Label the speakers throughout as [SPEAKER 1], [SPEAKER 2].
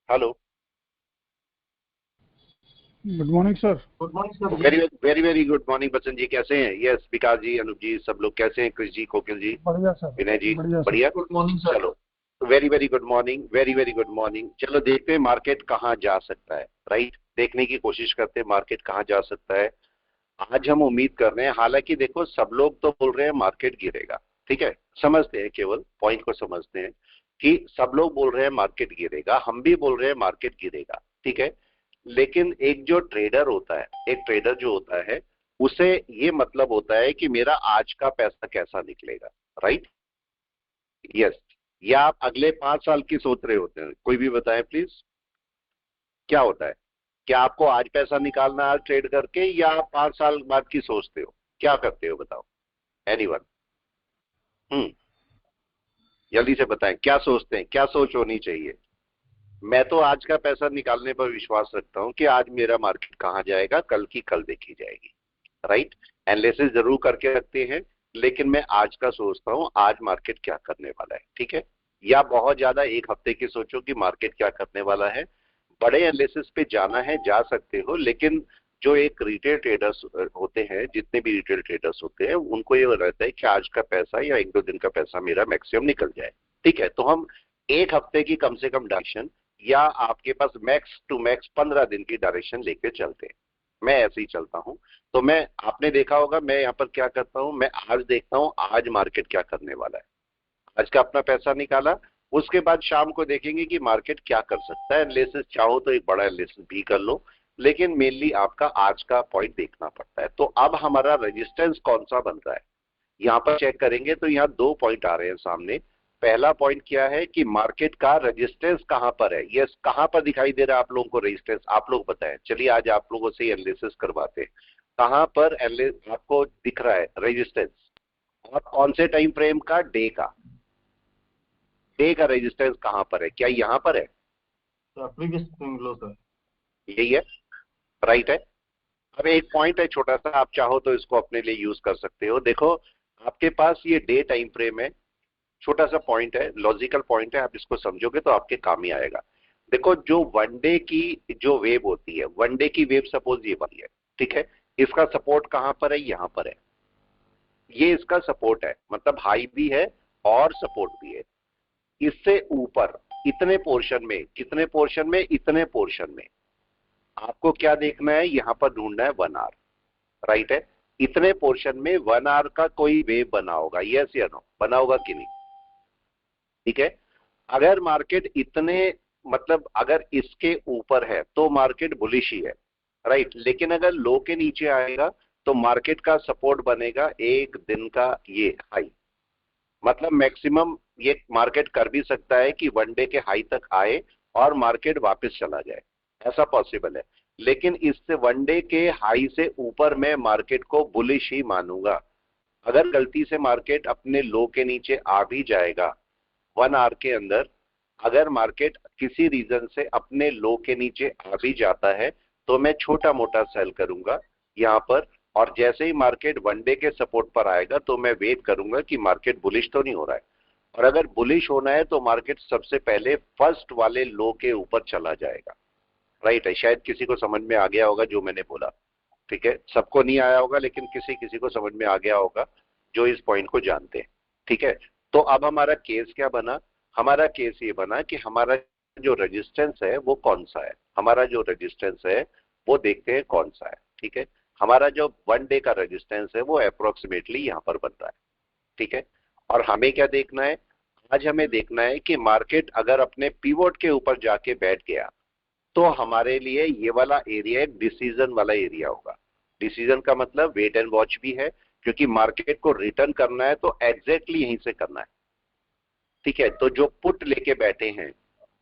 [SPEAKER 1] Hello.
[SPEAKER 2] Good morning sir.
[SPEAKER 1] Very very very good morning Bachchan ji, कैसे हैं? Yes, विकास जी, अनूप जी, सब लोग कैसे हैं? कृष जी, कोकिल जी,
[SPEAKER 2] बढ़िया सर।
[SPEAKER 1] विनय जी,
[SPEAKER 2] बढ़िया सर।
[SPEAKER 1] बढ़िया। Good morning sir. चलो, very very good morning, very very good morning. चलो देखते हैं मार्केट कहाँ जा सकता है। राइट, देखने की कोशिश करते हैं मार्केट कहाँ जा सकता है। आज हम उम्मीद कर रहे हैं, हालांकि देखो सब लोग तो बोल रहे हैं मार्केट गिरेगा। ठीक है, समझते हैं, केवल पॉइंट को समझते हैं कि सब लोग बोल रहे हैं मार्केट गिरेगा, हम भी बोल रहे हैं मार्केट गिरेगा। ठीक है, लेकिन एक जो ट्रेडर होता है, एक ट्रेडर जो होता है, उसे ये मतलब होता है कि मेरा आज का पैसा कैसा निकलेगा। Right, yes. या आप अगले 5 साल की सोच रहे होते हैं? कोई भी बताए प्लीज, क्या होता है? क्या आपको आज पैसा निकालना है आज ट्रेड करके, या आप 5 साल बाद की सोचते हो? क्या करते हो बताओ, एनीवन? हम्म, जल्दी से बताएं, क्या सोचते हैं, क्या सोच होनी चाहिए? मैं तो आज का पैसा निकालने पर विश्वास रखता हूं कि आज मेरा मार्केट कहां जाएगा, कल की कल देखी जाएगी। राइट, एनालिसिस जरूर करके रखते हैं, लेकिन मैं आज का सोचता हूं आज मार्केट क्या करने वाला है। ठीक है, या बहुत ज्यादा एक हफ्ते की सोचो कि मार्केट क्या करने वाला है। बड़े एनालिसिस पे जाना है जा सकते हो, लेकिन जो एक रिटेल ट्रेडर्स होते हैं, जितने भी रिटेल ट्रेडर्स होते हैं, उनको ये रहता है कि आज का पैसा या 1-2 दिन का पैसा मेरा मैक्सिमम निकल जाए। ठीक है, तो हम एक हफ्ते की कम से कम डायरेक्शन, या आपके पास मैक्स टू मैक्स 15 दिन की डायरेक्शन लेके चलते हैं। मैं ऐसे ही चलता हूं। तो मैं, आपने देखा होगा मैं यहाँ पर क्या करता हूं, मैं आज देखता हूं आज मार्केट क्या करने वाला है। आज का अपना पैसा निकाला, उसके बाद शाम को देखेंगे कि मार्केट क्या कर सकता है। एनालिसिस चाहो तो एक बड़ा एनालिसिस भी कर लो, लेकिन मेनली आपका आज का पॉइंट देखना पड़ता है। तो अब हमारा रेजिस्टेंस कौन सा बन रहा है, यहाँ पर चेक करेंगे तो यहाँ 2 पॉइंट आ रहे हैं सामने। पहला पॉइंट क्या है कि मार्केट का रेजिस्टेंस कहां पर है। ये कहां पर दिखाई दे रहा है आप लोगों को रेजिस्टेंस? आप लोग बताएं, चलिए आज आप लोगों से एनालिसिस करवाते हैं। कहां पर आपको दिख रहा है रेजिस्टेंस, और कौन से टाइम फ्रेम का? डे का। डे का रेजिस्टेंस कहां पर है? क्या यहां पर है?
[SPEAKER 3] Previous swing low sir.
[SPEAKER 1] यही है, राइट है। अब एक पॉइंट है छोटा सा, आप चाहो तो इसको अपने लिए यूज कर सकते हो। देखो, आपके पास ये डे टाइम फ्रेम है, छोटा सा पॉइंट है, लॉजिकल पॉइंट है, आप इसको समझोगे तो आपके काम ही आएगा। देखो, जो वनडे की जो वेव होती है, वनडे की वेव सपोज ये वाली है। ठीक है, इसका सपोर्ट कहां पर है? यहां पर है। ये इसका सपोर्ट है, मतलब हाई भी है और सपोर्ट भी है। इससे ऊपर इतने पोर्शन में, कितने पोर्शन में? इतने पोर्शन में आपको क्या देखना है, यहां पर ढूंढना है 1 आवर। राइट है, इतने पोर्शन में 1 आवर का कोई वेव बना होगा, यस या नो? बना होगा कि नहीं? ठीक है, अगर मार्केट इतने, मतलब अगर इसके ऊपर है तो मार्केट बुलिश ही है। राइट, लेकिन अगर लो के नीचे आएगा तो मार्केट का सपोर्ट बनेगा एक दिन का ये हाई। मतलब मैक्सिमम ये मार्केट कर भी सकता है कि वनडे के हाई तक आए और मार्केट वापस चला जाए, ऐसा पॉसिबल है। लेकिन इससे वनडे के हाई से ऊपर मैं मार्केट को बुलिश ही मानूंगा। अगर गलती से मार्केट अपने लो के नीचे आ भी जाएगा 1 आवर के अंदर, अगर मार्केट किसी रीजन से अपने लो के नीचे आ भी जाता है, तो मैं छोटा मोटा सेल करूंगा यहां पर। और जैसे ही मार्केट वनडे के सपोर्ट पर आएगा तो मैं वेट करूंगा कि मार्केट बुलिश तो नहीं हो रहा है। और अगर बुलिश होना है तो मार्केट सबसे पहले फर्स्ट वाले लो के ऊपर चला जाएगा। राइट है, शायद किसी को समझ में आ गया होगा जो मैंने बोला। ठीक है, सबको नहीं आया होगा, लेकिन किसी किसी को समझ में आ गया होगा जो इस पॉइंट को जानते हैं। ठीक है, तो अब हमारा केस क्या बना? हमारा केस ये बना कि हमारा जो रेजिस्टेंस है वो कौन सा है। हमारा जो रेजिस्टेंस है वो देखते हैं कौन सा है। ठीक है, हमारा जो वनडे का रेजिस्टेंस है वो अप्रोक्सीमेटली यहां पर बन रहा है। ठीक है, और हमें क्या देखना है? आज हमें देखना है कि मार्केट अगर अपने पिवोट के ऊपर जाके बैठ गया तो हमारे लिए ये वाला एरिया एक डिसीजन वाला एरिया होगा। डिसीजन का मतलब वेट एंड वॉच भी है, क्योंकि मार्केट को रिटर्न करना है तो एग्जैक्टली यहीं से करना है। ठीक है, तो जो पुट लेके बैठे हैं,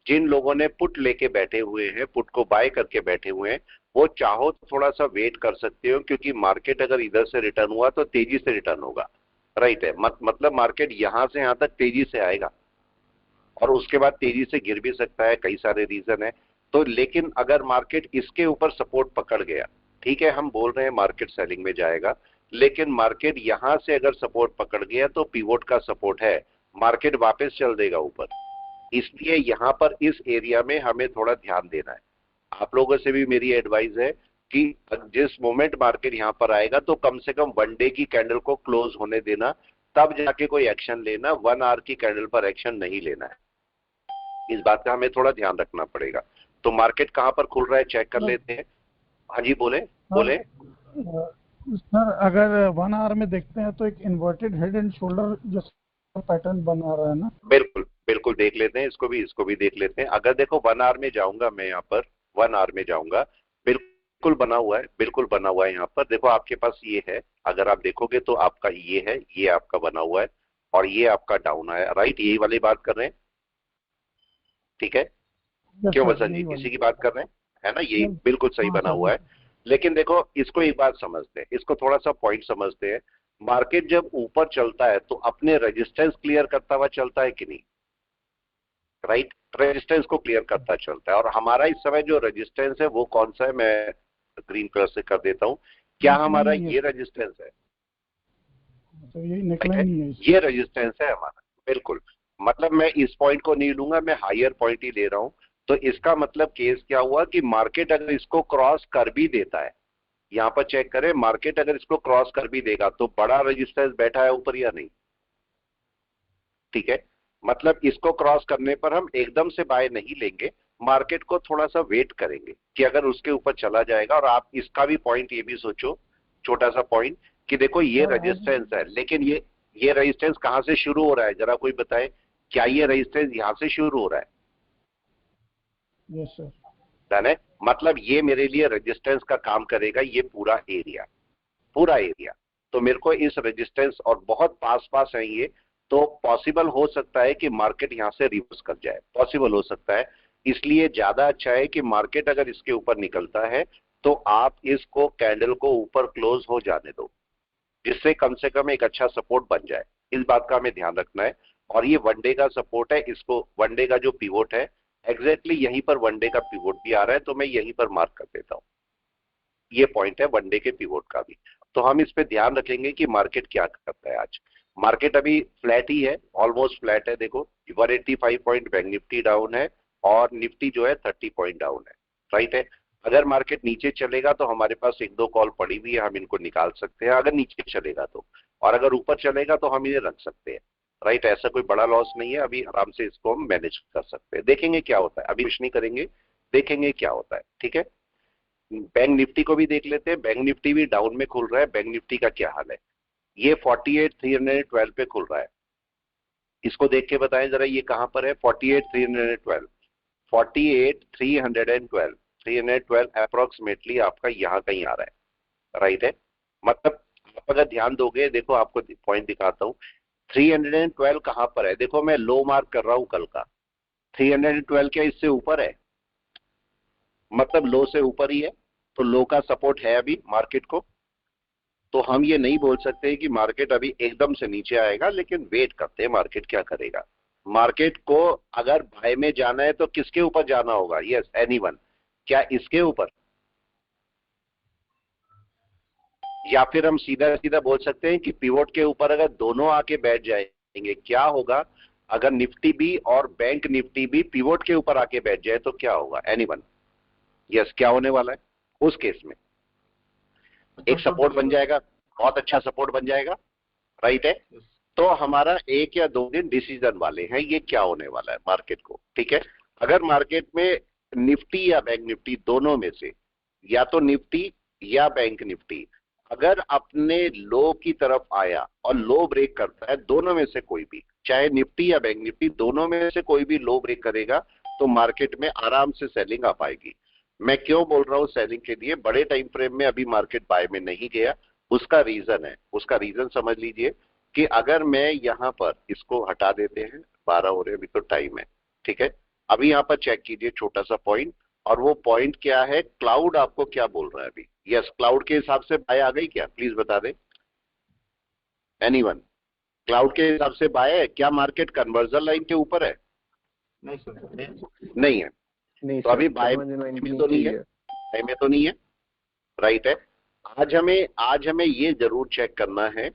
[SPEAKER 1] जिन लोगों ने पुट लेके बैठे हुए हैं, पुट को बाय करके बैठे हुए हैं, वो चाहो तो थोड़ा सा वेट कर सकते हो, क्योंकि मार्केट अगर इधर से रिटर्न हुआ तो तेजी से रिटर्न होगा। राइट है, मतलब मार्केट यहां से यहां तक तेजी से आएगा और उसके बाद तेजी से गिर भी सकता है, कई सारे रीजन है। तो लेकिन अगर मार्केट इसके ऊपर सपोर्ट पकड़ गया, ठीक है, हम बोल रहे हैं मार्केट सेलिंग में जाएगा, लेकिन मार्केट यहां से अगर सपोर्ट पकड़ गया तो पिवोट का सपोर्ट है, मार्केट वापस चल देगा ऊपर। इसलिए यहाँ पर इस एरिया में हमें थोड़ा ध्यान देना है। आप लोगों से भी मेरी एडवाइस है कि जिस मोमेंट मार्केट यहाँ पर आएगा तो कम से कम 1 डे की कैंडल को क्लोज होने देना, तब जाके कोई एक्शन लेना। 1 आवर की कैंडल पर एक्शन नहीं लेना है। इस बात का हमें थोड़ा ध्यान रखना पड़ेगा। तो मार्केट कहाँ पर खुल रहा है चेक कर लेते हैं। हाँ जी, बोले बोले।
[SPEAKER 2] सर अगर 1 आवर में देखते हैं तो एक इन्वर्टेड हेड एंड शोल्डर जैसा पैटर्न बना रहा है ना।
[SPEAKER 1] बिल्कुल बिल्कुल, देख लेते हैं इसको भी देख लेते हैं। अगर देखो 1 आवर में जाऊंगा मैं, यहाँ पर 1 आवर में जाऊंगा, बिल्कुल बना हुआ है, बिल्कुल बना हुआ है। यहाँ पर देखो आपके पास ये है, अगर आप देखोगे तो आपका ये है, ये आपका बना हुआ है और ये आपका डाउन आया, राइट। यही वाली बात कर रहे हैं, ठीक है। क्यों बसंत जी, किसी की बात कर रहे हैं, है ना। ये बिल्कुल सही बना हुआ है। लेकिन देखो इसको एक बात समझते हैं, इसको थोड़ा सा पॉइंट समझते हैं। मार्केट जब ऊपर चलता है तो अपने रेजिस्टेंस क्लियर करता हुआ चलता है कि नहीं, राइट। रेजिस्टेंस को क्लियर करता चलता है। और हमारा इस समय जो रेजिस्टेंस है वो कौन सा है, मैं ग्रीन कलर से कर देता हूं। क्या हमारा ये रेजिस्टेंस है, ये रेजिस्टेंस है हमारा, बिल्कुल। मतलब मैं इस पॉइंट को नहीं लूंगा, मैं हायर पॉइंट ही ले रहा हूं। तो इसका मतलब केस क्या हुआ कि मार्केट अगर इसको क्रॉस कर भी देता है, यहां पर चेक करें, मार्केट अगर इसको क्रॉस कर भी देगा तो बड़ा रेजिस्टेंस बैठा है ऊपर या नहीं, ठीक है। मतलब इसको क्रॉस करने पर हम एकदम से बाय नहीं लेंगे, मार्केट को थोड़ा सा वेट करेंगे कि अगर उसके ऊपर चला जाएगा। और आप इसका भी पॉइंट ये भी सोचो, छोटा सा पॉइंट, कि देखो ये रेजिस्टेंस है, लेकिन ये रेजिस्टेंस कहां से शुरू हो रहा है, जरा कोई बताए। क्या ये रेजिस्टेंस यहां से शुरू हो रहा है?
[SPEAKER 2] Yes sir.
[SPEAKER 1] है, मतलब ये मेरे लिए रेजिस्टेंस का काम करेगा, ये पूरा एरिया, पूरा एरिया। तो मेरे को इस रेजिस्टेंस और बहुत पास पास है ये, तो पॉसिबल हो सकता है कि मार्केट यहां से रिवर्स कर जाए, पॉसिबल हो सकता है। इसलिए ज्यादा अच्छा है कि मार्केट अगर इसके ऊपर निकलता है तो आप इसको कैंडल को ऊपर क्लोज हो जाने दो, जिससे कम से कम एक अच्छा सपोर्ट बन जाए। इस बात का हमें ध्यान रखना है। और ये 1 डे का सपोर्ट है, इसको 1 डे का जो पिवोट है एग्जैक्टली यहीं पर 1 डे का पिवोट भी आ रहा है, तो मैं यहीं पर मार्क कर देता हूं। ये पॉइंट है 1 डे के पिवोट का भी। तो हम इस पे ध्यान रखेंगे कि मार्केट क्या करता है आज। मार्केट अभी फ्लैट ही है, ऑलमोस्ट फ्लैट है। देखो 185 पॉइंट बैंक निफ्टी डाउन है और निफ्टी जो है 30 पॉइंट डाउन है, राइट है। अगर मार्केट नीचे चलेगा तो हमारे पास 1-2 कॉल पड़ी हुई है, हम इनको निकाल सकते हैं अगर नीचे चलेगा तो। और अगर ऊपर चलेगा तो हम इन्हें रख सकते हैं, राइट। ऐसा कोई बड़ा लॉस नहीं है, अभी आराम से इसको हम मैनेज कर सकते हैं। देखेंगे क्या होता है, अभी कुछ नहीं करेंगे, देखेंगे क्या होता है, ठीक है। बैंक निफ्टी को भी देख लेते हैं। बैंक निफ्टी भी डाउन में खुल रहा है। बैंक निफ्टी का क्या हाल है, ये 48,312 पे खुल रहा है। इसको देख के बताएं जरा, ये कहां पर है, 48,312, 48,312, 312 अप्रोक्सीमेटली आपका यहां कहीं आ रहा है, राइट है। मतलब आप अगर ध्यान दोगे, देखो आपको पॉइंट दिखाता हूं, 312 कहां पर है। देखो मैं लो मार्क कर रहा हूं कल का, 312 क्या इससे ऊपर है, मतलब लो से ऊपर ही है। तो लो का सपोर्ट है अभी मार्केट को। तो हम ये नहीं बोल सकते कि मार्केट अभी एकदम से नीचे आएगा, लेकिन वेट करते हैं मार्केट क्या करेगा। मार्केट को अगर बाय में जाना है तो किसके ऊपर जाना होगा, यस एनीवन, क्या इसके ऊपर, या फिर हम सीधा सीधा बोल सकते हैं कि पिवोट के ऊपर अगर दोनों आके बैठ जाएंगे, क्या होगा अगर निफ्टी भी और बैंक निफ्टी भी पिवोट के ऊपर आके बैठ जाए तो क्या होगा, एनीवन, यस क्या होने वाला है उस केस में। एक सपोर्ट बन जाएगा, बहुत अच्छा सपोर्ट बन जाएगा, राइट है। तो हमारा 1 या 2 दिन डिसीजन वाले हैं, ये क्या होने वाला है मार्केट को, ठीक है। अगर मार्केट में निफ्टी या बैंक निफ्टी दोनों में से, या तो निफ्टी या बैंक निफ्टी अगर अपने लो की तरफ आया और लो ब्रेक करता है, दोनों में से कोई भी, चाहे निफ्टी या बैंक निफ्टी, दोनों में से कोई भी लो ब्रेक करेगा तो मार्केट में आराम से सेलिंग आ पाएगी। मैं क्यों बोल रहा हूं सेलिंग के लिए, बड़े टाइम फ्रेम में अभी मार्केट बाय में नहीं गया, उसका रीजन है, उसका रीजन समझ लीजिए कि अगर मैं यहां पर इसको हटा देते हैं, 12 हो रहे, अभी तो टाइम है, ठीक है। अभी यहां पर चेक कीजिए छोटा सा पॉइंट, और वो पॉइंट क्या है, क्लाउड आपको क्या बोल रहा है अभी, यस क्लाउड के हिसाब से बाय आ गई क्या, प्लीज बता दे एनीवन। क्लाउड के हिसाब से बाय है क्या, मार्केट कन्वर्जन लाइन के ऊपर है,
[SPEAKER 3] नहीं सर,
[SPEAKER 1] नहीं है।
[SPEAKER 4] नहीं
[SPEAKER 1] तो अभी बाय
[SPEAKER 4] में
[SPEAKER 1] तो नहीं है, बाय में तो नहीं है, राइट है। आज हमें ये जरूर चेक करना है,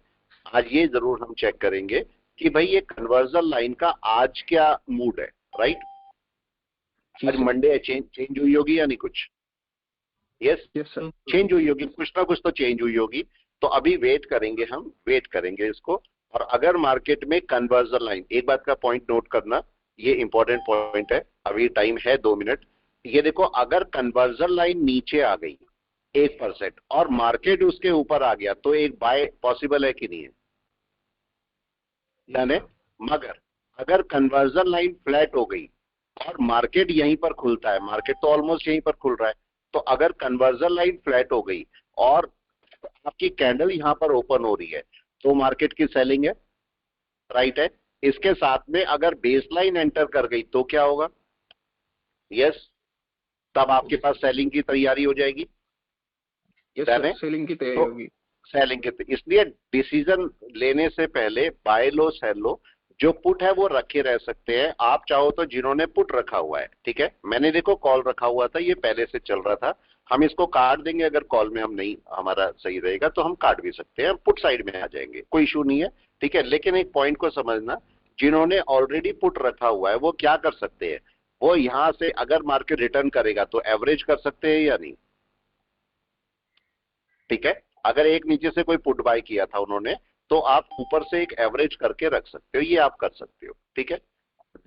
[SPEAKER 1] आज ये जरूर हम चेक करेंगे कि भाई ये कन्वर्जन लाइन का आज क्या मूड है, राइट?
[SPEAKER 4] जी
[SPEAKER 1] आज
[SPEAKER 4] सर।
[SPEAKER 1] मंडे है, चेंज हुई होगी या नहीं कुछ? Yes,
[SPEAKER 4] yes sir.
[SPEAKER 1] चेंज हुई होगी, कुछ ना कुछ तो चेंज हुई होगी। तो अभी वेट करेंगे, हम वेट करेंगे इसको। और अगर मार्केट में कन्वर्जन लाइन, एक बात का पॉइंट नोट करना, ये इंपॉर्टेंट पॉइंट है, अभी टाइम है 2 मिनट। ये देखो, अगर कन्वर्जन लाइन नीचे आ गई 1% और मार्केट उसके ऊपर आ गया तो एक बाय पॉसिबल है कि नहीं है? यानी मगर अगर कन्वर्जन लाइन फ्लैट हो गई और मार्केट यहीं पर खुलता है, मार्केट तो ऑलमोस्ट यहीं पर खुल रहा है, तो अगर कन्वर्जन लाइन फ्लैट हो गई और आपकी कैंडल यहां पर ओपन हो रही है तो मार्केट की सेलिंग है, राइट है? इसके साथ में अगर बेस लाइन एंटर कर गई तो क्या होगा? यस, तब आपके पास सेलिंग की तैयारी हो जाएगी।
[SPEAKER 4] यस सर, सेलिंग की तैयारी होगी।
[SPEAKER 1] सेलिंग के, इसलिए डिसीजन लेने से पहले बाय लो सेल लो, जो पुट है वो रखे रह सकते हैं। आप चाहो तो, जिन्होंने पुट रखा हुआ है, ठीक है, मैंने देखो कॉल रखा हुआ था, ये पहले से चल रहा था, हम इसको काट देंगे। अगर कॉल में हम नहीं, हमारा सही रहेगा तो हम काट भी सकते हैं, पुट साइड में आ जाएंगे, कोई इशू नहीं है, ठीक है। लेकिन एक पॉइंट को समझना, जिन्होंने ऑलरेडी पुट रखा हुआ है वो क्या कर सकते हैं, वो यहां से अगर मार्केट रिटर्न करेगा तो एवरेज कर सकते हैं या नहीं? ठीक है, अगर एक नीचे से कोई पुट बाय किया था उन्होंने, तो आप ऊपर से एक एवरेज करके रख सकते हो, ये आप कर सकते हो, ठीक है।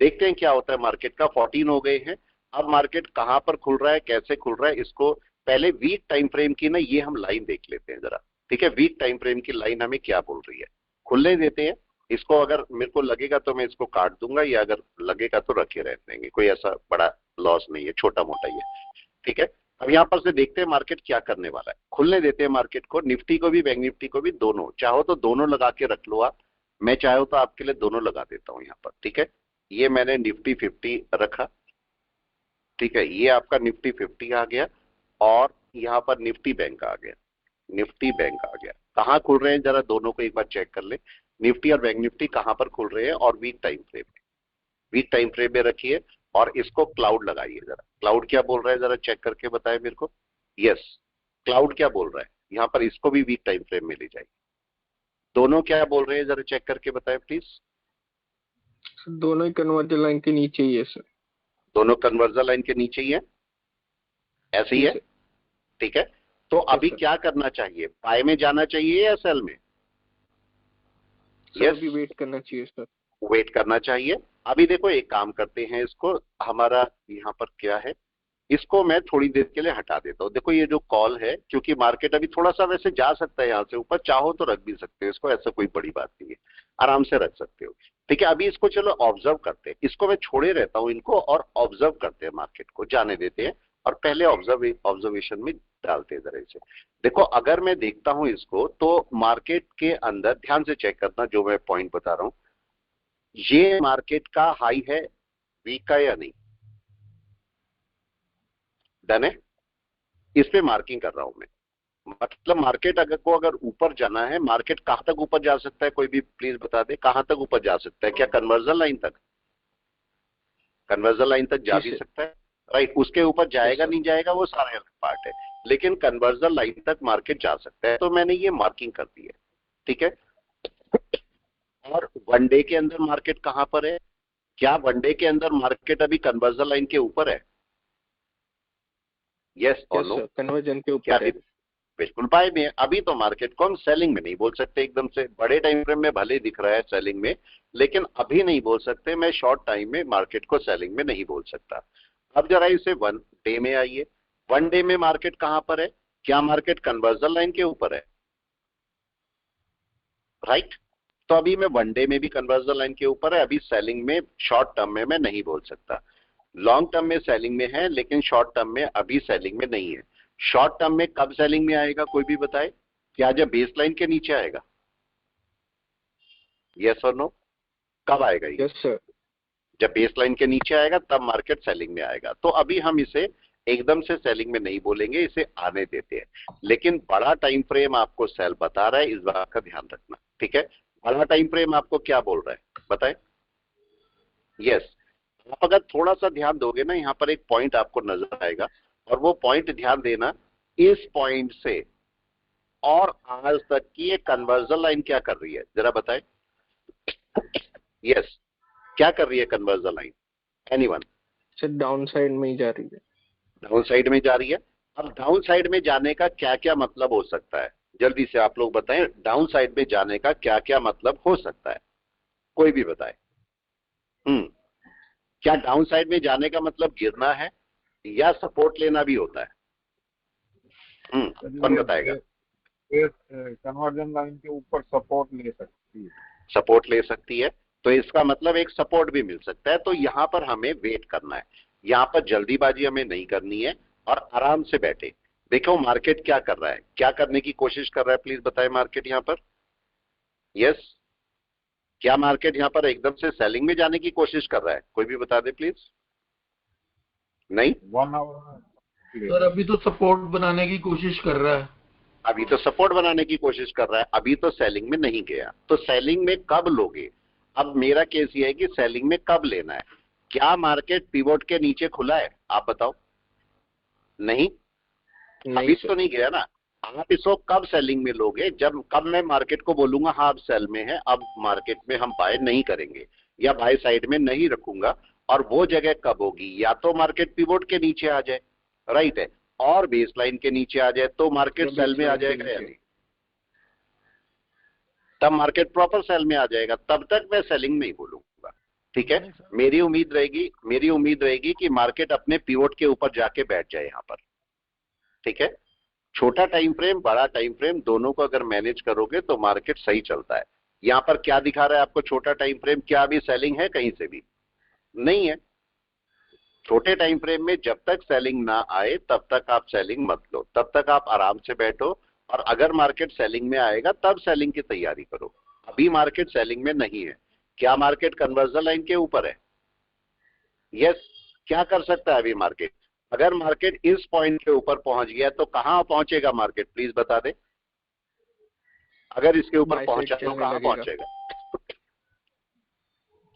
[SPEAKER 1] देखते हैं क्या होता है। मार्केट का 14 हो गए हैं। अब मार्केट कहां पर खुल रहा है, कैसे खुल रहा है, इसको पहले वीक टाइम फ्रेम की ना ये हम लाइन देख लेते हैं जरा, ठीक है। वीक टाइम फ्रेम की लाइन हमें क्या बोल रही है, खुलने देते हैं इसको। अगर मेरे को लगेगा तो मैं इसको काट दूंगा, या अगर लगेगा तो रखे रह देंगे, कोई ऐसा बड़ा लॉस नहीं है, छोटा मोटा ही है, ठीक है। अब यहां पर से देखते हैं मार्केट क्या करने वाला है। खुलने देते हैं मार्केट को, निफ्टी को भी बैंक निफ्टी को भी, दोनों चाहो तो दोनों लगा के रख लो आप, मैं चाहो तो आपके लिए दोनों लगा देता हूं यहां पर, ठीक है। ये मैंने निफ्टी 50 रखा, ठीक है, ये आपका निफ्टी 50 आ गया, और यहां पर निफ्टी बैंक आ गया, निफ्टी बैंक आ गया। कहां खुल रहे हैं जरा दोनों को एक बार चेक कर ले, निफ्टी और बैंक निफ्टी कहां पर खुल रहे हैं, और वीक टाइम फ्रेम में, वीक टाइम फ्रेम में रखिए। और इसको क्लाउड लगाइए जरा, क्लाउड क्या बोल रहा है जरा चेक करके बताए मेरे को। यस, क्लाउड क्या बोल रहा है यहां पर, इसको भी वीक टाइम फ्रेम में ले जाइए। दोनों क्या बोल रहे हैं जरा चेक करके बताए प्लीज।
[SPEAKER 4] दोनों ही कन्वर्जन लाइन के नीचे ही है सर।
[SPEAKER 1] दोनों कन्वर्जन लाइन के नीचे ही है, ऐसे ही है, ठीक है। तो अभी क्या करना चाहिए, बाय में जाना चाहिए या सेल में?
[SPEAKER 4] यस, अभी वेट करना चाहिए सर।
[SPEAKER 1] वेट करना चाहिए। अभी देखो एक काम करते हैं, इसको हमारा यहाँ पर क्या है, इसको मैं थोड़ी देर के लिए हटा देता हूँ। देखो ये जो कॉल है, क्योंकि मार्केट अभी थोड़ा सा वैसे जा सकता है यहाँ से ऊपर, चाहो तो रख भी सकते हो इसको, ऐसा कोई बड़ी बात नहीं है, आराम से रख सकते हो, ठीक है। अभी इसको चलो ऑब्जर्व करते हैं, इसको मैं छोड़े रहता हूँ इनको, और ऑब्जर्व करते हैं, मार्केट को जाने देते हैं, और पहले ऑब्जर्वेशन में डालते हैं जरा इसे। देखो अगर मैं देखता हूं इसको, तो मार्केट के अंदर ध्यान से चेक करना जो मैं पॉइंट बता रहा हूं, ये मार्केट का हाई है वीक का या नहीं, डन है? इस पे मार्किंग कर रहा हूं मैं, मतलब मार्केट अगर ऊपर जाना है, मार्केट कहां तक ऊपर जा सकता है, कोई भी प्लीज बता दे कहां तक ऊपर जा सकता है? क्या कन्वर्जन लाइन तक? कन्वर्जन लाइन तक जा भी सकता है, राइट। उसके ऊपर जाएगा नहीं जाएगा वो सारा अलग पार्ट है, लेकिन कन्वर्जन लाइन तक मार्केट जा सकता है, तो मैंने ये मार्किंग कर दी है, ठीक है। और वनडे के अंदर मार्केट कहां पर है, क्या वनडे के अंदर मार्केट अभी कन्वर्जन लाइन के ऊपर है? यस और नो?
[SPEAKER 4] कन्वर्जन के ऊपर है,
[SPEAKER 1] बिल्कुल बाय में। अभी तो मार्केट को हम सेलिंग में नहीं बोल सकते एकदम से, बड़े टाइम फ्रेम में भले दिख रहा है सेलिंग में, लेकिन अभी नहीं बोल सकते। मैं शॉर्ट टाइम में मार्केट को सेलिंग में नहीं बोल सकता। अब जरा इसे वन डे में आइए, वन डे में मार्केट कहां पर है, क्या मार्केट कन्वर्जन लाइन के ऊपर है, राइट? तो अभी मैं वन डे में भी कन्वर्जन लाइन के ऊपर है, अभी सेलिंग में शॉर्ट टर्म में मैं नहीं बोल सकता। लॉन्ग टर्म में सेलिंग में है, लेकिन शॉर्ट टर्म में अभी सेलिंग में नहीं है। शॉर्ट टर्म में कब सेलिंग में आएगा कोई भी बताए, क्या जब बेस लाइन के नीचे आएगा? यस और नो? कब आएगा ये?
[SPEAKER 4] यस सर,
[SPEAKER 1] जब बेस लाइन के नीचे आएगा तब मार्केट सेलिंग में आएगा। तो अभी हम इसे एकदम से सेलिंग में नहीं बोलेंगे, इसे आने देते हैं। लेकिन बड़ा टाइम फ्रेम आपको सेल बता रहा है, इस बात का ध्यान रखना, ठीक है। बड़ा टाइम फ्रेम आपको क्या बोल रहा है बताएं। यस, आप अगर थोड़ा सा ध्यान दोगे ना, यहां पर एक पॉइंट आपको नजर आएगा, और वो पॉइंट ध्यान देना, इस पॉइंट से और आज तक की ये कन्वर्जन लाइन क्या कर रही है जरा बताएं। यस, क्या कर रही है conversion line? Anyone?
[SPEAKER 4] Sir down side में ही जा रही है।
[SPEAKER 1] डाउन साइड में जा रही है। अब डाउन साइड में जाने का क्या क्या मतलब हो सकता है, जल्दी से आप लोग बताएं, डाउन साइड में जाने का क्या क्या मतलब हो सकता है, कोई भी बताए। क्या डाउन साइड में जाने का मतलब गिरना है या सपोर्ट लेना भी होता है? कौन बताएगा?
[SPEAKER 5] कन्वर्जन लाइन के ऊपर सपोर्ट ले सकती है।
[SPEAKER 1] सपोर्ट ले सकती है, तो इसका मतलब एक सपोर्ट भी मिल सकता है। तो यहां पर हमें वेट करना है, यहां पर जल्दीबाजी हमें नहीं करनी है और आराम से बैठे। देखो मार्केट क्या कर रहा है, क्या करने की कोशिश कर रहा है, प्लीज बताएं मार्केट यहां पर। यस, क्या मार्केट यहां पर एकदम से सेलिंग में जाने की कोशिश कर रहा है? कोई भी बता दे प्लीज। नहीं,
[SPEAKER 5] 1 आवर
[SPEAKER 3] सर अभी तो सपोर्ट बनाने की कोशिश कर रहा है।
[SPEAKER 1] अभी तो सपोर्ट बनाने की कोशिश कर रहा है, अभी तो सेलिंग में नहीं गया। तो सेलिंग में कब लोगे? अब मेरा केस ये है कि सेलिंग में कब लेना है। क्या मार्केट पिवोट के नीचे खुला है? आप बताओ। नहीं, अभी तो नहीं गया ना। आप इसको कब सेलिंग में लोगे? जब कब मैं मार्केट को बोलूंगा हाँ अब सेल में है, अब मार्केट में हम बाय नहीं करेंगे या बाय साइड में नहीं रखूंगा। और वो जगह कब होगी? या तो मार्केट पिवोट के नीचे आ जाए, राइट है, और बेस लाइन के नीचे आ जाए, तो मार्केट सेल में आ जाएगा या नहीं? तब मार्केट प्रॉपर सेल में आ जाएगा, तब तक मैं सेलिंग नहीं बोलूंगा। ठीक है, मेरी उम्मीद रहेगी कि मार्केट अपने पिवोट के ऊपर जाके बैठ जाए यहां पर। ठीक है, छोटा टाइम फ्रेम बड़ा टाइम फ्रेम दोनों को अगर मैनेज करोगे तो मार्केट सही चलता है। यहां पर क्या दिखा रहा है आपको छोटा टाइम फ्रेम? क्या अभी सेलिंग है कहीं से भी? नहीं है। छोटे टाइम फ्रेम में जब तक सेलिंग ना आए तब तक आप सेलिंग मत लो, तब तक आप आराम से बैठो। और अगर मार्केट सेलिंग में आएगा तब सेलिंग की तैयारी करो। अभी मार्केट सेलिंग में नहीं है। क्या मार्केट कन्वर्जन लाइन के ऊपर है? यस। क्या कर सकता है अभी मार्केट? अगर मार्केट इस पॉइंट के ऊपर पहुंच गया तो कहां पहुंचेगा मार्केट, प्लीज बता दे। अगर इसके ऊपर पहुंचा तो कहां पहुंचेगा?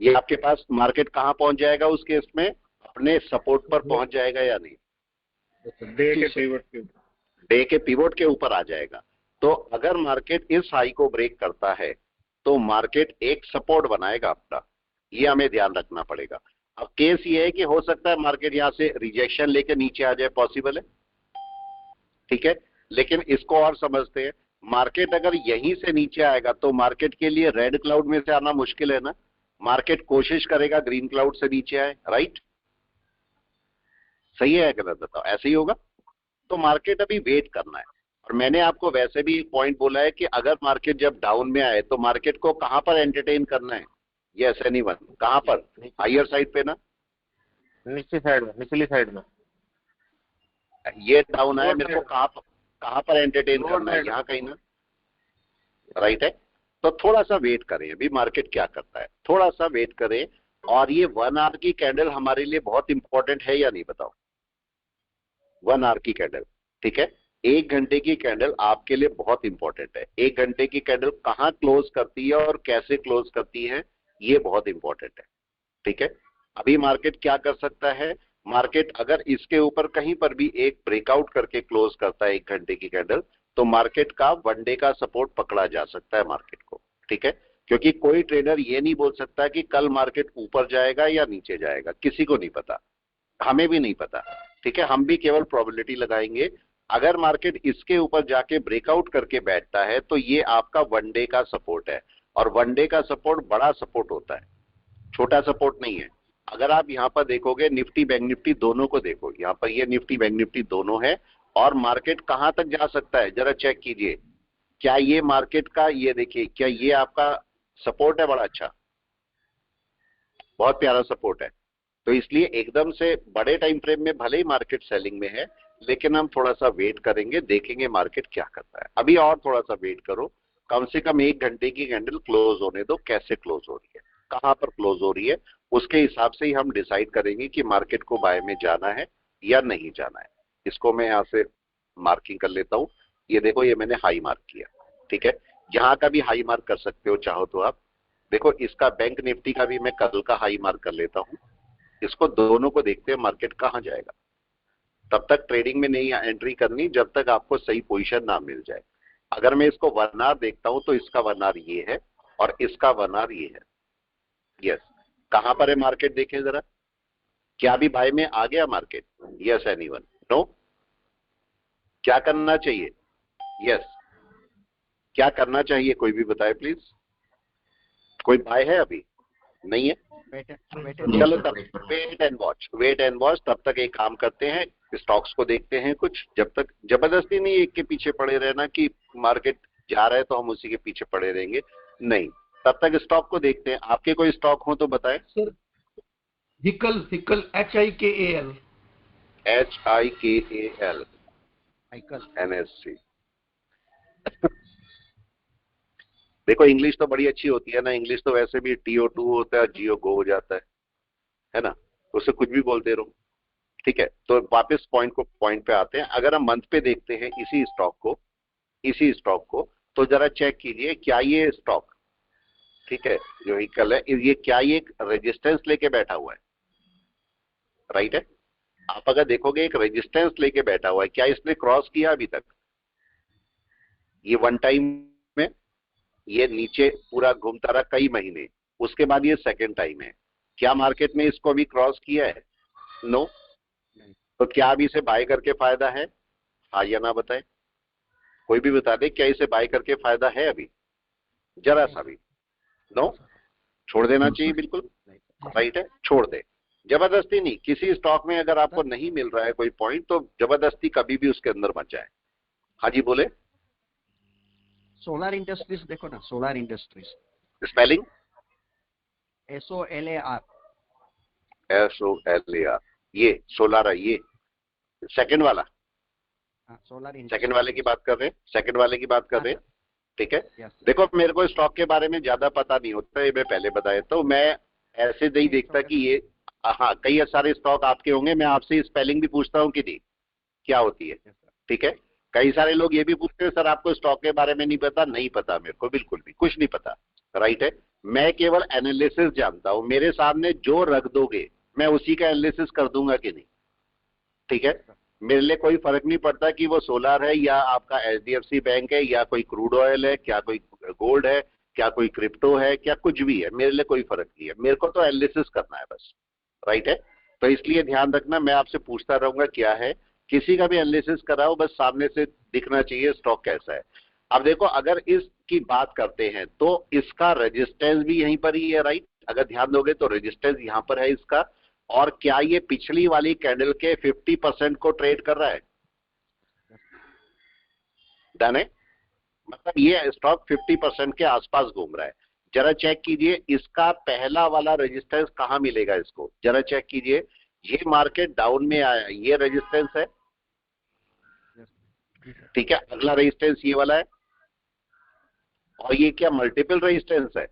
[SPEAKER 1] ये आपके पास मार्केट कहां पहुंच जाएगा उस केस में? अपने सपोर्ट पर पहुंच जाएगा या नहीं?
[SPEAKER 5] डे के पिवट के ऊपर,
[SPEAKER 1] डे के पिवोट के ऊपर आ जाएगा। तो अगर मार्केट इस हाई को ब्रेक करता है तो मार्केट एक सपोर्ट बनाएगा अपना, ये हमें ध्यान रखना पड़ेगा। अब केस ये है कि हो सकता है मार्केट यहां से रिजेक्शन लेके नीचे आ जाए, पॉसिबल है। ठीक है, लेकिन इसको और समझते हैं। मार्केट अगर यहीं से नीचे आएगा तो मार्केट के लिए रेड क्लाउड में से आना मुश्किल है ना। मार्केट कोशिश करेगा ग्रीन क्लाउड से नीचे आए, राइट? सही है गलत बताओ? ऐसे ही होगा। तो मार्केट अभी वेट करना है। और मैंने आपको वैसे भी एक पॉइंट बोला है कि अगर मार्केट जब डाउन में आए तो मार्केट को कहां पर एंटरटेन करना है? यस एनीवन, कहां पर? हायर साइड पे ना,
[SPEAKER 5] नीचे साइड में, निचली साइड में।
[SPEAKER 1] ये डाउन है, मेरे को कहां पर एंटरटेन करना है? यहाँ कहीं ना, राइट है। तो थोड़ा सा वेट करें, अभी मार्केट क्या करता है, थोड़ा सा वेट करें। और ये 1 आवर की कैंडल हमारे लिए बहुत इंपॉर्टेंट है या नहीं बताओ? 1 आवर की कैंडल, ठीक है। 1 घंटे की कैंडल आपके लिए बहुत इंपॉर्टेंट है। 1 घंटे की कैंडल कहां क्लोज करती है और कैसे क्लोज करती है, ये बहुत इंपॉर्टेंट है। ठीक है, अभी मार्केट क्या कर सकता है? मार्केट अगर इसके ऊपर कहीं पर भी एक ब्रेकआउट करके क्लोज करता है 1 घंटे की कैंडल, तो मार्केट का 1 डे का सपोर्ट पकड़ा जा सकता है मार्केट को। ठीक है, क्योंकि कोई ट्रेडर ये नहीं बोल सकता कि कल मार्केट ऊपर जाएगा या नीचे जाएगा, किसी को नहीं पता, हमें भी नहीं पता। ठीक है, हम भी केवल प्रोबेबिलिटी लगाएंगे। अगर मार्केट इसके ऊपर जाके ब्रेकआउट करके बैठता है तो ये आपका 1 डे का सपोर्ट है। और 1 डे का सपोर्ट बड़ा सपोर्ट होता है, छोटा सपोर्ट नहीं है। अगर आप यहां पर देखोगे निफ्टी बैंक निफ्टी दोनों को देखो, यहां पर ये निफ्टी बैंक निफ्टी दोनों है। और मार्केट कहां तक जा सकता है जरा चेक कीजिए। क्या ये मार्केट का, ये देखिए, क्या ये आपका सपोर्ट है? बड़ा अच्छा, बहुत प्यारा सपोर्ट है। तो इसलिए एकदम से बड़े टाइम फ्रेम में भले ही मार्केट सेलिंग में है, लेकिन हम थोड़ा सा वेट करेंगे, देखेंगे मार्केट क्या करता है। अभी और थोड़ा सा वेट करो, कम से कम 1 घंटे की कैंडल क्लोज होने दो। कैसे क्लोज हो रही है, कहां पर क्लोज हो रही है, उसके हिसाब से ही हम डिसाइड करेंगे कि मार्केट को बाय में जाना है या नहीं जाना है। इसको मैं यहां से मार्किंग कर लेता हूं। ये देखो, ये मैंने हाई मार्क किया। ठीक है, जहां का भी हाई मार्क कर सकते हो चाहो तो आप। देखो, इसका बैंक निफ्टी का भी मैं कल का हाई मार्क कर लेता हूं। इसको दोनों को देखते हैं मार्केट कहां जाएगा। तब तक ट्रेडिंग में नहीं एंट्री करनी जब तक आपको सही पोजीशन ना मिल जाए। अगर मैं इसको 1 आवर देखता हूं तो इसका 1 आवर ये है और इसका 1 आवर ये है। यस, कहां पर है मार्केट देखें जरा। क्या अभी बाय में आ गया मार्केट? Yes anyone? नो? क्या करना चाहिए? यस। क्या करना चाहिए कोई भी बताए प्लीज। कोई बाय है अभी? नहीं है? चलो तब वेट एंड वॉच। तब तक एक काम करते हैं, स्टॉक्स को देखते हैं कुछ। जब तक जबरदस्ती नहीं एक के पीछे पड़े रहना कि मार्केट जा रहा है तो हम उसी के पीछे पड़े रहेंगे, नहीं। तब तक स्टॉक को देखते हैं। आपके कोई स्टॉक हो तो बताएं।
[SPEAKER 3] Sir Haeckel HIKAL
[SPEAKER 1] HIKAL NSC। देखो इंग्लिश तो बड़ी अच्छी होती है ना, इंग्लिश तो वैसे भी TO2 होता है, GO गो हो जाता है ना, उससे कुछ भी बोलते रहो। ठीक है, तो वापस पॉइंट पे आते हैं। अगर हम मंथ पे देखते हैं इसी स्टॉक को तो जरा चेक कीजिए क्या ये स्टॉक, ठीक है, जो व्हीकल है, ये क्या ये एक रेजिस्टेंस लेके बैठा हुआ है? राइट है। आप अगर देखोगे एक रेजिस्टेंस लेके बैठा हुआ है, क्या इसने क्रॉस किया अभी तक? ये वन टाइम में ये नीचे पूरा घूमता रहा कई महीने, उसके बाद ये सेकेंड टाइम है। क्या मार्केट में इसको अभी क्रॉस किया है? नो। तो क्या अभी इसे बाय करके फायदा है? हाँ या ना बताएं। कोई भी बता दे, क्या इसे बाय करके फायदा है अभी? जरा सा भी? नो। छोड़ देना चाहिए बिल्कुल। राइट है, छोड़ दे। जबरदस्ती नहीं। किसी स्टॉक में अगर आपको नहीं मिल रहा है कोई पॉइंट तो जबरदस्ती कभी भी उसके अंदर मत जाए। हाँ जी बोले।
[SPEAKER 6] सोलर इंडस्ट्रीज देखो ना, solar industries
[SPEAKER 1] spelling?
[SPEAKER 6] SOLAR।
[SPEAKER 1] SOLAR। ये सोलार है, ये सेकंड वाला।
[SPEAKER 6] सोलर
[SPEAKER 1] सेकंड वाले की बात कर रहे हैं, सेकंड वाले की बात कर रहे हैं। ठीक है।
[SPEAKER 6] Yes, sir.
[SPEAKER 1] देखो मेरे को स्टॉक के बारे में ज्यादा पता नहीं होता है, मैं पहले बताया, तो मैं ऐसे नहीं देखता कि ये, हाँ कई सारे स्टॉक आपके होंगे, मैं आपसे स्पेलिंग भी पूछता हूँ कि नहीं क्या होती है। ठीक है। कई सारे लोग ये भी पूछते हैं सर आपको स्टॉक के बारे में नहीं पता। नहीं पता मेरे को, बिल्कुल भी कुछ नहीं पता। राइट है। मैं केवल एनालिसिस जानता हूं। मेरे सामने जो रख दोगे मैं उसी का एनालिसिस कर दूंगा कि नहीं। ठीक है। मेरे लिए कोई फर्क नहीं पड़ता कि वो सोलार है या आपका HDFC बैंक है या कोई क्रूड ऑयल है, क्या कोई गोल्ड है, क्या कोई क्रिप्टो है, क्या कुछ भी है, मेरे लिए कोई फर्क नहीं है। मेरे को तो एनालिसिस करना है बस। राइट है। तो इसलिए ध्यान रखना, मैं आपसे पूछता रहूंगा क्या है, किसी का भी एनालिसिस कराओ, बस सामने से दिखना चाहिए स्टॉक कैसा है। अब देखो अगर इसकी बात करते हैं तो इसका रेजिस्टेंस भी यहीं पर ही है। राइट, अगर ध्यान दोगे तो रेजिस्टेंस यहां पर है इसका। और क्या ये पिछली वाली कैंडल के 50% को ट्रेड कर रहा है? डन है। मतलब ये स्टॉक 50% के आसपास घूम रहा है। जरा चेक कीजिए इसका पहला वाला रेजिस्टेंस कहां मिलेगा इसको, जरा चेक कीजिए। ये मार्केट डाउन में आया, ये रेजिस्टेंस है। ठीक है, अगला रेजिस्टेंस ये वाला है, और ये क्या मल्टीपल रेजिस्टेंस है?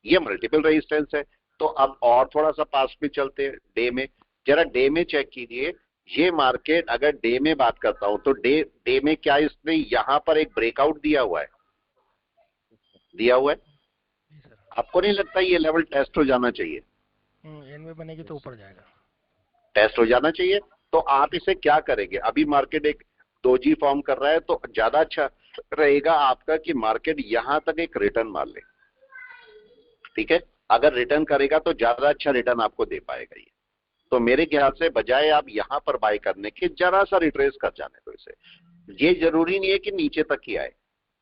[SPEAKER 1] ये मल्टीपल रेजिस्टेंस है। तो अब और थोड़ा सा पास में चलते हैं, डे में। जरा डे में चेक कीजिए। ये मार्केट अगर डे में बात करता हूं तो डे में क्या इसने यहां पर एक ब्रेकआउट दिया हुआ है? आपको नहीं लगता ये लेवल टेस्ट हो जाना चाहिए?
[SPEAKER 7] एन में बनेगी तो ऊपर जाएगा,
[SPEAKER 1] टेस्ट हो जाना चाहिए। तो आप इसे क्या करेंगे? अभी मार्केट एक दोजी फॉर्म कर रहा है, तो ज्यादा अच्छा रहेगा आपका कि मार्केट यहां तक एक रिटर्न मार ले। ठीक है, अगर रिटर्न करेगा तो ज्यादा अच्छा रिटर्न आपको दे पाएगा ये। तो मेरे ख्याल से बजाय आप यहां पर बाय करने के जरा सा रिट्रेस कर जाने दो इसे। ये जरूरी नहीं है कि नीचे तक ही आए।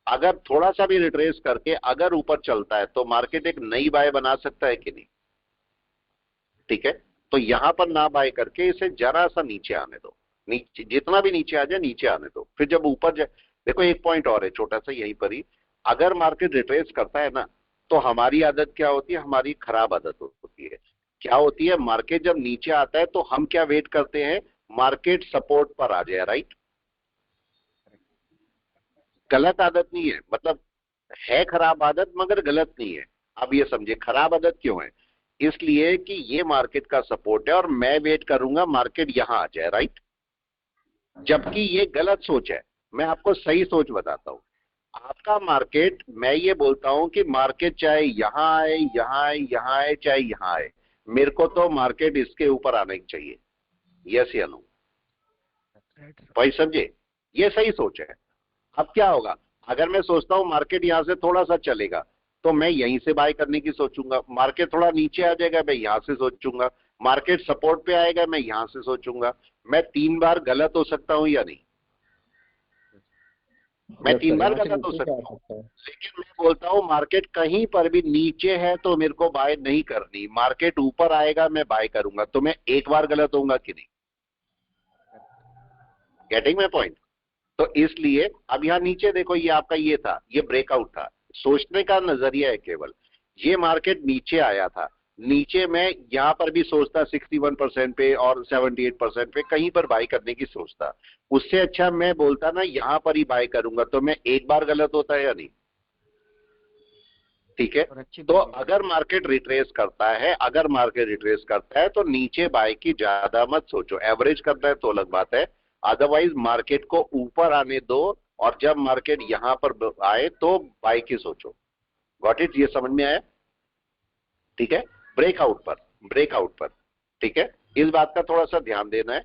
[SPEAKER 1] अगर थोड़ा सा भी रिट्रेस करके अगर ऊपर चलता है तो मार्केट एक नई बाय बना सकता है कि नहीं। ठीक है, तो यहां पर ना बाय करके इसे जरा सा नीचे आने दो। नीचे जितना भी नीचे आ जाए नीचे आने दो, फिर जब ऊपर जाए। देखो एक पॉइंट और है छोटा सा यहीं पर ही, अगर मार्केट रिट्रेस करता है ना तो हमारी आदत क्या होती है, हमारी खराब आदत होती है। क्या होती है, मार्केट जब नीचे आता है तो हम क्या वेट करते हैं, मार्केट सपोर्ट पर आ जाए। राइट, गलत आदत नहीं है, मतलब है खराब आदत मगर गलत नहीं है। अब ये समझे खराब आदत क्यों है, इसलिए कि ये मार्केट का सपोर्ट है और मैं वेट करूंगा मार्केट यहां आ जाए। राइट, जबकि ये गलत सोच है। मैं आपको सही सोच बताता हूं। आपका मार्केट, मैं ये बोलता हूं कि मार्केट चाहे यहां आए, यहां आए, यहां आए, चाहे यहां आए, मेरे को तो मार्केट इसके ऊपर आना ही चाहिए। यस या नो? भाई समझे, ये सही सोच है। अब क्या होगा, अगर मैं सोचता हूं मार्केट यहां से थोड़ा सा चलेगा तो मैं यहीं से बाय करने की सोचूंगा। मार्केट थोड़ा नीचे आ जाएगा, मैं यहां से सोचूंगा। मार्केट सपोर्ट पे आएगा, मैं यहां से सोचूंगा। मैं 3 बार गलत हो सकता हूं या नहीं? मैं 3 बार गलत हो सकता हूँ, लेकिन मैं बोलता हूँ मार्केट कहीं पर भी नीचे है तो मेरे को बाय नहीं करनी, मार्केट ऊपर आएगा मैं बाय करूंगा। तो मैं एक बार गलत होऊंगा कि नहीं? Getting my point? तो इसलिए अब यहाँ नीचे देखो, ये आपका ये था, ये ब्रेकआउट था। सोचने का नजरिया है केवल। ये मार्केट नीचे आया था, नीचे मैं यहाँ पर भी सोचता 61% पे और 78% पे कहीं पर बाय करने की सोचता। उससे अच्छा मैं बोलता ना यहाँ पर ही बाय करूंगा, तो मैं एक बार गलत होता है या नहीं? ठीक है। तो अगर मार्केट रिट्रेस करता है, अगर मार्केट रिट्रेस करता है तो नीचे बाय की ज्यादा मत सोचो। एवरेज करना है तो अलग बात है, अदरवाइज मार्केट को ऊपर आने दो, और जब मार्केट यहां पर आए तो बाय की सोचो। Got it? ये समझ में आया? ठीक है। ब्रेकआउट पर, ब्रेकआउट पर, ठीक है, इस बात का थोड़ा सा ध्यान देना है।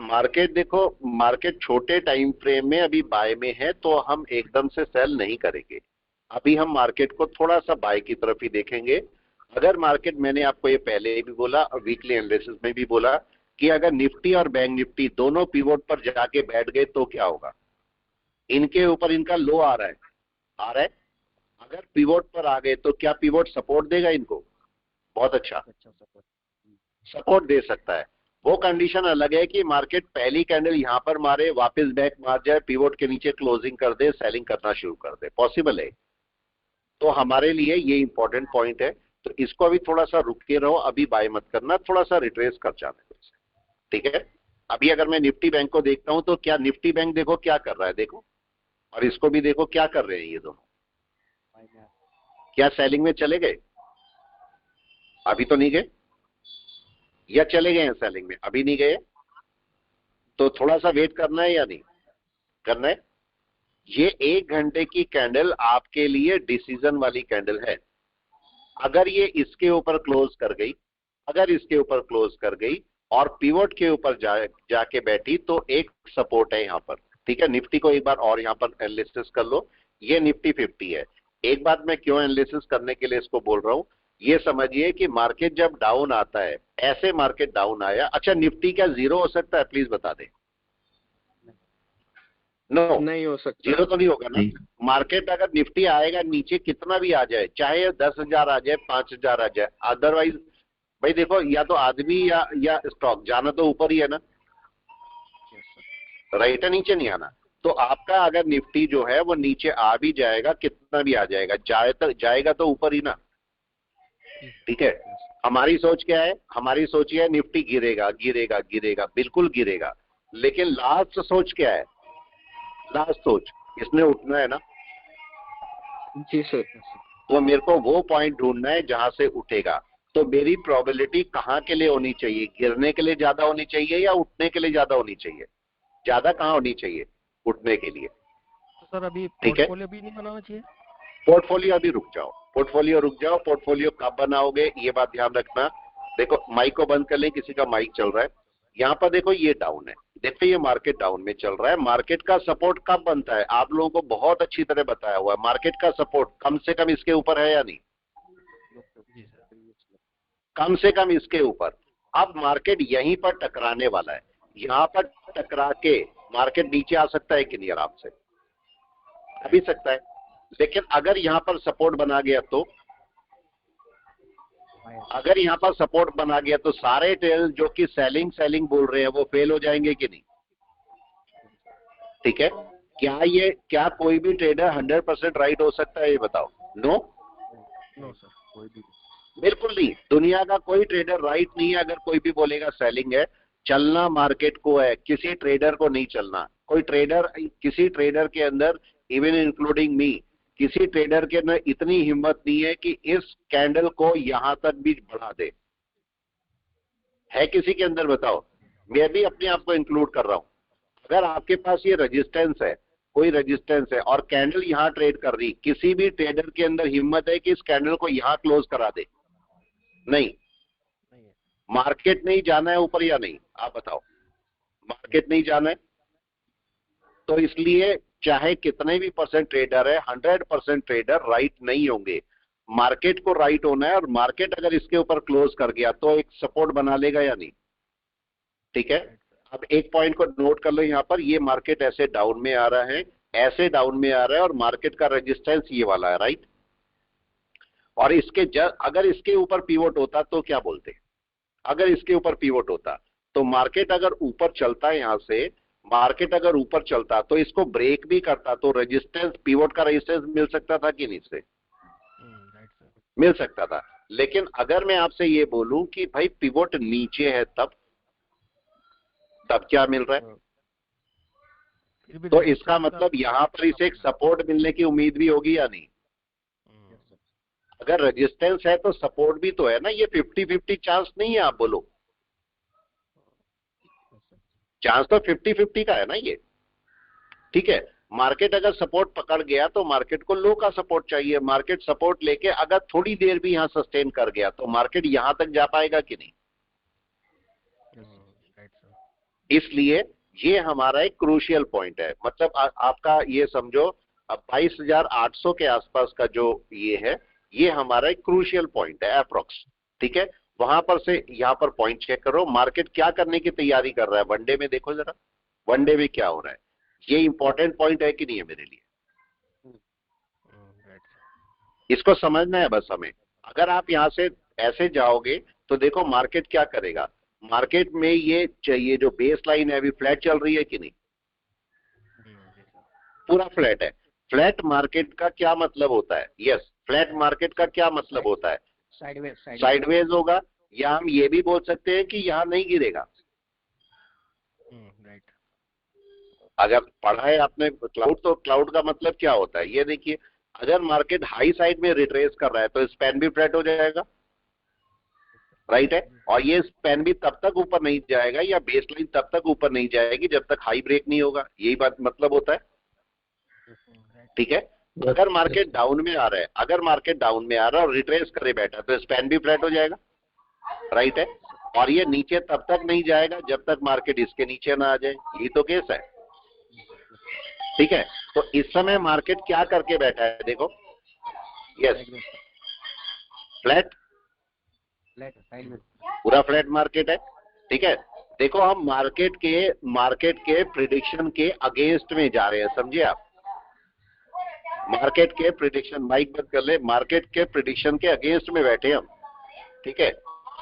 [SPEAKER 1] मार्केट देखो, मार्केट छोटे टाइम फ्रेम में अभी बाय में है, तो हम एकदम से सेल नहीं करेंगे। अभी हम मार्केट को थोड़ा सा बाय की तरफ ही देखेंगे। अगर मार्केट, मैंने आपको ये पहले भी बोला, वीकली एनालिसिस में भी बोला, कि अगर निफ्टी और बैंक निफ्टी दोनों पिवोट पर जाके बैठ गए तो क्या होगा? इनके ऊपर इनका लो आ रहा है, आ रहा है। अगर पिवोट पर आ गए तो क्या पिवोट सपोर्ट देगा इनको? बहुत अच्छा सपोर्ट दे सकता है। वो कंडीशन अलग है कि मार्केट पहली कैंडल यहां पर मारे, वापस बैक मार जाए, पिवोट के नीचे क्लोजिंग कर दे, सेलिंग करना शुरू कर दे। पॉसिबल है। तो हमारे लिए ये इंपॉर्टेंट पॉइंट है। तो इसको अभी थोड़ा सा रुक के रहो, अभी बाय मत करना, थोड़ा सा रिट्रेस कर जाने दो। ठीक है। अभी अगर मैं निफ्टी बैंक को देखता हूं तो क्या निफ्टी बैंक देखो क्या कर रहा है, देखो, और इसको भी देखो क्या कर रहे हैं ये दोनों। क्या सेलिंग में चले गए? अभी तो नहीं गए, या चले गए हैं सेलिंग में? अभी नहीं गए। तो थोड़ा सा वेट करना है या नहीं करना है? ये 1 घंटे की कैंडल आपके लिए डिसीजन वाली कैंडल है। अगर ये इसके ऊपर क्लोज कर गई, अगर इसके ऊपर क्लोज कर गई और पिवोट के ऊपर जाके बैठी, तो एक सपोर्ट है यहां पर। ठीक है। निफ्टी को एक बार और यहां पर एनालिसिस कर लो। ये निफ्टी 50 है। एक बात मैं क्यों एनालिसिस करने के लिए इसको बोल रहा हूं, ये समझिए कि मार्केट जब डाउन आता है, ऐसे मार्केट डाउन आया, अच्छा निफ्टी क्या जीरो हो सकता है? प्लीज बता दे। नो,
[SPEAKER 4] नहीं हो सकता।
[SPEAKER 1] जीरो तो नहीं होगा ना। मार्केट अगर निफ्टी आएगा नीचे, कितना भी आ जाए, चाहे 10,000 आ जाए, 5,000 आ जाए, अदरवाइज भाई देखो, या तो आदमी या स्टॉक जाना तो ऊपर ही है ना, राइट है, नीचे नहीं आना। तो आपका अगर निफ्टी जो है वो नीचे आ भी जाएगा, कितना भी आ जाएगा, जाएगा तो ऊपर ही ना। ठीक है। हमारी सोच क्या है? हमारी सोच ये है निफ्टी गिरेगा गिरेगा गिरेगा, बिल्कुल गिरेगा। लेकिन लास्ट सोच क्या है? लास्ट सोच, इसने उठना है ना।
[SPEAKER 4] जी सर।
[SPEAKER 1] तो मेरे को वो पॉइंट ढूंढना है जहां से उठेगा। तो मेरी प्रोबेबिलिटी कहाँ के लिए होनी चाहिए? गिरने के लिए ज्यादा होनी चाहिए या उठने के लिए ज्यादा होनी चाहिए? ज्यादा कहाँ होनी चाहिए? उठने के लिए।
[SPEAKER 7] तो सर अभी
[SPEAKER 1] ठीक है।
[SPEAKER 7] पोर्टफोलियो भी नहीं बनाना चाहिए?
[SPEAKER 1] पोर्टफोलियो अभी रुक जाओ, पोर्टफोलियो रुक जाओ। पोर्टफोलियो कब बनाओगे ये बात ध्यान रखना। देखो, माइक को बंद कर लें, किसी का माइक चल रहा है। यहाँ पर देखो ये डाउन है, देखो ये मार्केट डाउन में चल रहा है। मार्केट का सपोर्ट कब बनता है? आप लोगों को बहुत अच्छी तरह बताया हुआ है। मार्केट का सपोर्ट कम से कम इसके ऊपर है या नहीं? कम से कम इसके ऊपर। अब मार्केट यहीं पर टकराने वाला है। यहाँ पर टकरा के मार्केट नीचे आ सकता है कि नहीं? आराम से आ भी सकता है। लेकिन अगर यहाँ पर सपोर्ट बना गया तो, अगर यहाँ पर सपोर्ट बना गया तो सारे ट्रेडर जो कि सेलिंग बोल रहे हैं वो फेल हो जाएंगे कि नहीं? ठीक है। क्या कोई भी ट्रेडर 100% राइट हो सकता है? ये बताओ। नो,
[SPEAKER 7] नो सर, कोई भी
[SPEAKER 1] बिल्कुल नहीं। दुनिया का कोई ट्रेडर राइट नहीं है अगर कोई भी बोलेगा सेलिंग है। चलना मार्केट को है, किसी ट्रेडर को नहीं चलना। कोई ट्रेडर, किसी ट्रेडर के अंदर, इवन इंक्लूडिंग मी, किसी ट्रेडर के अंदर इतनी हिम्मत नहीं है कि इस कैंडल को यहां तक भी बढ़ा दे। है किसी के अंदर? बताओ। मैं भी अपने आप को इंक्लूड कर रहा हूं। अगर आपके पास ये रेजिस्टेंस है, कोई रेजिस्टेंस है और कैंडल यहां ट्रेड कर रही, किसी भी ट्रेडर के अंदर हिम्मत है कि इस कैंडल को यहां क्लोज करा दे? नहीं। मार्केट नहीं जाना है ऊपर या नहीं? आप बताओ। मार्केट नहीं जाना है, तो इसलिए चाहे कितने भी परसेंट ट्रेडर है, 100% ट्रेडर राइट नहीं होंगे। मार्केट को राइट होना है, और मार्केट अगर इसके ऊपर क्लोज कर गया तो एक सपोर्ट बना लेगा या नहीं? ठीक है, अब एक पॉइंट को नोट कर लो यहां पर, ये मार्केट ऐसे डाउन में आ रहा है, ऐसे डाउन में आ रहा है, और मार्केट का रेजिस्टेंस ये वाला है, राइट? और इसके अगर इसके ऊपर पिवोट होता तो क्या बोलते? अगर इसके ऊपर पिवोट होता तो मार्केट अगर ऊपर चलता है, यहां से मार्केट अगर ऊपर चलता तो इसको ब्रेक भी करता तो रेजिस्टेंस, पिवोट का रेजिस्टेंस मिल सकता था कि नहीं से? मिल सकता था। लेकिन अगर मैं आपसे ये बोलूं कि भाई पिवोट नीचे है, तब क्या मिल रहा है? तो इसका मतलब यहां पर इसे एक सपोर्ट मिलने की उम्मीद भी होगी या नहीं? अगर रेजिस्टेंस है तो सपोर्ट भी तो है ना, ये 50-50 चांस नहीं है, आप बोलो। चांस तो 50-50 का है ना ये, ठीक है। मार्केट अगर सपोर्ट पकड़ गया तो मार्केट को लो का सपोर्ट चाहिए, मार्केट सपोर्ट लेके अगर थोड़ी देर भी यहां सस्टेन कर गया तो मार्केट यहां तक जा पाएगा कि नहीं? इसलिए ये हमारा एक क्रूशियल पॉइंट है। मतलब आपका ये समझो, अब 22,800 के आसपास का जो ये है, ये हमारा एक क्रूशियल पॉइंट है अप्रोक्स, ठीक है। वहां पर से यहां पर पॉइंट चेक करो, मार्केट क्या करने की तैयारी कर रहा है। वनडे में देखो जरा, वनडे में क्या हो रहा है, ये इंपॉर्टेंट पॉइंट है कि नहीं है मेरे लिए? इसको समझना है बस हमें। अगर आप यहां से ऐसे जाओगे तो देखो मार्केट क्या करेगा। मार्केट में ये जो बेस लाइन है अभी फ्लैट चल रही है कि नहीं? पूरा फ्लैट है। फ्लैट मार्केट का क्या मतलब होता है? यस, फ्लैट मार्केट का क्या मतलब होता है? साइडवेज होगा, या हम ये भी बोल सकते हैं कि यहां नहीं गिरेगा। अगर पढ़ा है आपने क्लाउड, तो क्लाउड का मतलब क्या होता है ये देखिए। अगर मार्केट हाई साइड में रिट्रेस कर रहा है तो स्पैन भी फ्लैट हो जाएगा, राइट है। और ये स्पैन भी तब तक ऊपर नहीं जाएगा, या बेस लाइन तब तक ऊपर नहीं जाएगी जब तक हाई ब्रेक नहीं होगा। यही बात मतलब होता है, ठीक है। अगर मार्केट डाउन में आ रहा है, अगर मार्केट डाउन में आ रहा है और रिट्रेस करे बैठा तो स्पैन भी फ्लैट हो जाएगा, राइट है। और ये नीचे तब तक नहीं जाएगा जब तक मार्केट इसके नीचे ना आ जाए। यही तो केस है, ठीक है। तो इस समय मार्केट क्या करके बैठा है देखो, यस, फ्लैट, पूरा फ्लैट मार्केट है, ठीक है। देखो हम मार्केट के प्रिडिक्शन के अगेंस्ट में जा रहे हैं, समझे आप? मार्केट के प्रिडिक्शन, माइक बंद कर ले, मार्केट के प्रिडिक्शन के अगेंस्ट में बैठे हम, ठीक है।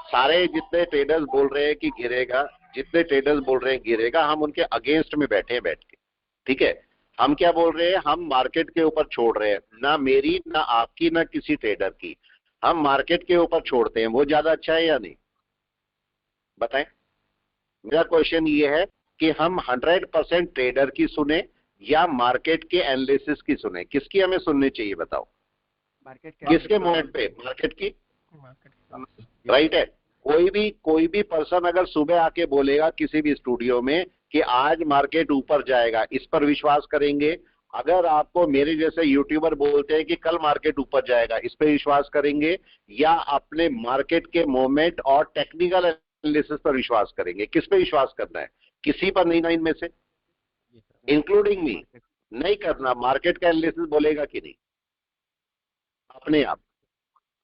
[SPEAKER 1] सारे जितने ट्रेडर्स बोल रहे हैं कि गिरेगा, जितने ट्रेडर्स बोल रहे हैं गिरेगा, हम उनके अगेंस्ट में बैठे हैं बैठ के, ठीक है। हम क्या बोल रहे हैं, हम मार्केट के ऊपर छोड़ रहे हैं, ना मेरी ना आपकी ना किसी ट्रेडर की, हम मार्केट के ऊपर छोड़ते हैं। वो ज्यादा अच्छा है या नहीं, बताएं। मेरा क्वेश्चन ये है कि हम 100% ट्रेडर की सुने या मार्केट के एनालिसिस की सुने, किसकी हमें सुननी चाहिए बताओ? किसके मोमेंट पे? मार्केट की, राइट है। कोई भी पर्सन अगर सुबह आके बोलेगा किसी भी स्टूडियो में कि आज मार्केट ऊपर जाएगा, इस पर विश्वास करेंगे? अगर आपको मेरे जैसे यूट्यूबर बोलते हैं कि कल मार्केट ऊपर जाएगा, इस पर विश्वास करेंगे या अपने मार्केट के मोमेंट और टेक्निकल एनालिसिस पर विश्वास करेंगे? किस पे विश्वास करना है? किसी पर नहीं ना इनमें से, इंक्लूडिंग मी। नहीं करना। मार्केट का एनालिसिस बोलेगा कि नहीं अपने आप?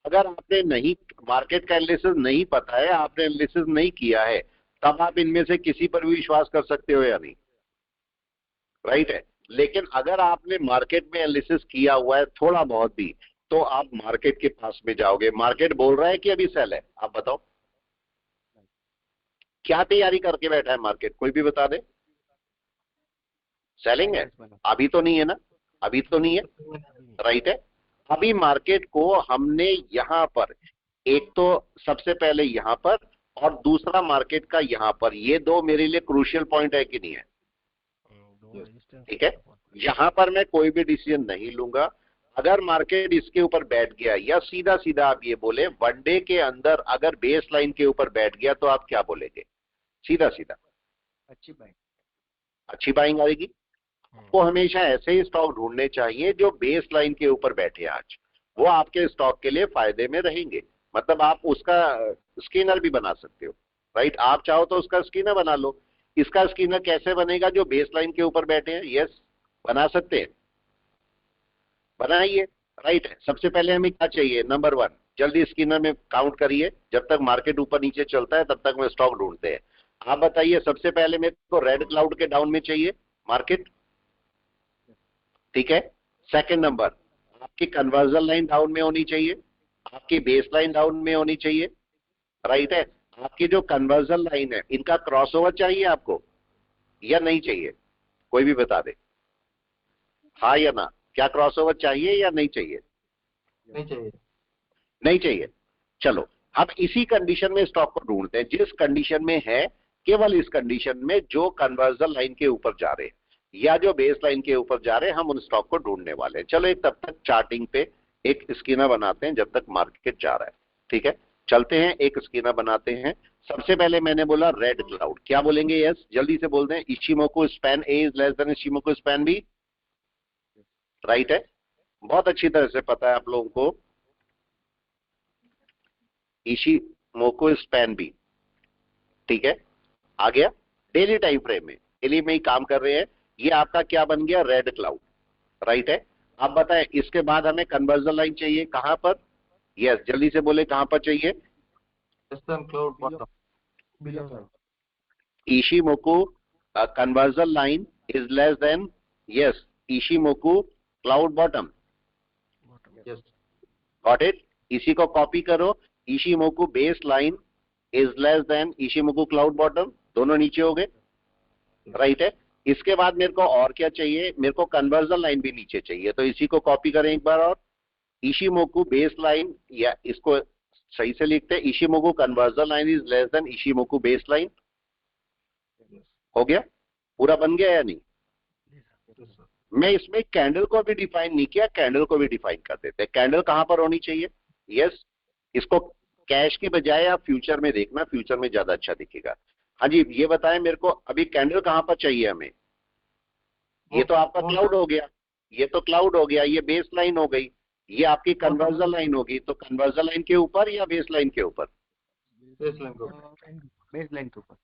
[SPEAKER 1] अगर आपने नहीं, मार्केट का एनालिसिस नहीं पता है, आपने एनालिसिस नहीं किया है, तब आप इनमें से किसी पर भी विश्वास कर सकते हो या नहीं, राइट है। लेकिन अगर आपने मार्केट में एनालिसिस किया हुआ है थोड़ा बहुत भी, तो आप मार्केट के पास में जाओगे। मार्केट बोल रहा है कि अभी सेल है, आप बताओ क्या तैयारी करके बैठा है मार्केट? कोई भी बता दे। सेलिंग है? अभी तो नहीं है ना, अभी तो नहीं है, राइट है। अभी मार्केट को हमने यहां पर, एक तो सबसे पहले यहां पर और दूसरा मार्केट का यहां पर, ये दो मेरे लिए क्रूशियल पॉइंट है कि नहीं है? ठीक है। यहां पर मैं कोई भी डिसीजन नहीं लूंगा। अगर मार्केट इसके ऊपर बैठ गया, या सीधा सीधा आप ये बोले वनडे के अंदर अगर बेस लाइन के ऊपर बैठ गया, तो आप क्या बोलेंगे? सीधा सीधा अच्छी बाइंग आएगी। आपको हमेशा ऐसे ही स्टॉक ढूंढने चाहिए जो बेस लाइन के ऊपर बैठे आज, वो आपके स्टॉक के लिए फायदे में रहेंगे। मतलब आप उसका स्किनर भी बना सकते हो, राइट। आप चाहो तो उसका स्किनर बना लो। इसका स्किनर कैसे बनेगा? जो बेस लाइन के ऊपर बैठे हैं, यस, बना सकते हैं, बनाइए। राइट है। सबसे पहले हमें क्या चाहिए, नंबर 1, जल्दी स्कैनर में काउंट करिए, जब तक मार्केट ऊपर नीचे चलता है तब तक में स्टॉक ढूंढते हैं। आप बताइए, सबसे पहले मेरे को रेड क्लाउड के डाउन में चाहिए मार्केट, ठीक है। सेकंड नंबर, आपकी कन्वर्जन लाइन डाउन में होनी चाहिए, आपकी बेस लाइन डाउन में होनी चाहिए, राइट है। आपकी जो कन्वर्जन लाइन है इनका क्रॉसओवर चाहिए आपको या नहीं चाहिए, कोई भी बता दे, हाँ या ना, क्या क्रॉसओवर चाहिए या नहीं चाहिए?
[SPEAKER 3] नहीं चाहिए।
[SPEAKER 1] नहीं चाहिए। चलो अब इसी कंडीशन में स्टॉक को ढूंढते हैं, जिस कंडीशन में है, केवल इस कंडीशन में जो कन्वर्जन लाइन के ऊपर जा रहे हैं या जो बेस लाइन के ऊपर जा रहे हैं, हम उन स्टॉक को ढूंढने वाले हैं। चलो एक तब तक चार्टिंग पे एक स्कीना बनाते हैं जब तक मार्केट जा रहा है, ठीक है। चलते हैं, एक स्कीना बनाते हैं। सबसे पहले मैंने बोला रेड क्लाउड, क्या बोलेंगे? यस, जल्दी से बोल दें। Ichimoku span A is less than Ichimoku span B, right है। बहुत अच्छी तरह से पता है आप लोगों को इशिमोको स्पैन बी, ठीक है। आ गया। डेली टाइम फ्रेम में, डेली में ही काम कर रहे हैं, ये आपका क्या बन गया, रेड क्लाउड, राइट है। आप बताएं, इसके बाद हमें कन्वर्जन लाइन चाहिए कहां पर? यस, जल्दी से बोले कहां पर चाहिए?
[SPEAKER 3] Cloud below
[SPEAKER 1] Ichimoku conversion line is less than, yes, Ichimoku cloud bottom,
[SPEAKER 3] yes
[SPEAKER 1] got it. इसी को कॉपी करो, Ichimoku base line is less than Ichimoku cloud bottom, दोनों नीचे हो गए, राइट है। इसके बाद मेरे को और क्या चाहिए, मेरे को कन्वर्जन लाइन भी नीचे चाहिए, तो इसी को कॉपी करें एक बार और, इशिमोको बेस लाइन, या इसको सही से लिखते हैं, Ichimoku conversion line is less than Ichimoku base line. हो गया, पूरा बन गया या नहीं? मैं इसमें कैंडल को भी डिफाइन नहीं किया, कैंडल को भी डिफाइन कर देते हैं। कैंडल कहां पर होनी चाहिए? यस, इसको कैश की बजाय आप फ्यूचर में देखना, फ्यूचर में ज्यादा अच्छा दिखेगा। हाँ जी, ये बताएं मेरे को, अभी कैंडल कहां पर चाहिए हमें? ये तो आपका क्लाउड हो गया, ये तो क्लाउड हो गया, ये बेस लाइन हो गई, ये आपकी कन्वर्जन लाइन होगी। तो कन्वर्जन लाइन के ऊपर या बेस लाइन के ऊपर?
[SPEAKER 6] बेस लाइन के ऊपर।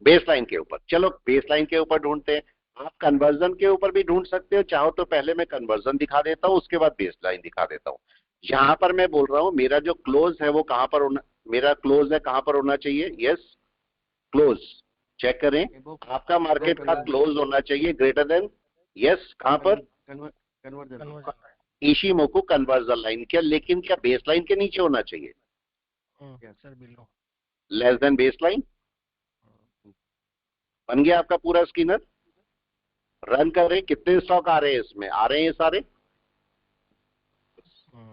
[SPEAKER 1] बेस लाइन के ऊपर। चलो बेस लाइन के ऊपर ढूंढते हैं। आप कन्वर्जन के ऊपर भी ढूंढ सकते हो, चाहो तो पहले मैं कन्वर्जन दिखा देता हूं, उसके बाद बेस लाइन दिखा देता हूं। यहां पर मैं बोल रहा हूं मेरा जो क्लोज है वो कहां पर होना, मेरा क्लोज है कहां पर होना चाहिए? यस, क्लोज चेक करें, आपका मार्केट का क्लोज होना चाहिए ग्रेटर देन, यस, कहां पर?
[SPEAKER 6] कन्वर्जन
[SPEAKER 1] इशिमोको कन्वर्जन लाइन, क्या लेकिन क्या बेस लाइन के नीचे होना चाहिए?
[SPEAKER 7] Sir below
[SPEAKER 1] less than base line. बन गया आपका पूरा स्कैनर। रन कर रहे, कितने स्टॉक आ रहे हैं इसमें? आ रहे हैं सारे।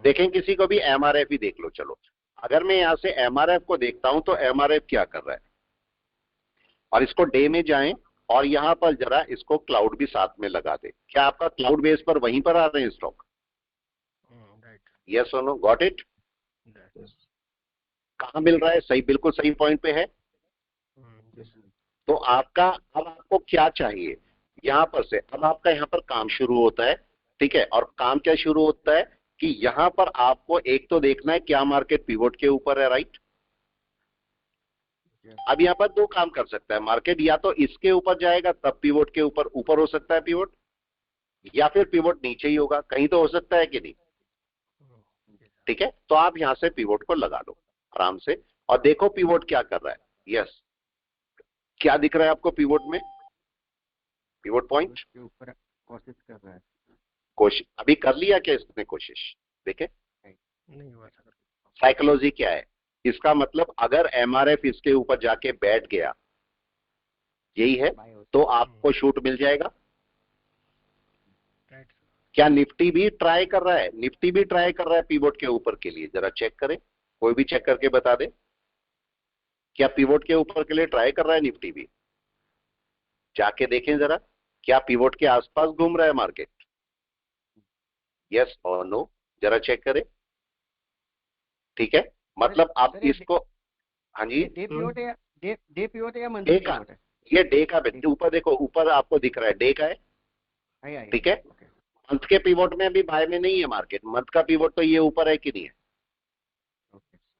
[SPEAKER 1] देखें किसी को भी एमआरएफ ही देख लो। चलो अगर मैं यहां से एमआरएफ को देखता हूं तो एमआरएफ क्या कर रहा है, और इसको डे में जाएं और यहां पर जरा इसको क्लाउड भी साथ में लगा दे। क्या आपका क्लाउड बेस पर वहीं पर आ रहे हैं स्टॉक? यस और नो, गॉट इट। कहां मिल रहा है? सही, बिल्कुल सही पॉइंट पे है। तो आपका अब आपको क्या चाहिए यहां पर से? अब आपका यहां पर काम शुरू होता है, ठीक है। और काम क्या शुरू होता है कि यहां पर आपको एक तो देखना है क्या मार्केट पिवोट के ऊपर है, राइट। अब यहां पर दो काम कर सकता है मार्केट, या तो इसके ऊपर जाएगा तब पिवोट के ऊपर ऊपर हो सकता है पिवोट, या फिर पिवोट नीचे ही होगा, कहीं तो हो सकता है कि नहीं, ठीक है। तो आप यहां से पिवोट को लगा लो आराम से और देखो पिवोट क्या कर रहा है। यस, क्या दिख रहा है आपको पिवोट में? पिवोट पॉइंट
[SPEAKER 6] के ऊपर कोशिश कर रहा है।
[SPEAKER 1] कोशिश अभी कर लिया क्या इसने कोशिश? देखे
[SPEAKER 7] नहीं हुआ सर।
[SPEAKER 1] साइकोलॉजी क्या है इसका, मतलब अगर एमआरएफ इसके ऊपर जाके बैठ गया, यही है, तो आपको शूट मिल जाएगा। क्या निफ्टी भी ट्राई कर रहा है? निफ्टी भी ट्राई कर रहा है पिवोट के ऊपर के लिए, जरा चेक करें, कोई भी चेक करके बता दे। क्या पिवोट के ऊपर के लिए ट्राई कर रहा है निफ्टी भी? जाके देखें जरा, क्या पिवोट के आसपास घूम रहा है मार्केट? यस और नो, जरा चेक करें, ठीक है। मतलब आप इसको, हाँ जी,
[SPEAKER 6] डे पिवोट है डे पिवोट है या
[SPEAKER 1] डे
[SPEAKER 6] मंथली
[SPEAKER 1] का,
[SPEAKER 6] पिवोट है?
[SPEAKER 1] ये डे का ऊपर देखो, ऊपर आपको दिख रहा है डे का है, ठीक है। मंथ के पिवोट में अभी बाय में नहीं है मार्केट, मंथ का पिवोट तो ये ऊपर है कि नहीं है?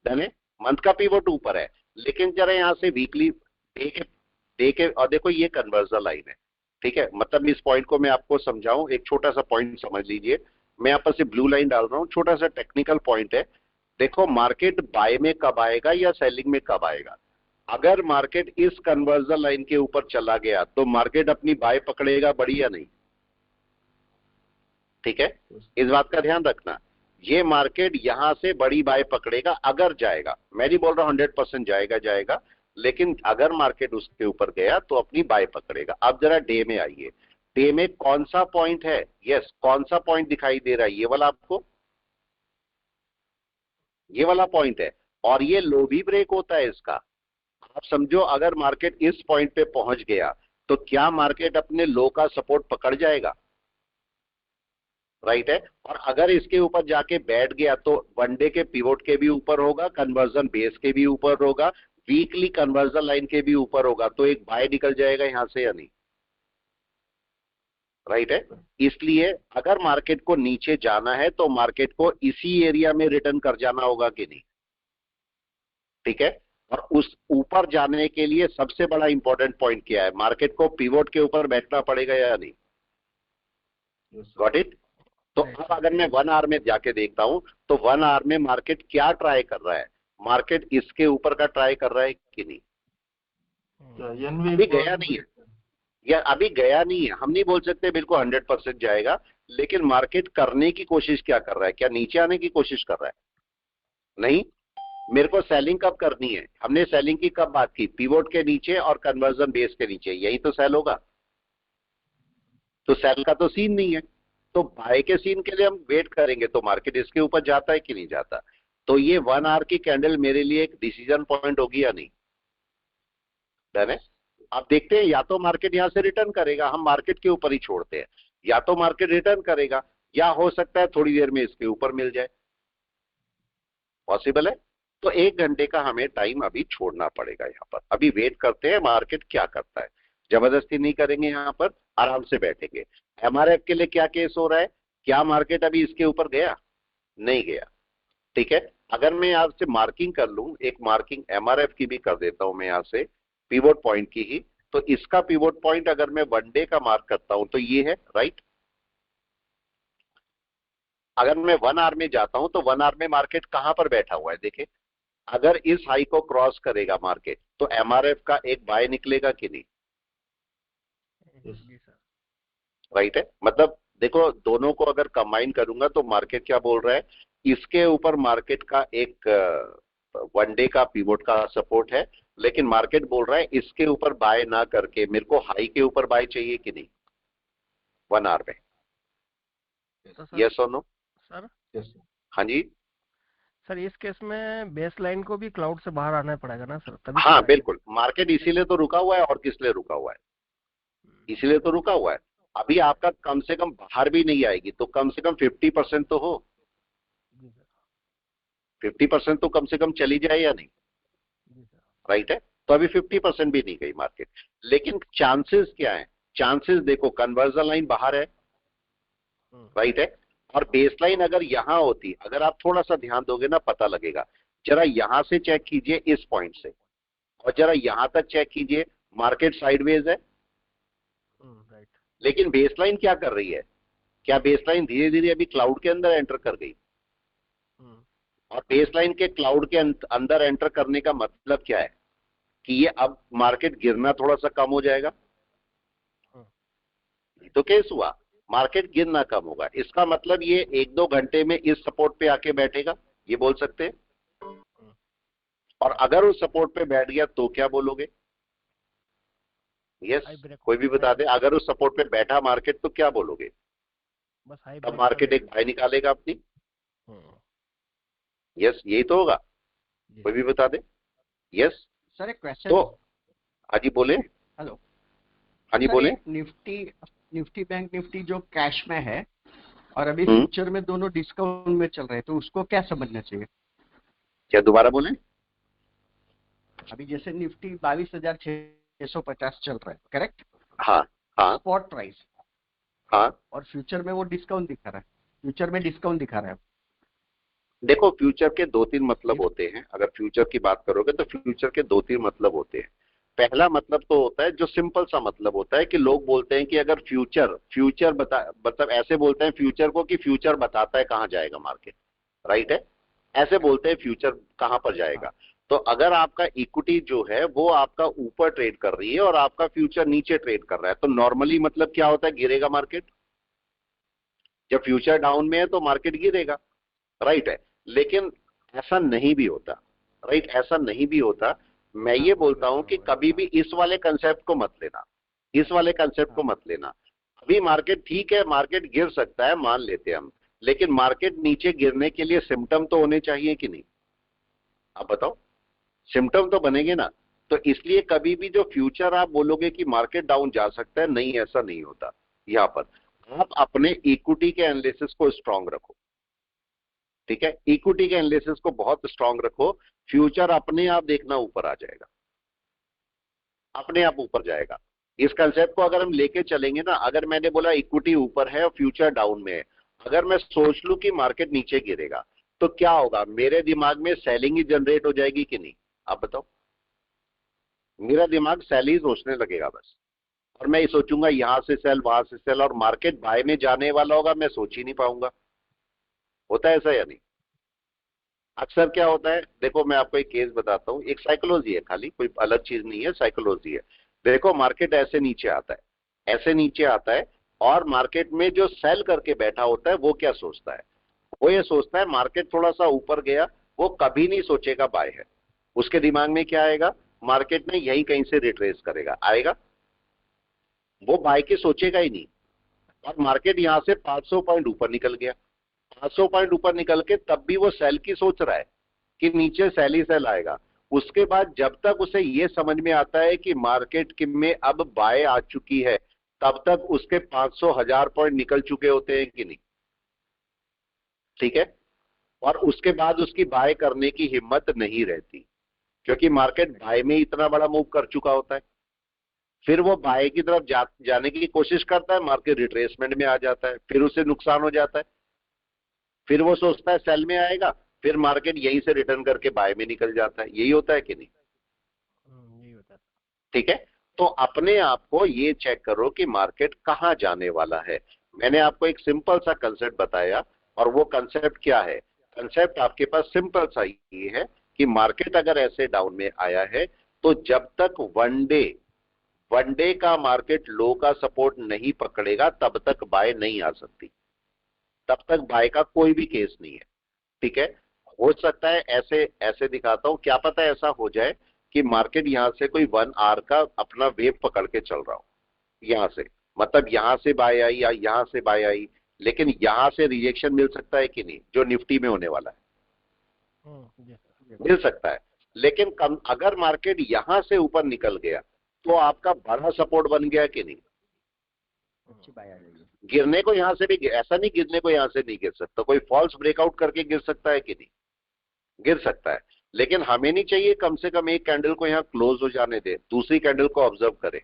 [SPEAKER 1] डन है, मंथ का पिवोट ऊपर है, लेकिन जरा यहाँ से वीकली डे के और देखो ये कन्वर्जन लाइन है, ठीक है। मतलब इस पॉइंट को मैं आपको समझाऊं, एक छोटा सा पॉइंट समझ लीजिए। मैं यहाँ पर से ब्लू लाइन डाल रहा हूँ, छोटा सा टेक्निकल पॉइंट है। देखो मार्केट बाय में कब आएगा या सेलिंग में कब आएगा। अगर मार्केट इस कन्वर्जन लाइन के ऊपर चला गया तो मार्केट अपनी बाय पकड़ेगा बड़ी या नहीं, ठीक है, इस बात का ध्यान रखना। ये मार्केट यहां से बड़ी बाय पकड़ेगा अगर जाएगा, मैं नहीं बोल रहा 100% जाएगा, लेकिन अगर मार्केट उसके ऊपर गया तो अपनी बाय पकड़ेगा। अब जरा डे में आइए, डे में कौन सा पॉइंट है, यस कौन सा पॉइंट दिखाई दे रहा है, ये वाला आपको, ये वाला पॉइंट है, और ये लो भी ब्रेक होता है इसका। आप समझो अगर मार्केट इस पॉइंट पे पहुंच गया तो क्या मार्केट अपने लो का सपोर्ट पकड़ जाएगा, राइट है। और अगर इसके ऊपर जाके बैठ गया तो वनडे के पिवोट के भी ऊपर होगा, कन्वर्जन बेस के भी ऊपर होगा, वीकली कन्वर्जन लाइन के भी ऊपर होगा, तो एक बाय निकल जाएगा यहां से या नहीं, राइट है। इसलिए अगर मार्केट को नीचे जाना है तो मार्केट को इसी एरिया में रिटर्न कर जाना होगा कि नहीं, ठीक है। और उस ऊपर जाने के लिए सबसे बड़ा इंपॉर्टेंट पॉइंट क्या है, मार्केट को पिवोट के ऊपर बैठना पड़ेगा या नहीं, गॉट इट। तो अब अगर मैं 1 आवर में जाके देखता हूं तो 1 आवर में मार्केट क्या ट्राई कर रहा है, मार्केट इसके ऊपर का ट्राई कर रहा है कि नहीं, अभी गया नहीं है, या अभी गया नहीं है। हम नहीं बोल सकते बिल्कुल 100% जाएगा, लेकिन मार्केट करने की कोशिश क्या कर रहा है, क्या नीचे आने की कोशिश कर रहा है, नहीं। मेरे को सेलिंग कब करनी है, हमने सेलिंग की कब बात की, पिवोट के नीचे और कन्वर्जन बेस के नीचे, यही तो सेल होगा। तो सेल का तो सीन नहीं है, तो बाय के सीन के लिए हम वेट करेंगे तो मार्केट इसके ऊपर जाता है कि नहीं जाता। तो ये 1 आवर की कैंडल मेरे लिए एक डिसीजन पॉइंट होगी या नहीं, डन है। आप देखते हैं या तो मार्केट यहां से रिटर्न करेगा, हम मार्केट के ऊपर ही छोड़ते हैं, या तो मार्केट रिटर्न करेगा, या हो सकता है थोड़ी देर में इसके ऊपर मिल जाए, पॉसिबल है। तो 1 घंटे का हमें टाइम अभी छोड़ना पड़ेगा यहाँ पर, अभी वेट करते हैं मार्केट क्या करता है, जबरदस्ती नहीं करेंगे, यहाँ पर आराम से बैठेंगे। एमआरएफ के लिए क्या केस हो रहा है, क्या मार्केट अभी इसके ऊपर गया, नहीं गया, ठीक है। अगर मैं यहाँ से मार्किंग कर लूं, एक मार्किंग एमआरएफ की भी कर देता हूं मैं यहाँ से, पिवोट पॉइंट की ही, तो इसका पिवोट पॉइंट अगर मैं 1 डे का मार्क करता हूं तो ये है, राइट। अगर मैं 1 आवर में जाता हूं तो 1 आवर में मार्केट कहां पर बैठा हुआ है, देखिए अगर इस हाई को क्रॉस करेगा मार्केट तो एमआरएफ का एक बाय निकलेगा कि नहीं, राइट है। मतलब देखो दोनों को अगर कंबाइन करूंगा तो मार्केट क्या बोल रहा है, इसके ऊपर मार्केट का एक 1 डे का पिवोट का सपोर्ट है, लेकिन मार्केट बोल रहा है इसके ऊपर बाय ना करके मेरे को हाई के ऊपर बाय चाहिए कि नहीं 1 आवर में, यस और नो
[SPEAKER 7] सर।
[SPEAKER 1] हाँ जी
[SPEAKER 7] सर इस केस में बेस लाइन को भी क्लाउड से बाहर आना पड़ेगा ना सर, तभी
[SPEAKER 1] हाँ बिल्कुल, मार्केट इसीलिए तो रुका हुआ है, और किस लिए रुका हुआ है, इसीलिए तो रुका हुआ है। अभी आपका कम से कम बाहर भी नहीं आएगी तो कम से कम 50% तो हो, 50% तो कम से कम चली जाए या नहीं, राइट है। तो अभी 50% भी नहीं गई मार्केट, लेकिन चांसेस क्या है, चांसेस देखो कन्वर्जन लाइन बाहर है, राइट है, और बेस लाइन अगर यहां होती, अगर आप थोड़ा सा ध्यान दोगे ना पता लगेगा। जरा यहां से चेक कीजिए इस पॉइंट से, और जरा यहां तक चेक कीजिए, मार्केट साइडवेज है,
[SPEAKER 7] राइट।
[SPEAKER 1] लेकिन बेसलाइन क्या कर रही है, क्या बेसलाइन धीरे धीरे अभी क्लाउड के अंदर एंटर कर गई, और बेसलाइन के क्लाउड के अंदर एंटर करने का मतलब क्या है कि ये अब मार्केट गिरना थोड़ा सा कम हो जाएगा, तो केस हुआ मार्केट गिरना कम होगा, इसका मतलब ये 1-2 घंटे में इस सपोर्ट पे आके बैठेगा, ये बोल सकते हैं। और अगर उस सपोर्ट पे बैठ गया तो क्या बोलोगे, यस कोई भी बता दे, अगर उस सपोर्ट पे बैठा मार्केट तो क्या बोलोगे,
[SPEAKER 7] बस हाई
[SPEAKER 1] तब मार्केट एक बाय निकालेगा अपनी, यस यही तो होगा, कोई भी बता दे, यस।
[SPEAKER 6] सर एक क्वेश्चन,
[SPEAKER 1] तो हाँ जी बोले,
[SPEAKER 6] हेलो,
[SPEAKER 1] हाँ जी बोले।
[SPEAKER 6] निफ्टी बैंक निफ्टी जो कैश में है और अभी फ्यूचर में दोनों डिस्काउंट में चल रहे हैं, तो उसको क्या समझना चाहिए,
[SPEAKER 1] क्या दोबारा बोले।
[SPEAKER 6] अभी जैसे निफ्टी 22,650 चल रहा है, करेक्ट,
[SPEAKER 1] हाँ हाँ
[SPEAKER 6] स्पॉट प्राइस,
[SPEAKER 1] हाँ,
[SPEAKER 6] और फ्यूचर में वो डिस्काउंट दिखा रहा है, फ्यूचर में डिस्काउंट दिखा रहा है।
[SPEAKER 1] देखो फ्यूचर के 2-3 मतलब होते हैं, अगर फ्यूचर की बात करोगे तो फ्यूचर के 2-3 मतलब होते हैं। पहला मतलब तो होता है जो सिंपल सा मतलब होता है कि लोग बोलते हैं कि अगर फ्यूचर मतलब ऐसे बोलते हैं फ्यूचर को कि फ्यूचर बताता है कहां जाएगा मार्केट, राइट है, ऐसे बोलते हैं फ्यूचर कहां पर जाएगा। तो अगर आपका इक्विटी जो है वो आपका ऊपर ट्रेड कर रही है और आपका फ्यूचर नीचे ट्रेड कर रहा है, तो नॉर्मली मतलब क्या होता है, गिरेगा मार्केट। जब फ्यूचर डाउन में है तो मार्केट गिरेगा, राइट है। लेकिन ऐसा नहीं भी होता, राइट, ऐसा नहीं भी होता। मैं ये बोलता हूं कि कभी भी इस वाले कंसेप्ट को मत लेना, इस वाले कंसेप्ट को मत लेना। अभी मार्केट ठीक है, मार्केट गिर सकता है, मान लेते हैं हम, लेकिन मार्केट नीचे गिरने के लिए सिम्टम तो होने चाहिए कि नहीं, आप बताओ, सिम्टम तो बनेंगे ना। तो इसलिए कभी भी जो फ्यूचर आप बोलोगे कि मार्केट डाउन जा सकता है, नहीं, ऐसा नहीं होता। यहां पर आप अपने इक्विटी के एनालिसिस को स्ट्रांग रखो, ठीक है, इक्विटी के एनालिसिस को बहुत स्ट्रांग रखो। फ्यूचर अपने आप देखना ऊपर आ जाएगा, अपने आप ऊपर जाएगा। इस कंसेप्ट को अगर हम लेके चलेंगे ना, अगर मैंने बोला इक्विटी ऊपर है और फ्यूचर डाउन में है, अगर मैं सोच लूं कि मार्केट नीचे गिरेगा, तो क्या होगा, मेरे दिमाग में सेलिंग ही जनरेट हो जाएगी कि नहीं, आप बताओ। मेरा दिमाग सेल ही सोचने लगेगा बस, और मैं ये सोचूंगा यहां से सेल, वहां से सेल, और मार्केट बाय में जाने वाला होगा, मैं सोच ही नहीं पाऊंगा। होता है ऐसा या नहीं? अक्सर क्या होता है, देखो मैं आपको एक केस बताता हूं, एक साइकोलॉजी है, खाली कोई अलग चीज नहीं है, साइकोलॉजी है। देखो मार्केट ऐसे नीचे आता है, ऐसे नीचे आता है, और मार्केट में जो सेल करके बैठा होता है वो क्या सोचता है, वो ये सोचता है मार्केट थोड़ा सा ऊपर गया, वो कभी नहीं सोचेगा बाय है। उसके दिमाग में क्या आएगा, मार्केट ने यही कहीं से रिट्रेस करेगा, आएगा, वो बाय के सोचेगा ही नहीं। और मार्केट यहां से 500 पॉइंट ऊपर निकल गया, 500 पॉइंट ऊपर निकल के तब भी वो सेल की सोच रहा है कि नीचे सेल ही सेल आएगा। उसके बाद जब तक उसे ये समझ में आता है कि मार्केट में अब बाय आ चुकी है, तब तक उसके 500,000 पॉइंट निकल चुके होते हैं कि नहीं, ठीक है। और उसके बाद उसकी बाय करने की हिम्मत नहीं रहती, क्योंकि मार्केट बाय में इतना बड़ा मूव कर चुका होता है। फिर वो बाय की तरफ जाने की कोशिश करता है, मार्केट रिट्रेसमेंट में आ जाता है, फिर उसे नुकसान हो जाता है, फिर वो सोचता है सेल में आएगा, फिर मार्केट यहीं से रिटर्न करके बाय में निकल जाता है। यही होता है कि नहीं?
[SPEAKER 7] यही होता है।
[SPEAKER 1] ठीक है, तो अपने आप को ये चेक करो कि मार्केट कहां जाने वाला है। मैंने आपको एक सिंपल सा कंसेप्ट बताया, और वो कंसेप्ट क्या है, कंसेप्ट आपके पास सिंपल सा ये है कि मार्केट अगर ऐसे डाउन में आया है, तो जब तक वन डे का मार्केट लो का सपोर्ट नहीं पकड़ेगा, तब तक बाय नहीं आ सकती, तब तक बाय का कोई भी केस नहीं है, ठीक है। हो सकता है ऐसे ऐसे दिखाता हूं, क्या पता ऐसा हो जाए कि मार्केट यहां से कोई 1 आवर का अपना वेव पकड़ के चल रहा हो, यहां से, मतलब यहां से बाय आई या यहां से बाय आई, लेकिन यहां से रिजेक्शन मिल सकता है कि नहीं, जो निफ्टी में होने वाला है, मिल सकता है। लेकिन अगर मार्केट यहां से ऊपर निकल गया, तो आपका बड़ा सपोर्ट बन गया कि नहीं।
[SPEAKER 6] अच्छी बाय आ जाएगी।
[SPEAKER 1] गिरने को यहां से भी, ऐसा नहीं गिरने को यहां से नहीं गिर सकता, कोई फॉल्स ब्रेकआउट करके गिर सकता है कि नहीं, गिर सकता है। लेकिन हमें नहीं चाहिए, कम से कम एक कैंडल को यहां क्लोज हो जाने दे, दूसरी कैंडल को ऑब्जर्व करें।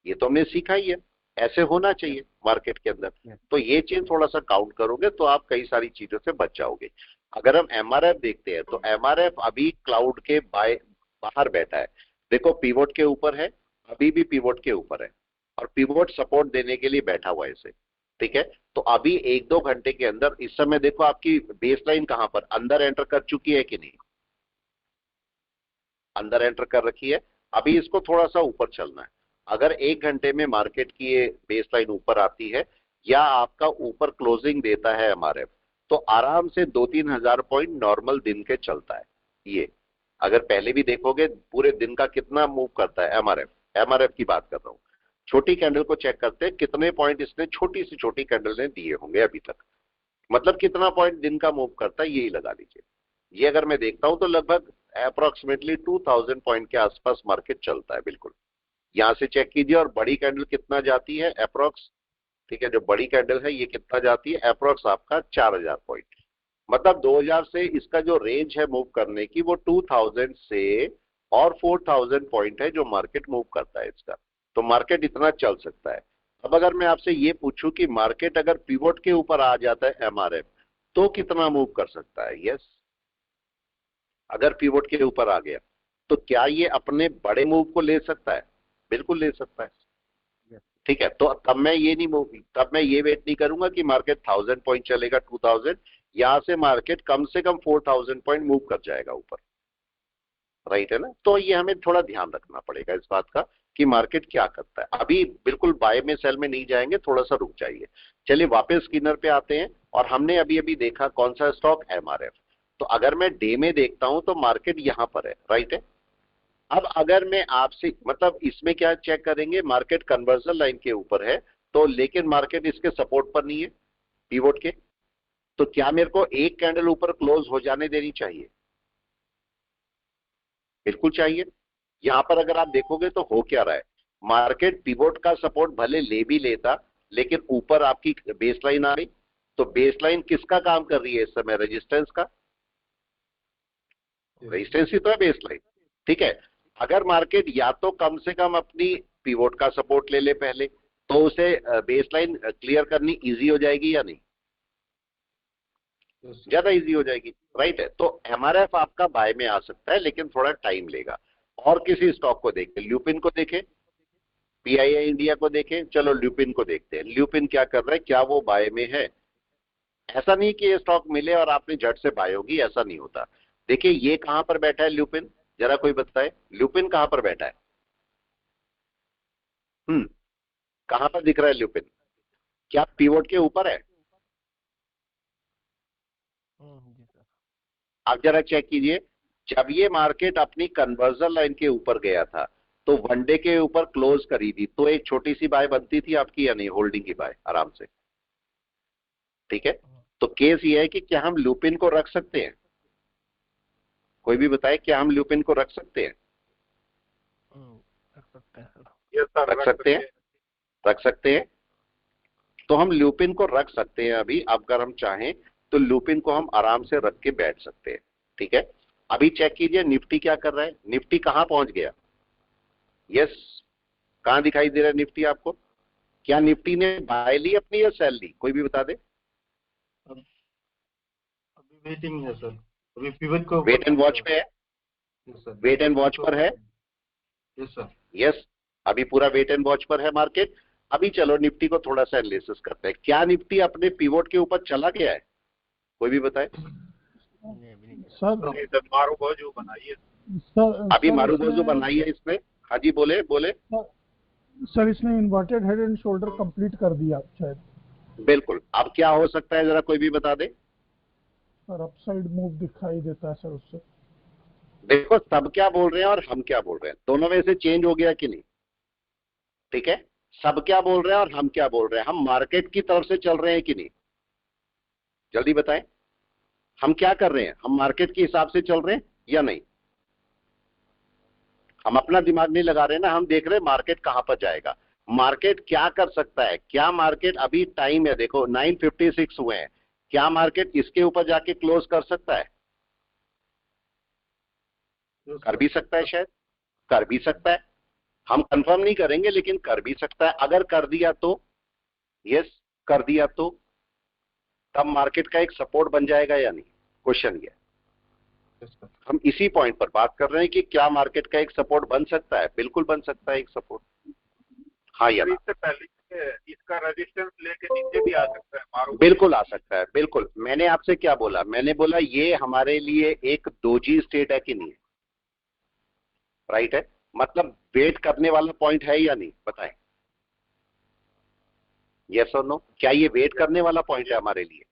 [SPEAKER 1] ये तो हमने सीखा ही है, ऐसे होना चाहिए मार्केट के अंदर। तो ये चीज थोड़ा सा काउंट करोगे तो आप कई सारी चीजों से बच जाओगे। अगर हम एमआरएफ देखते हैं, तो एमआरएफ अभी क्लाउड के बाहर बैठा है। देखो पिवोट के ऊपर है, अभी भी पिवोट के ऊपर है, और पिवोट सपोर्ट देने के लिए बैठा हुआ है इसे, ठीक है। तो अभी 1-2 घंटे के अंदर, इस समय देखो आपकी बेस लाइन कहां पर अंदर एंटर कर चुकी है कि नहीं, अंदर एंटर कर रखी है। अभी इसको थोड़ा सा ऊपर चलना है। अगर 1 घंटे में मार्केट की ये बेस लाइन ऊपर आती है, या आपका ऊपर क्लोजिंग देता है एमआरएफ, तो आराम से 2-3 हजार पॉइंट नॉर्मल दिन के चलता है। ये अगर पहले भी देखोगे पूरे दिन का कितना मूव करता है एमआरएफ की बात कर रहा हूं। छोटी कैंडल को चेक करते हैं, कितने पॉइंट इसने छोटी से छोटी कैंडल ने दिए होंगे अभी तक, मतलब कितना पॉइंट दिन का मूव करता है, यही लगा लीजिए। ये अगर मैं देखता हूं तो लगभग अप्रोक्सीमेटली 2000 पॉइंट के आसपास मार्केट चलता है, बिल्कुल। यहां से चेक कीजिए, और बड़ी कैंडल कितना जाती है अप्रोक्स, ठीक है, जो बड़ी कैंडल है ये कितना जाती है अप्रोक्स आपका 4000 पॉइंट। मतलब 2000 से इसका जो रेंज है मूव करने की, वो 2000 से और 4000 पॉइंट है जो मार्केट मूव करता है इसका। तो मार्केट इतना चल सकता है। अब अगर मैं आपसे ये पूछूं कि मार्केट अगर पिवोट के ऊपर आ जाता है एमआरएफ, तो कितना मूव कर सकता है? यस, अगर पिवोट के ऊपर आ गया तो क्या ये अपने बड़े मूव को ले सकता है? बिल्कुल ले सकता है। ठीक है, तो तब मैं ये नहीं मूव, तब मैं ये वेट नहीं करूंगा कि मार्केट 1000 पॉइंट चलेगा, 2000, यहां से मार्केट कम से कम 4000 पॉइंट मूव कर जाएगा ऊपर, राइट है ना। तो ये हमें थोड़ा ध्यान रखना पड़ेगा इस बात का कि मार्केट क्या करता है। अभी बिल्कुल बाय में सेल में नहीं जाएंगे, थोड़ा सा रुक जाइए। चलिए वापस स्किनर पे आते हैं, और हमने अभी अभी देखा कौन सा स्टॉक, MRF। तो अगर मैं डे में देखता हूं तो मार्केट यहां पर है, राइट है। अब अगर मैं आपसे, मतलब इसमें क्या चेक करेंगे, मार्केट कन्वर्जन लाइन के ऊपर है, तो लेकिन मार्केट इसके सपोर्ट पर नहीं है, पिवोट के, तो क्या मेरे को एक कैंडल ऊपर क्लोज हो जाने देनी चाहिए? बिल्कुल चाहिए। यहां पर अगर आप देखोगे तो हो क्या रहा है, मार्केट पिवोट का सपोर्ट भले ले भी लेता, लेकिन ऊपर आपकी बेसलाइन आ रही, तो बेसलाइन किसका काम कर रही है इस समय? रेजिस्टेंस का। रेजिस्टेंस ही तो है बेसलाइन, ठीक है। अगर मार्केट या तो कम से कम अपनी पिवोट का सपोर्ट ले ले पहले, तो उसे बेसलाइन क्लियर करनी इजी हो जाएगी या नहीं? ज्यादा इजी हो जाएगी, राइट है। तो MRF आपका बाय में आ सकता है, लेकिन थोड़ा टाइम लेगा। और किसी स्टॉक को देखें, ल्यूपिन को देखें, PII इंडिया को देखें, चलो ल्यूपिन को देखते हैं। ल्यूपिन क्या कर रहा है, क्या वो बाय में है? ऐसा नहीं कि ये स्टॉक मिले और आपने झट से बाय होगी, ऐसा नहीं होता। देखिए ये कहां पर बैठा है ल्यूपिन, जरा कोई बताए ल्यूपिन कहां पर बैठा है? कहां पर दिख रहा है ल्यूपिन? क्या पिवोट के ऊपर है?
[SPEAKER 7] जी सर।
[SPEAKER 1] आप जरा चेक कीजिए, जब ये मार्केट अपनी कन्वर्जन लाइन के ऊपर गया था तो वनडे के ऊपर क्लोज करी थी, तो एक छोटी सी बाय बनती थी आपकी या नहीं, होल्डिंग की बाय आराम से, ठीक है। तो केस ये है कि क्या हम ल्यूपिन को रख सकते हैं? कोई भी बताए, क्या हम ल्यूपिन को रख सकते हैं?
[SPEAKER 7] रख सकते हैं सर।
[SPEAKER 5] ये सर
[SPEAKER 1] रख सकते हैं, रख सकते हैं। तो हम ल्यूपिन को रख सकते हैं अभी, अगर हम चाहें तो ल्यूपिन को हम आराम से रख के बैठ सकते हैं, ठीक है। अभी चेक कीजिए निफ्टी क्या कर रहा है, निफ्टी कहां पहुंच गया? यस, कहां दिखाई दे रहा है निफ्टी आपको? क्या निफ्टी ने बाय ली अपनी या सेल ली? कोई भी बता दे।
[SPEAKER 3] अभी वेटिंग है सर, अभी पिवट को
[SPEAKER 1] वेट एंड वॉच पे है, वेट एंड वॉच पर है।
[SPEAKER 3] Yes sir.
[SPEAKER 1] यस, अभी पूरा वेट एंड वॉच पर है मार्केट। अभी चलो निफ्टी को थोड़ा सा एनालिसिस करते हैं, क्या निफ्टी अपने पिवोट के ऊपर चला गया है? कोई भी बताए।
[SPEAKER 2] सर
[SPEAKER 5] मारूबोजू बनाइए।
[SPEAKER 1] अभी मारूबोजू बनाई है इसमें। हाँ जी, बोले बोले।
[SPEAKER 2] सर इसने inverted head and shoulder complete कर दिया शायद।
[SPEAKER 1] बिल्कुल, अब क्या हो सकता है जरा कोई भी बता दे।
[SPEAKER 2] सर अपसाइड मूव दिखाई देता है सर उससे।
[SPEAKER 1] देखो सब क्या बोल रहे हैं और हम क्या बोल रहे हैं, दोनों में से चेंज हो गया कि नहीं? ठीक है, सब क्या बोल रहे हैं और हम क्या बोल रहे हैं, हम मार्केट की तरफ से चल रहे हैं कि नहीं? जल्दी बताएं, हम क्या कर रहे हैं, हम मार्केट के हिसाब से चल रहे हैं या नहीं? हम अपना दिमाग नहीं लगा रहे ना, हम देख रहे हैं मार्केट कहां पर जाएगा, मार्केट क्या कर सकता है। क्या मार्केट, अभी टाइम है देखो 9:56 हुए हैं, क्या मार्केट इसके ऊपर जाके क्लोज कर सकता है? कर भी सकता है, शायद कर भी सकता है, हम कंफर्म नहीं करेंगे लेकिन कर भी सकता है। अगर कर दिया तो, यस कर दिया तो तब मार्केट का एक सपोर्ट बन जाएगा या नहीं, क्वेश्चन ये। हम इसी पॉइंट पर बात कर रहे हैं कि क्या मार्केट का एक सपोर्ट बन सकता है? बिल्कुल बन सकता है एक सपोर्ट, हाँ या ना?
[SPEAKER 5] इससे पहले इसका रेजिस्टेंस लेके नीचे भी आ सकता है मारूबोजू।
[SPEAKER 1] बिल्कुल आ सकता है, बिल्कुल। मैंने आपसे क्या बोला, मैंने बोला ये हमारे लिए एक दोजी स्टेट है कि नहीं, राइट है। मतलब वेट करने वाला पॉइंट है या नहीं, बताएं यस और नो। क्या ये वेट करने वाला पॉइंट है हमारे लिए?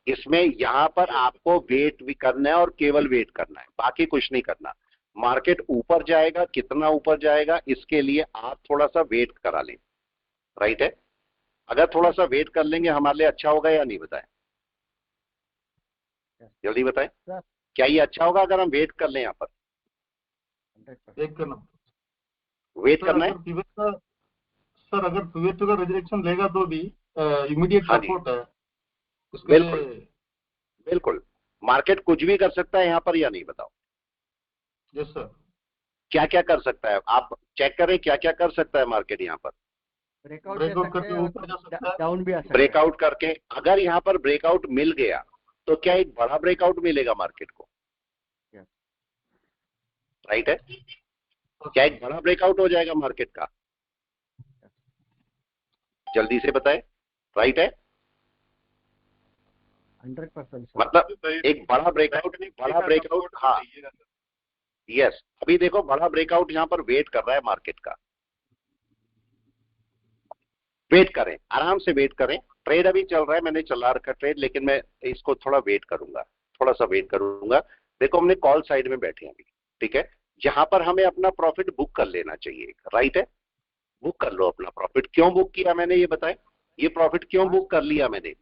[SPEAKER 1] इसमें यहां पर आपको वेट भी करना है और केवल वेट करना है, बाकी कुछ नहीं करना। मार्केट ऊपर जाएगा, कितना ऊपर जाएगा इसके लिए आप थोड़ा सा वेट करा लें, राइट है। अगर थोड़ा सा वेट कर लेंगे हमारे लिए अच्छा होगा या नहीं, बताएं जल्दी बताएं। क्या ये अच्छा होगा अगर हम वेट कर लें? यहाँ पर
[SPEAKER 3] वेट करना,
[SPEAKER 1] वेट करना है।
[SPEAKER 3] सर अगर पिवट का रिजेक्शन लेगा तो भी इमीडिएट
[SPEAKER 1] हाँ जी,
[SPEAKER 3] सपोर्ट है उसके
[SPEAKER 1] बिल्कुल
[SPEAKER 3] लिए।
[SPEAKER 1] बिल्कुल। मार्केट कुछ भी कर सकता है यहाँ पर या नहीं, बताओ
[SPEAKER 3] यस सर।
[SPEAKER 1] क्या क्या कर सकता है, आप चेक करें क्या क्या कर सकता है मार्केट यहाँ पर।
[SPEAKER 3] ब्रेकआउट करके ऊपर जा सकता है,
[SPEAKER 6] डाउन भी आ सकता है।
[SPEAKER 1] ब्रेकआउट करके, अगर यहाँ पर ब्रेकआउट मिल गया तो क्या एक बड़ा ब्रेकआउट मिलेगा मार्केट को? राइट है? क्या एक बड़ा ब्रेकआउट हो जाएगा मार्केट का? जल्दी से बताएं। राइट है?
[SPEAKER 6] 100% सर।
[SPEAKER 1] मतलब एक बड़ा ब्रेकआउट हाँ, यस। अभी देखो बड़ा ब्रेकआउट यहाँ पर वेट कर रहा है मार्केट का। वेट करें, आराम से वेट करें। ट्रेड अभी चल रहा है, मैंने चला रखा ट्रेड, लेकिन मैं इसको थोड़ा वेट करूंगा, थोड़ा सा वेट करूंगा। देखो हमने कॉल साइड में बैठे हैं अभी, ठीक है? जहां पर हमें अपना प्रॉफिट बुक कर लेना चाहिए। राइट है? बुक कर लो अपना प्रॉफिट। क्यों बुक किया मैंने ये बताएं? ये प्रॉफिट क्यों बुक कर लिया मैंने?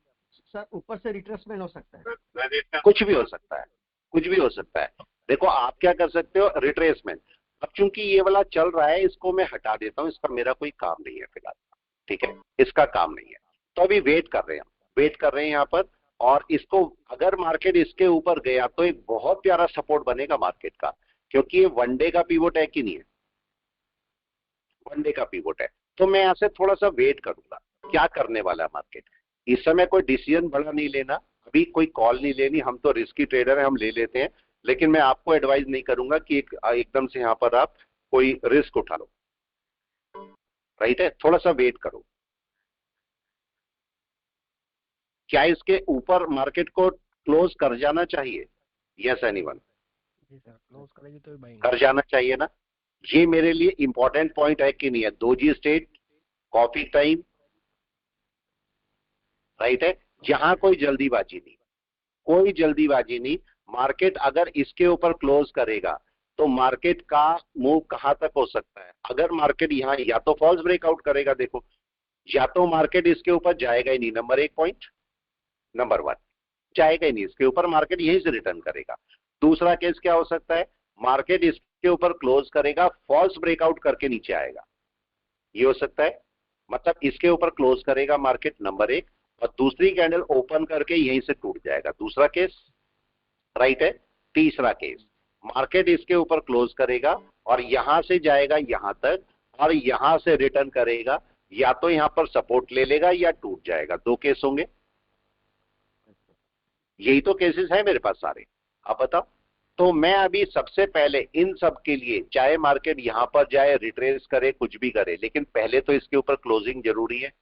[SPEAKER 6] सर ऊपर से रिट्रेसमेंट हो सकता है।
[SPEAKER 1] कुछ भी हो सकता है, कुछ भी हो सकता है। देखो आप क्या कर सकते हो, रिट्रेसमेंट। अब चूंकि ये वाला चल रहा है, इसको मैं हटा देता हूं, इसका मेरा कोई काम नहीं है फिलहाल, ठीक है? इसका काम नहीं है। तो अभी वेट कर रहे हैं, वेट कर रहे हैं यहाँ पर। और इसको अगर मार्केट इसके ऊपर गया तो एक बहुत प्यारा सपोर्ट बनेगा मार्केट का, क्योंकि ये वन डे का पिवोट है कि नहीं है? वन डे का पिवोट है। तो मैं यहाँ से थोड़ा सा वेट करूंगा, क्या करने वाला है मार्केट। इस समय कोई डिसीजन बड़ा नहीं लेना, अभी कोई कॉल नहीं लेनी। हम तो रिस्की ट्रेडर हैं, हम ले लेते हैं, लेकिन मैं आपको एडवाइस नहीं करूंगा कि एकदम से यहाँ पर आप कोई रिस्क उठा लो। राइट है? थोड़ा सा वेट करो। क्या इसके ऊपर मार्केट को क्लोज कर जाना चाहिए? Yes anyone?
[SPEAKER 7] जी सर, क्लोज करेगी तो बाइंग
[SPEAKER 1] कर जाना चाहिए ना? ये मेरे लिए इंपॉर्टेंट पॉइंट है कि नहीं है? Doji state, coffee time, right है? जहां कोई जल्दीबाजी नहीं, कोई जल्दीबाजी नहीं। मार्केट अगर इसके ऊपर क्लोज करेगा तो मार्केट का मूव कहां तक हो सकता है? अगर मार्केट यहां या तो फॉल्स ब्रेकआउट करेगा, देखो, या तो मार्केट इसके ऊपर जाएगा ही नहीं, नंबर एक पॉइंट, नंबर वन, जाएगा ही नहीं इसके ऊपर, मार्केट यहीं से रिटर्न करेगा। दूसरा केस क्या हो सकता है? मार्केट इसके ऊपर क्लोज करेगा, फॉल्स ब्रेकआउट करके नीचे आएगा, ये हो सकता है। मतलब इसके ऊपर क्लोज करेगा मार्केट, नंबर एक, और दूसरी कैंडल ओपन करके यहीं से टूट जाएगा, दूसरा केस। राइट है? तीसरा केस, मार्केट इसके ऊपर क्लोज करेगा और यहां से जाएगा यहां तक और यहां से रिटर्न करेगा, या तो यहां पर सपोर्ट ले लेगा या टूट जाएगा। दो केस होंगे, यही तो केसेस है मेरे पास सारे। आप बताओ। तो मैं अभी सबसे पहले इन सब के लिए, चाहे मार्केट यहां पर जाए, रिट्रेस करे, कुछ भी करे, लेकिन पहले तो इसके ऊपर क्लोजिंग जरूरी है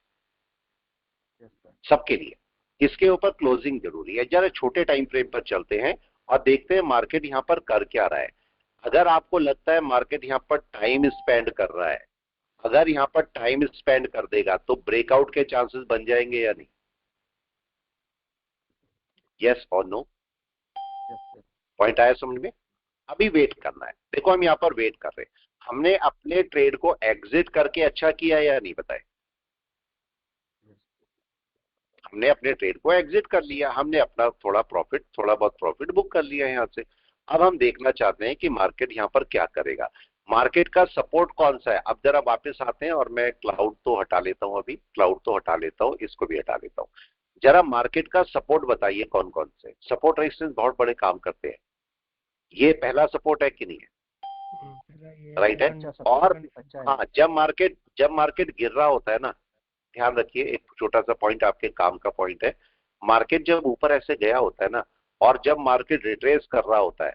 [SPEAKER 1] सबके लिए। इसके ऊपर क्लोजिंग जरूरी है। जरा छोटे टाइम फ्रेम पर चलते हैं और देखते हैं मार्केट यहां पर कर क्या रहा है। अगर आपको लगता है मार्केट यहां पर टाइम स्पेंड कर रहा है, अगर यहां पर टाइम स्पेंड कर देगा तो ब्रेकआउट के चांसेस बन जाएंगे या नहीं? यस और नो? पॉइंट आया समझ में? अभी वेट करना है। देखो हम यहां पर वेट कर रहे हैं। हमने अपने ट्रेड को एग्जिट करके अच्छा किया या नहीं, बताए? हमने अपने ट्रेड को एग्जिट कर लिया, हमने अपना थोड़ा बहुत प्रॉफिट बुक कर लिया यहां से। अब हम देखना चाहते हैं कि मार्केट यहां पर क्या करेगा। मार्केट का सपोर्ट कौन सा है? अब जरा वापस आते हैं और मैं क्लाउड तो हटा लेता हूं, अभी क्लाउड तो हटा लेता हूं, इसको भी हटा लेता हूं। जरा मार्केट का सपोर्ट बताइए कौन कौन से सपोर्ट रेजिस्टेंस बहुत बड़े काम करते हैं। ये पहला सपोर्ट है कि नहीं है? राइट है? और हाँ, जब मार्केट गिर रहा होता है ना, ध्यान रखिए, एक छोटा सा पॉइंट आपके काम का पॉइंट है। मार्केट जब ऊपर ऐसे गया होता है ना, और जब मार्केट रिट्रेस कर रहा होता है,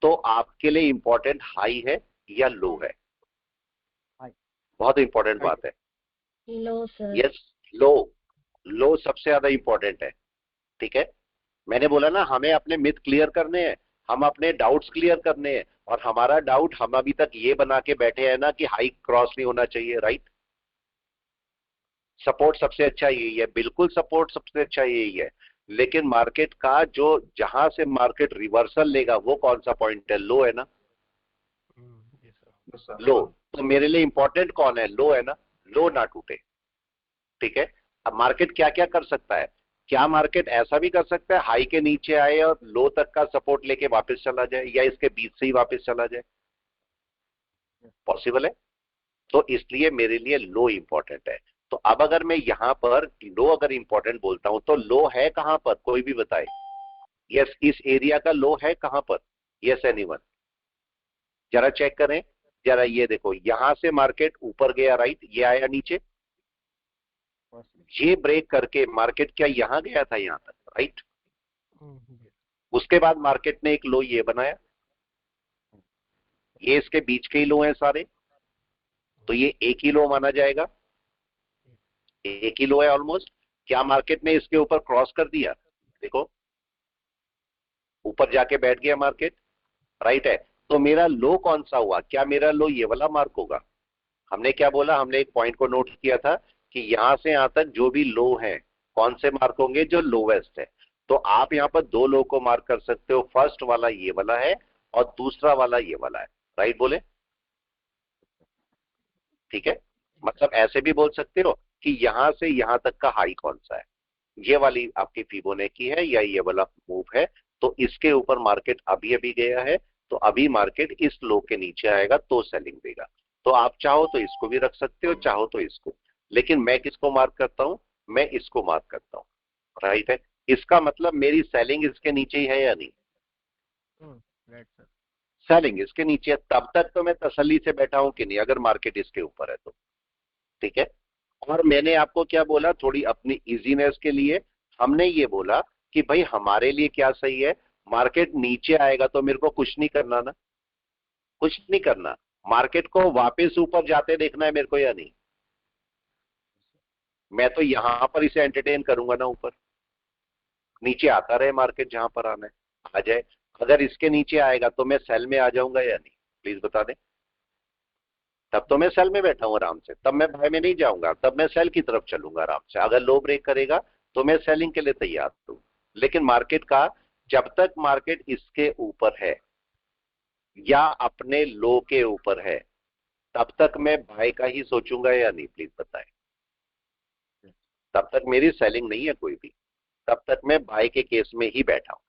[SPEAKER 1] तो आपके लिए इंपॉर्टेंट हाई है या लो है? बहुत इंपॉर्टेंट बात है।
[SPEAKER 8] लो सर।
[SPEAKER 1] यस, लो सबसे ज्यादा इंपॉर्टेंट है, ठीक है? मैंने बोला ना, हमें अपने मिथ क्लियर करने हैं, हम अपने डाउट्स क्लियर करने हैं, और हमारा डाउट हम अभी तक ये बना के बैठे हैं ना कि हाई क्रॉस नहीं होना चाहिए, राइट? सपोर्ट सबसे अच्छा यही है, बिल्कुल सपोर्ट सबसे अच्छा यही है। लेकिन मार्केट का जो जहां से मार्केट रिवर्सल लेगा वो कौन सा पॉइंट है? लो है ना? लो। तो मेरे लिए इंपॉर्टेंट कौन है? लो है ना? लो ना टूटे, ठीक है? अब मार्केट क्या क्या कर सकता है? क्या मार्केट ऐसा भी कर सकता है हाई के नीचे आए और लो तक का सपोर्ट लेके वापस चला जाए, या इसके बीच से ही वापस चला जाए? पॉसिबल है। तो इसलिए मेरे लिए लो इंपॉर्टेंट है। तो अब अगर मैं यहां पर लो अगर इंपॉर्टेंट बोलता हूं, तो लो है कहां पर? कोई भी बताए। यस, इस एरिया का लो है कहां पर? Yes anyone? जरा चेक करें। जरा ये देखो, यहां से मार्केट ऊपर गया, राइट? ये आया नीचे, ये ब्रेक करके मार्केट क्या यहां गया था, यहां तक, राइट? उसके बाद मार्केट ने एक लो ये बनाया, ये इसके बीच के ही लो हैं सारे, तो ये एक ही लो माना जाएगा, एक ही लो है ऑलमोस्ट। क्या मार्केट ने इसके ऊपर क्रॉस कर दिया? देखो ऊपर जाके बैठ गया मार्केट, राइट है। तो मेरा लो कौन सा हुआ? क्या मेरा लो ये वाला मार्क होगा? हमने क्या बोला, हमने एक पॉइंट को नोट किया था कि यहां से यहां तक जो भी लो है कौन से मार्क होंगे? जो लोवेस्ट है। तो आप यहां पर दो लो को मार्क कर सकते हो, फर्स्ट वाला ये वाला है और दूसरा वाला ये वाला है, राइट बोले? ठीक है, मतलब ऐसे भी बोल सकते हो कि यहां से यहां तक का हाई कौन सा है, ये वाली आपकी फिबोनाची है या ये वाला मूव है। तो इसके ऊपर मार्केट अभी अभी गया है, तो अभी मार्केट इस लो के नीचे आएगा तो सेलिंग देगा। तो आप चाहो तो इसको भी रख सकते हो, चाहो तो इसको, लेकिन मैं किसको मार्क करता हूं? मैं इसको मार्क करता हूं, राइट है। इसका मतलब मेरी सेलिंग इसके नीचे ही है या नहीं?
[SPEAKER 7] Right sir.
[SPEAKER 1] सेलिंग इसके नीचे है, तब तक तो मैं तसल्ली से बैठा हूं कि नहीं, अगर मार्केट इसके ऊपर है तो। ठीक है, और मैंने आपको क्या बोला, थोड़ी अपनी इजीनेस के लिए हमने ये बोला कि भाई हमारे लिए क्या सही है, मार्केट नीचे आएगा तो मेरे को कुछ नहीं करना ना, कुछ नहीं करना, मार्केट को वापस ऊपर जाते देखना है मेरे को या नहीं। मैं तो यहां पर इसे एंटरटेन करूंगा ना, ऊपर नीचे आता रहे मार्केट, जहां पर आना है आ जाए। अगर इसके नीचे आएगा तो मैं सेल में आ जाऊंगा या नहीं, प्लीज बता दें। तब तो मैं सेल में बैठा हूं आराम से, तब मैं बाय में नहीं जाऊंगा, तब मैं सेल की तरफ चलूंगा आराम से। अगर लो ब्रेक करेगा तो मैं सेलिंग के लिए तैयार हूं। लेकिन मार्केट का जब तक मार्केट इसके ऊपर है या अपने लो के ऊपर है, तब तक मैं बाय का ही सोचूंगा या नहीं, प्लीज बताएं। तब तक मेरी सेलिंग नहीं है कोई भी, तब तक मैं बाय के केस में ही बैठा हूं,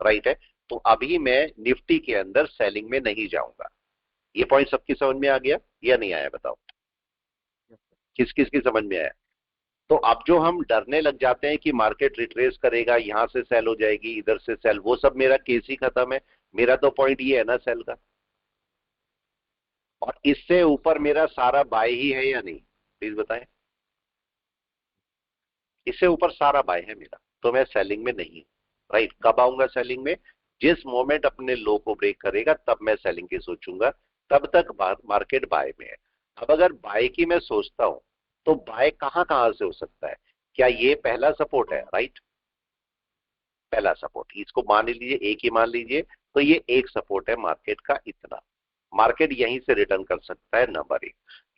[SPEAKER 1] राइट है। तो अभी मैं निफ्टी के अंदर सेलिंग में नहीं जाऊंगा। ये पॉइंट सबकी समझ में आ गया या नहीं आया? बताओ किस किस की समझ में आया? तो अब जो हम डरने लग जाते हैं कि मार्केट रिट्रेस करेगा, यहां से सेल हो जाएगी, इधर से सेल, वो सब मेरा केस ही खत्म है। मेरा तो पॉइंट ये है ना सेल का, और इससे ऊपर मेरा सारा बाय ही है या नहीं, प्लीज बताएं। इससे ऊपर सारा बाय है मेरा, तो मैं सेलिंग में नहीं हूं, राइट। कब आऊंगा सेलिंग में? जिस मोमेंट अपने लो को ब्रेक करेगा तब मैं सेलिंग की सोचूंगा, तब तक मार्केट बाय में है। अब अगर बाय की मैं सोचता हूं तो बाय कहां कहां से हो सकता है? क्या ये पहला सपोर्ट है? राइट, पहला सपोर्ट, इसको मान लीजिए, एक ही मान लीजिए, तो ये एक सपोर्ट है मार्केट का, इतना मार्केट यहीं से रिटर्न कर सकता है, नंबर एक।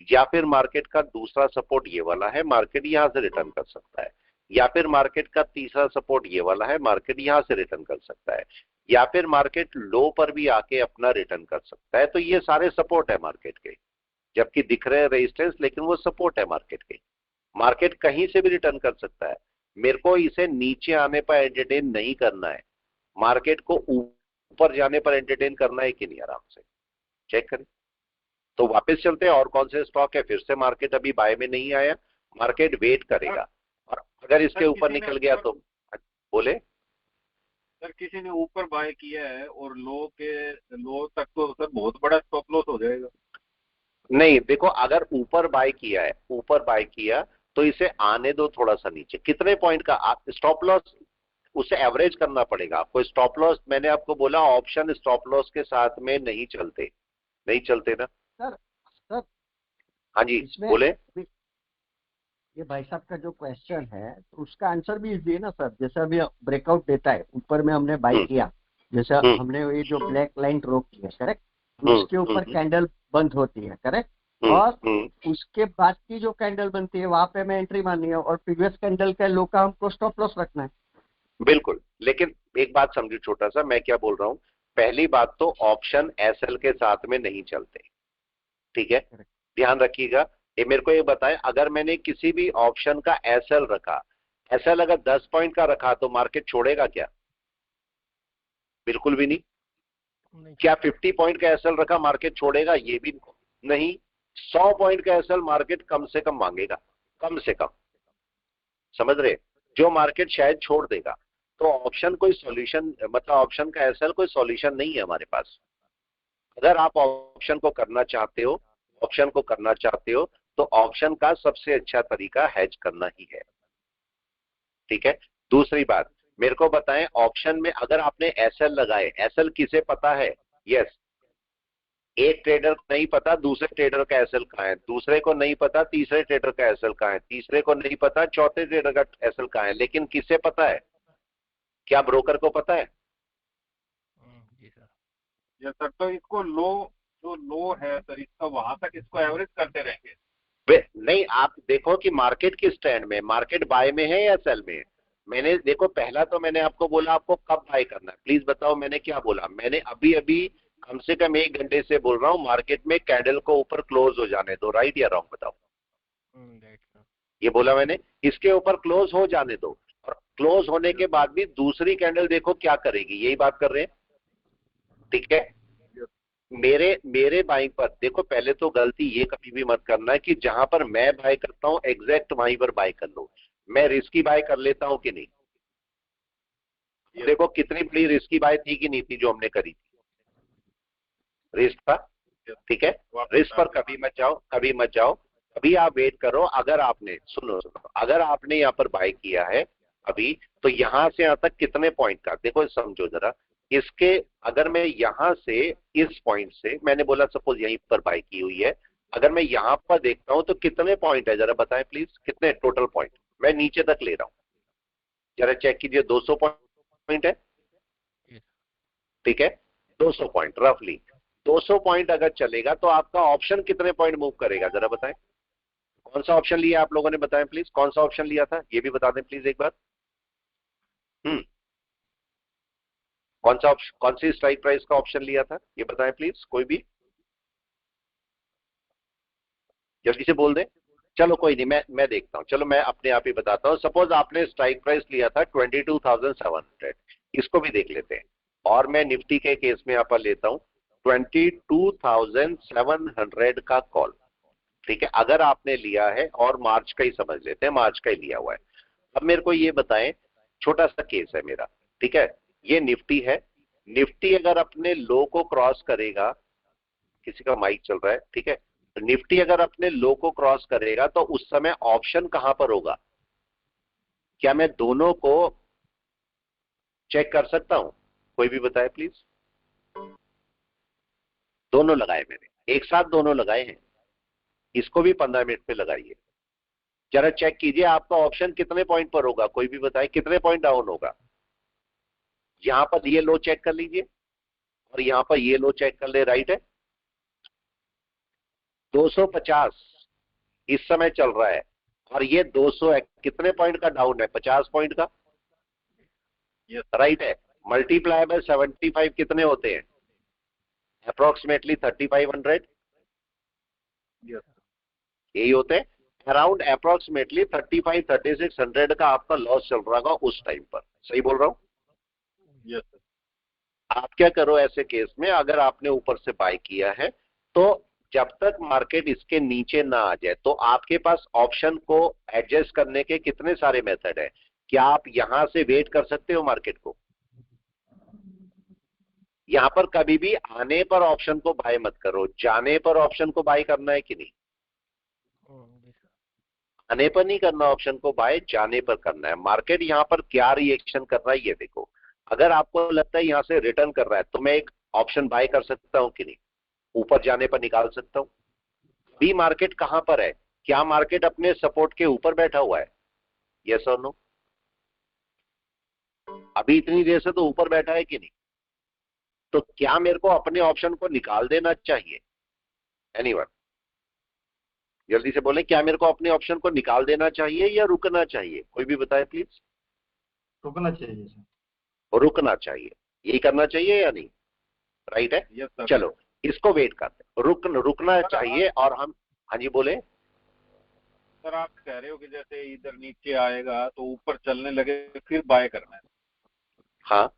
[SPEAKER 1] या फिर मार्केट का दूसरा सपोर्ट ये वाला है, मार्केट यहां से रिटर्न कर सकता है। या फिर मार्केट का तीसरा सपोर्ट ये वाला है, मार्केट यहां से रिटर्न कर सकता है। या फिर मार्केट लो पर भी आके अपना रिटर्न कर सकता है। तो ये सारे सपोर्ट है मार्केट के, जबकि दिख रहे हैं रेजिस्टेंस, लेकिन वो सपोर्ट है मार्केट के। मार्केट कहीं से भी रिटर्न कर सकता है, मेरे को इसे नीचे आने पर एंटरटेन नहीं करना है, मार्केट को ऊपर जाने पर एंटरटेन करना है कि नहीं, आराम से चेक करें। तो वापस चलते हैं, और कौन से स्टॉक है? फिर से मार्केट अभी बाय में नहीं आया, मार्केट वेट करेगा, और अगर इसके ऊपर निकल गया तो बोले।
[SPEAKER 5] सर किसी ने ऊपर बाय किया है और लो तक तो सर बहुत बड़ा स्टॉप लॉस हो जाएगा।
[SPEAKER 1] नहीं देखो, अगर ऊपर बाय किया है, ऊपर बाय किया तो इसे आने दो थोड़ा सा नीचे। कितने पॉइंट का आप स्टॉप लॉस, उसे एवरेज करना पड़ेगा आपको। स्टॉप लॉस मैंने आपको बोला, ऑप्शन स्टॉप लॉस के साथ में नहीं चलते, नहीं चलते ना।
[SPEAKER 6] सर सर
[SPEAKER 1] हाँ जी
[SPEAKER 6] इसमें
[SPEAKER 1] बोले।
[SPEAKER 6] ये भाई साहब का जो क्वेश्चन है तो उसका आंसर भी इजी है ना सर। जैसे अभी ब्रेकआउट देता है, ऊपर में हमने बाई किया, जैसे हमने ये जो ब्लैक लाइन ड्रॉ की है, करेक्ट, उसके ऊपर कैंडल बंद होती है, करेक्ट, और उसके बाद की जो कैंडल बनती है वहां पे हमें एंट्री मारनी है, और प्रीवियस कैंडल के लो का हमको स्टॉप लॉस रखना है।
[SPEAKER 1] बिल्कुल, लेकिन एक बात समझो छोटा सा, मैं क्या बोल रहा हूं। पहली बात तो ऑप्शन एसएल के साथ में नहीं चलते, ठीक है, ध्यान रखिएगा। ये मेरे को ये बताएं, अगर मैंने किसी भी ऑप्शन का एसएल रखा, एसएल अगर 10 पॉइंट का रखा तो मार्केट छोड़ेगा क्या? बिल्कुल भी नहीं। क्या 50 पॉइंट का एसएल रखा मार्केट छोड़ेगा? ये भी नहीं। 100 पॉइंट का एसएल मार्केट कम से कम मांगेगा, कम से कम, समझ रहे? जो मार्केट शायद छोड़ देगा। तो ऑप्शन कोई सॉल्यूशन, मतलब ऑप्शन का एसएल कोई सॉल्यूशन नहीं है हमारे पास। अगर आप ऑप्शन को करना चाहते हो, ऑप्शन को करना चाहते हो तो ऑप्शन का सबसे अच्छा तरीका हेज करना ही है, ठीक है। दूसरी बात, मेरे को बताएं, ऑप्शन में अगर आपने एसएल लगाए, एसएल किसे पता है? यस, एक ट्रेडर को नहीं पता दूसरे ट्रेडर का एसएल कहाँ है, दूसरे को नहीं पता तीसरे ट्रेडर का एसएल कहाँ है, तीसरे को नहीं पता चौथे ट्रेडर का एसएल कहाँ है, लेकिन किससे पता है? क्या ब्रोकर को पता है?
[SPEAKER 7] जी सर।
[SPEAKER 5] ये सर तो इसको लो, जो लो है सर इसका वहां तक इसको एवरेज करते रहेंगे?
[SPEAKER 1] नहीं, आप देखो कि मार्केट किस ट्रेंड में, मार्केट बाय में है या सेल में है। मैंने देखो पहला तो मैंने आपको बोला आपको कब बाय करना है, प्लीज बताओ मैंने क्या बोला। मैंने अभी अभी कम से कम 1 घंटे से बोल रहा हूं मार्केट में कैंडल को ऊपर क्लोज हो जाने दो, राइट या रॉन्ग बताओ।
[SPEAKER 7] Right sir.
[SPEAKER 1] ये बोला मैंने, इसके ऊपर क्लोज हो जाने दो, और क्लोज होने के बाद भी दूसरी कैंडल देखो क्या करेगी, यही बात कर रहे हैं, ठीक है। मेरे बाइंग पर देखो, पहले तो गलती ये कभी भी मत करना है कि जहां पर मैं बाय करता हूं एग्जैक्ट वहीं पर बाय कर लो। मैं रिस्की बाय कर लेता हूं कि नहीं? देखो कितनी बड़ी रिस्की बाय थी कि नहीं थी जो हमने करी थी, रिस्क था, ठीक है। रिस्क पर कभी मत जाओ, कभी मत जाओ, अभी आप वेट करो। अगर आपने सुनो, अगर आपने यहाँ पर बाय किया है अभी, तो यहां से यहां तक कितने पॉइंट का, देखो समझो जरा इसके। अगर मैं यहां से इस पॉइंट से, मैंने बोला सपोज यहीं पर बाय की हुई है, अगर मैं यहां पर देखता हूं तो कितने पॉइंट है जरा बताएं प्लीज, कितने टोटल पॉइंट? मैं नीचे तक ले रहा हूं, जरा चेक कीजिए, 200 पॉइंट है, ठीक है, 200 पॉइंट रफली। 200 पॉइंट अगर चलेगा तो आपका ऑप्शन कितने पॉइंट मूव करेगा जरा बताएं। कौन सा ऑप्शन लिया आप लोगों ने, बताएं प्लीज, कौन सा ऑप्शन लिया था ये भी बता दें प्लीज एक बार। कौन सा ऑप्शन, कौन सी स्ट्राइक प्राइस का ऑप्शन लिया था ये बताएं प्लीज, कोई भी जल्दी से बोल दें। चलो कोई नहीं, मैं देखता हूं, चलो मैं अपने आप ही बताता हूं। सपोज आपने स्ट्राइक प्राइस लिया था 22,700, इसको भी देख लेते हैं। और मैं निफ्टी के केस में यहां पर लेता हूं 22,700 का कॉल, ठीक है, अगर आपने लिया है, और मार्च का ही समझ लेते हैं, मार्च का ही लिया हुआ है। अब मेरे को ये बताएं, छोटा सा केस है मेरा, ठीक है, ये निफ्टी है, निफ्टी अगर अपने लो को क्रॉस करेगा, किसी का माइक चल रहा है, ठीक है, निफ्टी अगर अपने लो को क्रॉस करेगा तो उस समय ऑप्शन कहां पर होगा? क्या मैं दोनों को चेक कर सकता हूं? कोई भी बताए प्लीज। दोनों लगाए मैंने, एक साथ दोनों लगाए हैं, इसको भी 15 मिनट पे लगाइए, जरा चेक कीजिए आपका ऑप्शन कितने पॉइंट पर होगा, कोई भी बताए कितने पॉइंट डाउन होगा। यहां पर ये लो चेक कर लीजिए और यहां पर ये लो चेक कर ले, राइट है। 250 इस समय चल रहा है, और ये 200 कितने पॉइंट का डाउन है? 50 पॉइंट का, राइट है। मल्टीप्लाई बाय 75 कितने होते हैं? अप्रोक्सीमेटली 3500, यही होते हैं। अराउंड अप्रोक्सीमेटली 35-3600 का आपका लॉस चल रहा होगा उस टाइम पर, सही बोल रहा हूं?
[SPEAKER 5] Yes sir.
[SPEAKER 1] आप क्या करो ऐसे केस में, अगर आपने ऊपर से बाय किया है तो जब तक मार्केट इसके नीचे ना आ जाए, तो आपके पास ऑप्शन को एडजस्ट करने के कितने सारे मेथड है। क्या आप यहां से वेट कर सकते हो मार्केट को? यहां पर कभी भी आने पर ऑप्शन को बाय मत करो, जाने पर ऑप्शन को बाय करना है कि नहीं? आने पर नहीं करना ऑप्शन को बाय, जाने पर करना है। मार्केट यहां पर क्या रिएक्शन कर रहा है ये देखो। अगर आपको लगता है यहां से रिटर्न कर रहा है तो मैं एक ऑप्शन बाय कर सकता हूं कि नहीं? ऊपर जाने पर निकाल सकता हूं। अभी मार्केट कहां पर है? क्या मार्केट अपने सपोर्ट के ऊपर बैठा हुआ है? यस और नो? अभी इतनी देर से तो ऊपर बैठा है कि नहीं? तो क्या मेरे को अपने ऑप्शन को निकाल देना चाहिए? एनीवन जल्दी से बोले, क्या मेरे को अपने ऑप्शन को निकाल देना चाहिए या रुकना चाहिए? कोई भी बताए प्लीज।
[SPEAKER 3] रुकना चाहिए सर।
[SPEAKER 1] रुकना चाहिए, यही करना चाहिए या नहीं? राइट है।
[SPEAKER 5] Yes sir.
[SPEAKER 1] चलो इसको वेट करते हैं, रुकना चाहिए। और हम, हाँ जी बोले।
[SPEAKER 5] सर आप कह रहे हो कि जैसे इधर नीचे आएगा तो ऊपर चलने लगे फिर बाय करना है।
[SPEAKER 1] हाँ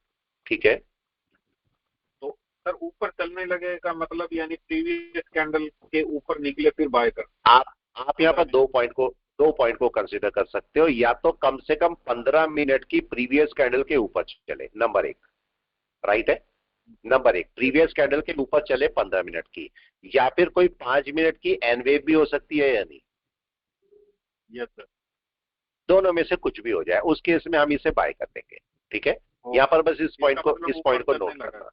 [SPEAKER 1] ठीक है।
[SPEAKER 5] तो सर ऊपर चलने लगे का मतलब यानी प्रीवियस कैंडल के ऊपर निकले फिर बाय करना।
[SPEAKER 1] आप यहाँ पर 2 पॉइंट को कंसीडर कर सकते हो, या तो कम से कम 15 मिनट की प्रीवियस कैंडल के ऊपर चले, नंबर 1, राइट है। नंबर 1 प्रीवियस कैंडल के ऊपर चले 15 मिनट की, या फिर कोई 5 मिनट की एन वेव भी हो सकती है या नहीं?
[SPEAKER 5] Yes sir.
[SPEAKER 1] दोनों में से कुछ भी हो जाए, उस केस में हम इसे बाय कर देंगे, ठीक है। यहाँ पर बस इस पॉइंट को नोट करना,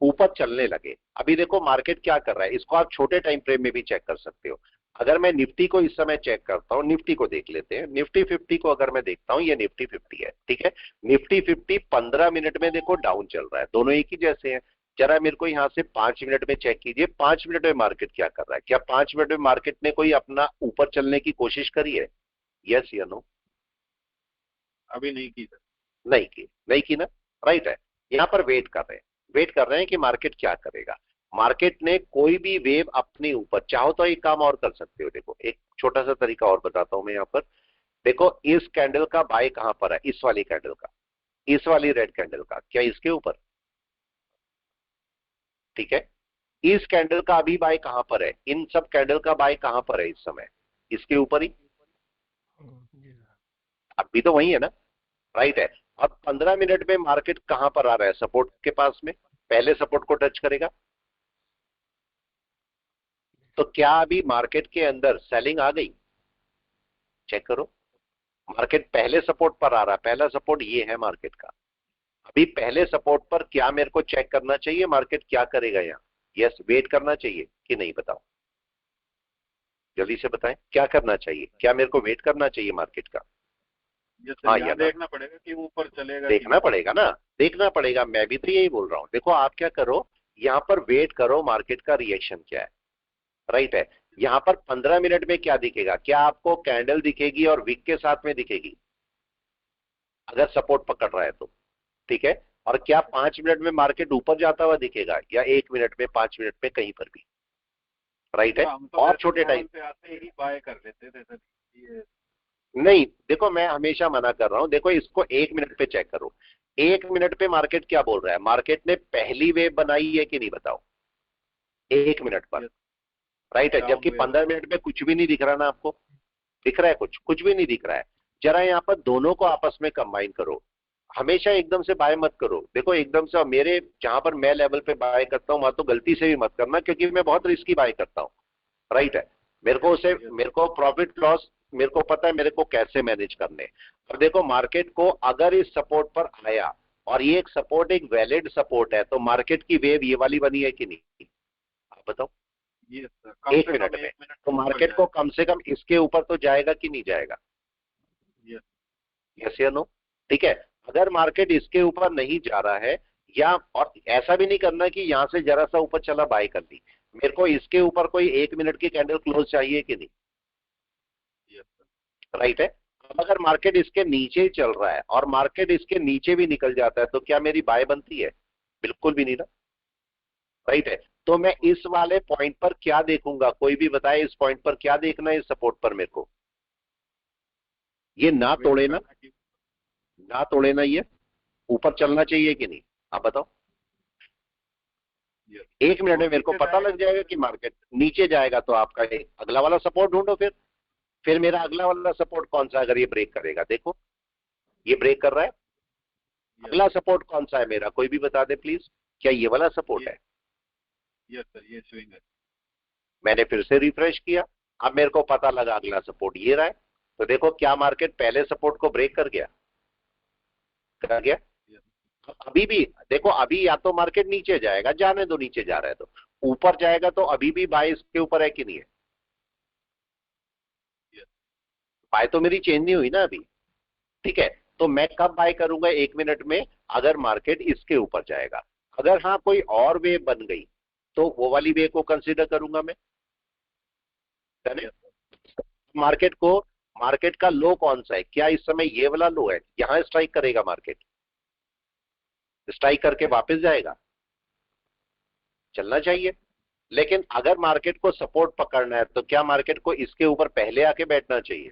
[SPEAKER 1] ऊपर चलने लगे। अभी देखो मार्केट क्या कर रहा है, इसको आप छोटे टाइम फ्रेम में भी चेक कर सकते हो। अगर मैं निफ्टी को इस समय चेक करता हूं, निफ्टी को देख लेते हैं, निफ्टी 50 को अगर मैं देखता हूं, ये निफ्टी 50 है, ठीक है। निफ्टी 50 15 मिनट में देखो डाउन चल रहा है, दोनों एक ही जैसे हैं। जरा मेरे को यहां से 5 मिनट में चेक कीजिए, 5 मिनट में मार्केट क्या कर रहा है। क्या 5 मिनट में मार्केट ने कोई अपना ऊपर चलने की कोशिश करी है? यस या नो?
[SPEAKER 5] अभी नहीं की सर।
[SPEAKER 1] नहीं की ना, राइट है। यहां पर वेट कर रहे हैं कि मार्केट क्या करेगा। मार्केट ने कोई भी वेव अपने ऊपर, चाहो तो एक काम और कर सकते हो। देखो एक छोटा सा तरीका और बताता हूं मैं यहां पर। देखो इस कैंडल का बाय कहां पर है, इस वाली कैंडल का, इस वाली रेड कैंडल का, क्या इसके ऊपर? ठीक है। इस कैंडल का अभी बाय कहां पर है, इन सब कैंडल का बाय कहां पर है इस समय? इसके ऊपर ही।
[SPEAKER 7] जी सर।
[SPEAKER 1] अभी तो वही है ना, राइट है। अब 15 मिनट में मार्केट कहां पर आ रहा है? सपोर्ट के पास में, पहले सपोर्ट को टच करेगा। तो क्या अभी मार्केट के अंदर सेलिंग आ गई? चेक करो, मार्केट पहले सपोर्ट पर आ रहा है, पहला सपोर्ट ये है मार्केट का। अभी पहले सपोर्ट पर क्या मेरे को चेक करना चाहिए, मार्केट क्या करेगा यहाँ? यस, वेट करना चाहिए कि नहीं, बताओ जल्दी से बताएं, क्या करना चाहिए? क्या मेरे को वेट करना चाहिए मार्केट का? हाँ,
[SPEAKER 5] यहाँ देखना पड़ेगा कि ऊपर चलेगा,
[SPEAKER 1] देखना पड़ेगा ना, देखना पड़ेगा। मैं भी तो यही बोल रहा हूं। देखो आप क्या करो, यहाँ पर वेट करो मार्केट का रिएक्शन क्या है, राइट है। यहाँ पर 15 मिनट में क्या दिखेगा? क्या आपको कैंडल दिखेगी और विक के साथ में दिखेगी अगर सपोर्ट पकड़ रहा है तो? ठीक है। और क्या 5 मिनट में मार्केट ऊपर जाता हुआ दिखेगा, या 1 मिनट में, 5 मिनट में, कहीं पर भी, राइट है।
[SPEAKER 5] हम तो
[SPEAKER 1] और छोटे टाइम
[SPEAKER 5] पे आते ही बाय कर लेते थे सर ये।
[SPEAKER 1] नहीं, देखो मैं हमेशा मना कर रहा हूं, देखो इसको 1 मिनट पे चेक करो। 1 मिनट पे मार्केट क्या बोल रहा है, मार्केट ने पहली वेव बनाई है कि नहीं, बताओ 1 मिनट पर, राइट है। जबकि 15 मिनट में कुछ भी नहीं दिख रहा ना आपको, दिख रहा है कुछ भी नहीं दिख रहा है। जरा यहाँ पर दोनों को आपस में कंबाइन करो। हमेशा एकदम से बाय मत करो। देखो एकदम से, मेरे जहां पर मैं लेवल पे बाय करता हूं वहां तो गलती से भी मत करना, क्योंकि मैं बहुत रिस्की बाय करता हूं, राइट है। मेरे को प्रॉफिट लॉस मेरे को पता है मेरे को कैसे मैनेज करने। अब देखो मार्केट को अगर इस सपोर्ट पर आया और ये एक सपोर्ट, एक वैलिड सपोर्ट है, तो मार्केट की वेव ये वाली बनी है कि नहीं, आप बताओ।
[SPEAKER 5] ये सर
[SPEAKER 1] 1 मिनट में तो मार्केट को कम से कम इसके ऊपर तो जाएगा कि नहीं जाएगा? यस या नो? ठीक है। अगर मार्केट इसके ऊपर नहीं जा रहा है, या और ऐसा भी नहीं करना कि यहां से जरा सा ऊपर चला बाय कर दी, मेरे को इसके ऊपर कोई 1 मिनट की कैंडल क्लोज चाहिए कि नहीं, राइट है। अब अगर मार्केट इसके नीचे ही चल रहा है और मार्केट इसके नीचे भी निकल जाता है, तो क्या मेरी बाय बनती है? बिल्कुल भी नहीं ना, राइट है। तो मैं इस वाले पॉइंट पर क्या देखूंगा, कोई भी बताए इस पॉइंट पर क्या देखना है, इस सपोर्ट पर मेरे को? ये ना तोड़े ना ये ऊपर चलना चाहिए कि नहीं, आप बताओ। 1 मिनट में मेरे को पता लग जाएगा कि मार्केट नीचे जाएगा, तो आपका एक अगला वाला सपोर्ट ढूंढो। फिर मेरा अगला वाला सपोर्ट कौन सा, अगर ये ब्रेक करेगा, देखो ये ब्रेक कर रहा है, अगला सपोर्ट कौन सा है मेरा, कोई भी बता दे प्लीज। क्या ये वाला सपोर्ट है?
[SPEAKER 5] यस सर, ये स्विंग है।
[SPEAKER 1] मैंने फिर से रिफ्रेश किया, अब मेरे को पता लगा अगला सपोर्ट ये रहा है। तो देखो क्या मार्केट पहले सपोर्ट को ब्रेक कर गया? अभी भी देखो, अभी या तो मार्केट नीचे जाएगा, जाने दो, नीचे जा रहा है तो। ऊपर जाएगा तो अभी भी बाय इसके ऊपर है कि नहीं है? बाय तो मेरी चेंज नहीं हुई ना अभी, ठीक है। तो मैं कब बाय करूंगा? 1 मिनट में, अगर मार्केट इसके ऊपर जाएगा। अगर हाँ कोई और वेव बन गई तो वो वाली वेव को कंसीडर करूंगा मैं। मार्केट का लो कौन सा है? क्या इस समय ये वाला लो है? यहां स्ट्राइक करेगा मार्केट, स्ट्राइक करके वापस जाएगा, चलना चाहिए। लेकिन अगर मार्केट को सपोर्ट पकड़ना है तो क्या मार्केट को इसके ऊपर पहले आके बैठना चाहिए?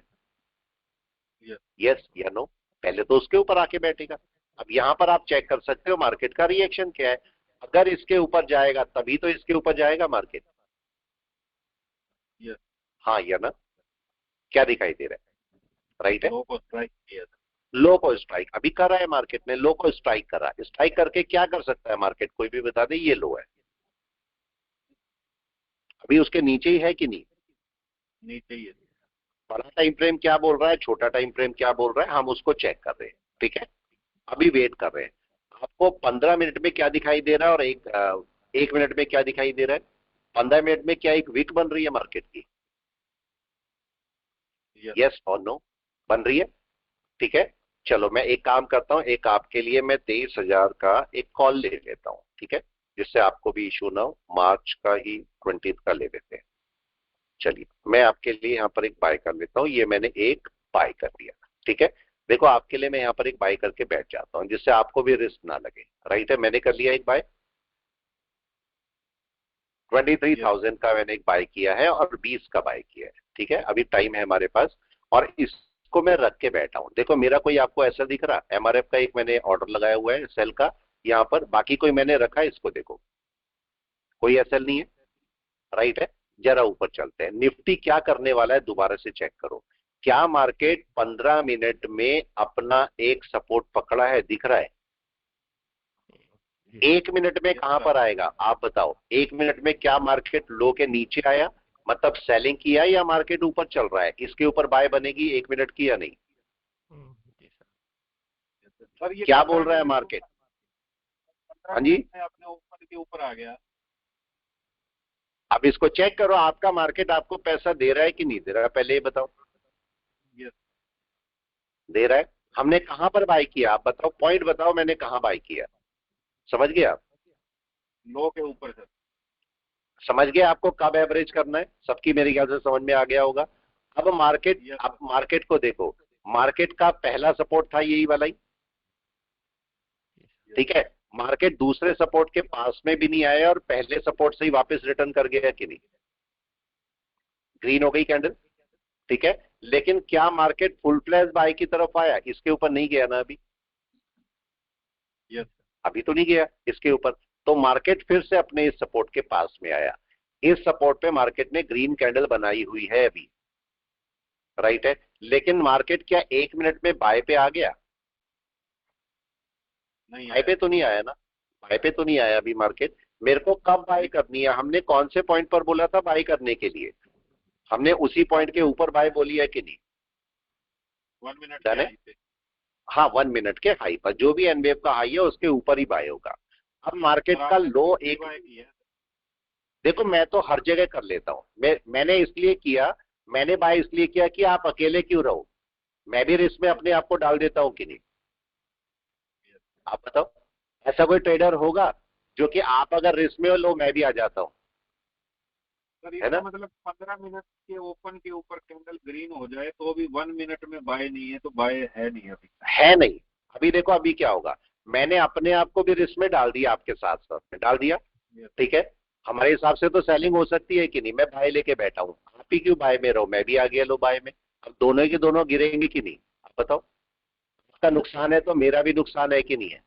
[SPEAKER 1] यस या नो? पहले तो उसके ऊपर आके बैठेगा। अब यहां पर आप चेक कर सकते हो मार्केट का रिएक्शन क्या है। अगर इसके ऊपर जाएगा तभी तो इसके ऊपर जाएगा मार्केट, हाँ या ना? क्या दिखाई दे रहा है, राइट है।
[SPEAKER 5] लो को स्ट्राइक किया था।
[SPEAKER 1] लो को स्ट्राइक अभी कर रहा है मार्केट ने, लो को स्ट्राइक कर रहा है। स्ट्राइक करके क्या कर सकता है मार्केट, कोई भी बता दे। ये लो है, अभी उसके नीचे ही है कि नहीं?
[SPEAKER 5] नीचे ही है।
[SPEAKER 1] बड़ा टाइम फ्रेम क्या बोल रहा है, छोटा टाइम फ्रेम क्या बोल रहा है, हम उसको चेक कर रहे हैं, ठीक है। अभी वेट कर रहे हैं। आपको 15 मिनट में क्या दिखाई दे रहा है और एक मिनट में क्या दिखाई दे रहा है? 15 मिनट में क्या एक वीक बन रही है मार्केट की? यस और नो? बन रही है। ठीक है, चलो मैं एक काम करता हूं, एक आपके लिए मैं 23,000 का एक कॉल ले लेता हूं, ठीक है, जिससे आपको भी इशू ना हो। मार्च का ही 20 का ले लेते हैं। चलिए मैं आपके लिए यहाँ पर एक बाय कर लेता हूँ। ये मैंने एक बाय कर लिया, ठीक है। देखो आपके लिए मैं यहाँ पर एक बाय करके बैठ जाता हूँ, जिससे आपको भी रिस्क ना लगे। राइट है, मैंने कर लिया एक बाय। 23,000 का मैंने एक बाय किया है और 20 का बाय किया है, ठीक है। अभी टाइम है हमारे पास और इसको मैं रख के बैठा हूं। देखो मेरा कोई आपको ऐसा दिख रहा? एमआरएफ का एक मैंने ऑर्डर लगाया हुआ है सेल का यहाँ पर, बाकी कोई मैंने रखा है? इसको देखो, कोई एसएल नहीं है। राइट है, जरा ऊपर चलते हैं। निफ्टी क्या करने वाला है दोबारा से चेक करो। क्या मार्केट 15 मिनट में अपना एक सपोर्ट पकड़ा है? दिख रहा है? एक मिनट में कहां पर आएगा आप बताओ? एक मिनट में क्या मार्केट लो के नीचे आया, मतलब सेलिंग किया, या मार्केट ऊपर चल रहा है? इसके ऊपर बाय बनेगी एक मिनट की या नहीं?
[SPEAKER 5] सर ये
[SPEAKER 1] क्या बोल रहा है मार्केट? हाँ जी,
[SPEAKER 5] अपने ऊपर के ऊपर आ गया।
[SPEAKER 1] अब इसको चेक करो, आपका मार्केट आपको पैसा दे रहा है कि नहीं दे रहा है, पहले ये बताओ।
[SPEAKER 5] यस
[SPEAKER 1] दे रहा है। हमने कहां पर बाय किया आप बताओ, पॉइंट बताओ मैंने कहां बाय किया। समझ गए आप?
[SPEAKER 5] लो के ऊपर सर।
[SPEAKER 1] समझ गए आपको कब एवरेज करना है? सबकी मेरे ख्याल से समझ में आ गया होगा। अब मार्केट, आप मार्केट को देखो, मार्केट का पहला सपोर्ट था यही वाला ही, ठीक है। मार्केट दूसरे सपोर्ट के पास में भी नहीं आया और पहले सपोर्ट से ही वापस रिटर्न कर गया कि नहीं? ग्रीन हो गई कैंडल, ठीक है। लेकिन क्या मार्केट फुल फ्लैश बाय की तरफ आया? इसके ऊपर नहीं गया ना अभी?
[SPEAKER 5] यस
[SPEAKER 1] अभी तो नहीं गया इसके ऊपर। तो मार्केट फिर से अपने इस सपोर्ट के पास में आया। इस सपोर्ट पे मार्केट ने ग्रीन कैंडल बनाई हुई है अभी। राइट है, लेकिन मार्केट क्या एक मिनट में बाय पे आ गया?
[SPEAKER 5] नहीं
[SPEAKER 1] बाय पे तो नहीं आया ना, बाय पे तो नहीं आया अभी मार्केट। मेरे को कब बाय करनी है? हमने कौन से पॉइंट पर बोला था बाय करने के लिए? हमने उसी पॉइंट के ऊपर बाय बोली है कि नहीं?
[SPEAKER 5] 1 मिनट
[SPEAKER 1] डन है?
[SPEAKER 5] हाई पे।
[SPEAKER 1] हाँ, 1 मिनट के हाई पर, जो भी एनवेव का हाई है उसके ऊपर ही बाय होगा। अब मार्केट का लो एक, देखो मैं तो हर जगह कर लेता हूं। मैंने इसलिए किया, मैंने बाय इसलिए किया कि आप अकेले क्यों रहो, मैं भी रिस्क में अपने आप को डाल देता हूं कि नहीं? आप बताओ, ऐसा कोई ट्रेडर होगा जो कि आप अगर रिस्क में हो लो मैं भी आ जाता हूं?
[SPEAKER 5] सर
[SPEAKER 1] है ना?
[SPEAKER 5] इसका मतलब 15 मिनट के ओपन के ऊपर कैंडल ग्रीन हो जाए तो भी 1 मिनट में बाय नहीं है, तो बाय है नहीं अभी।
[SPEAKER 1] है नहीं। अभी देखो अभी क्या होगा, मैंने अपने आप को भी रिस्क में डाल दिया, आपके साथ साथ में डाल दिया, ठीक है। हमारे हिसाब से तो सेलिंग हो सकती है कि नहीं? मैं बाय लेके बैठा हूं, आप ही क्यों बाय में रहो, मैं भी आ गया लो बाय में। अब दोनों के दोनों गिरेंगे कि नहीं? आप बताओ। आपका नुकसान है तो मेरा भी नुकसान है कि नहीं है?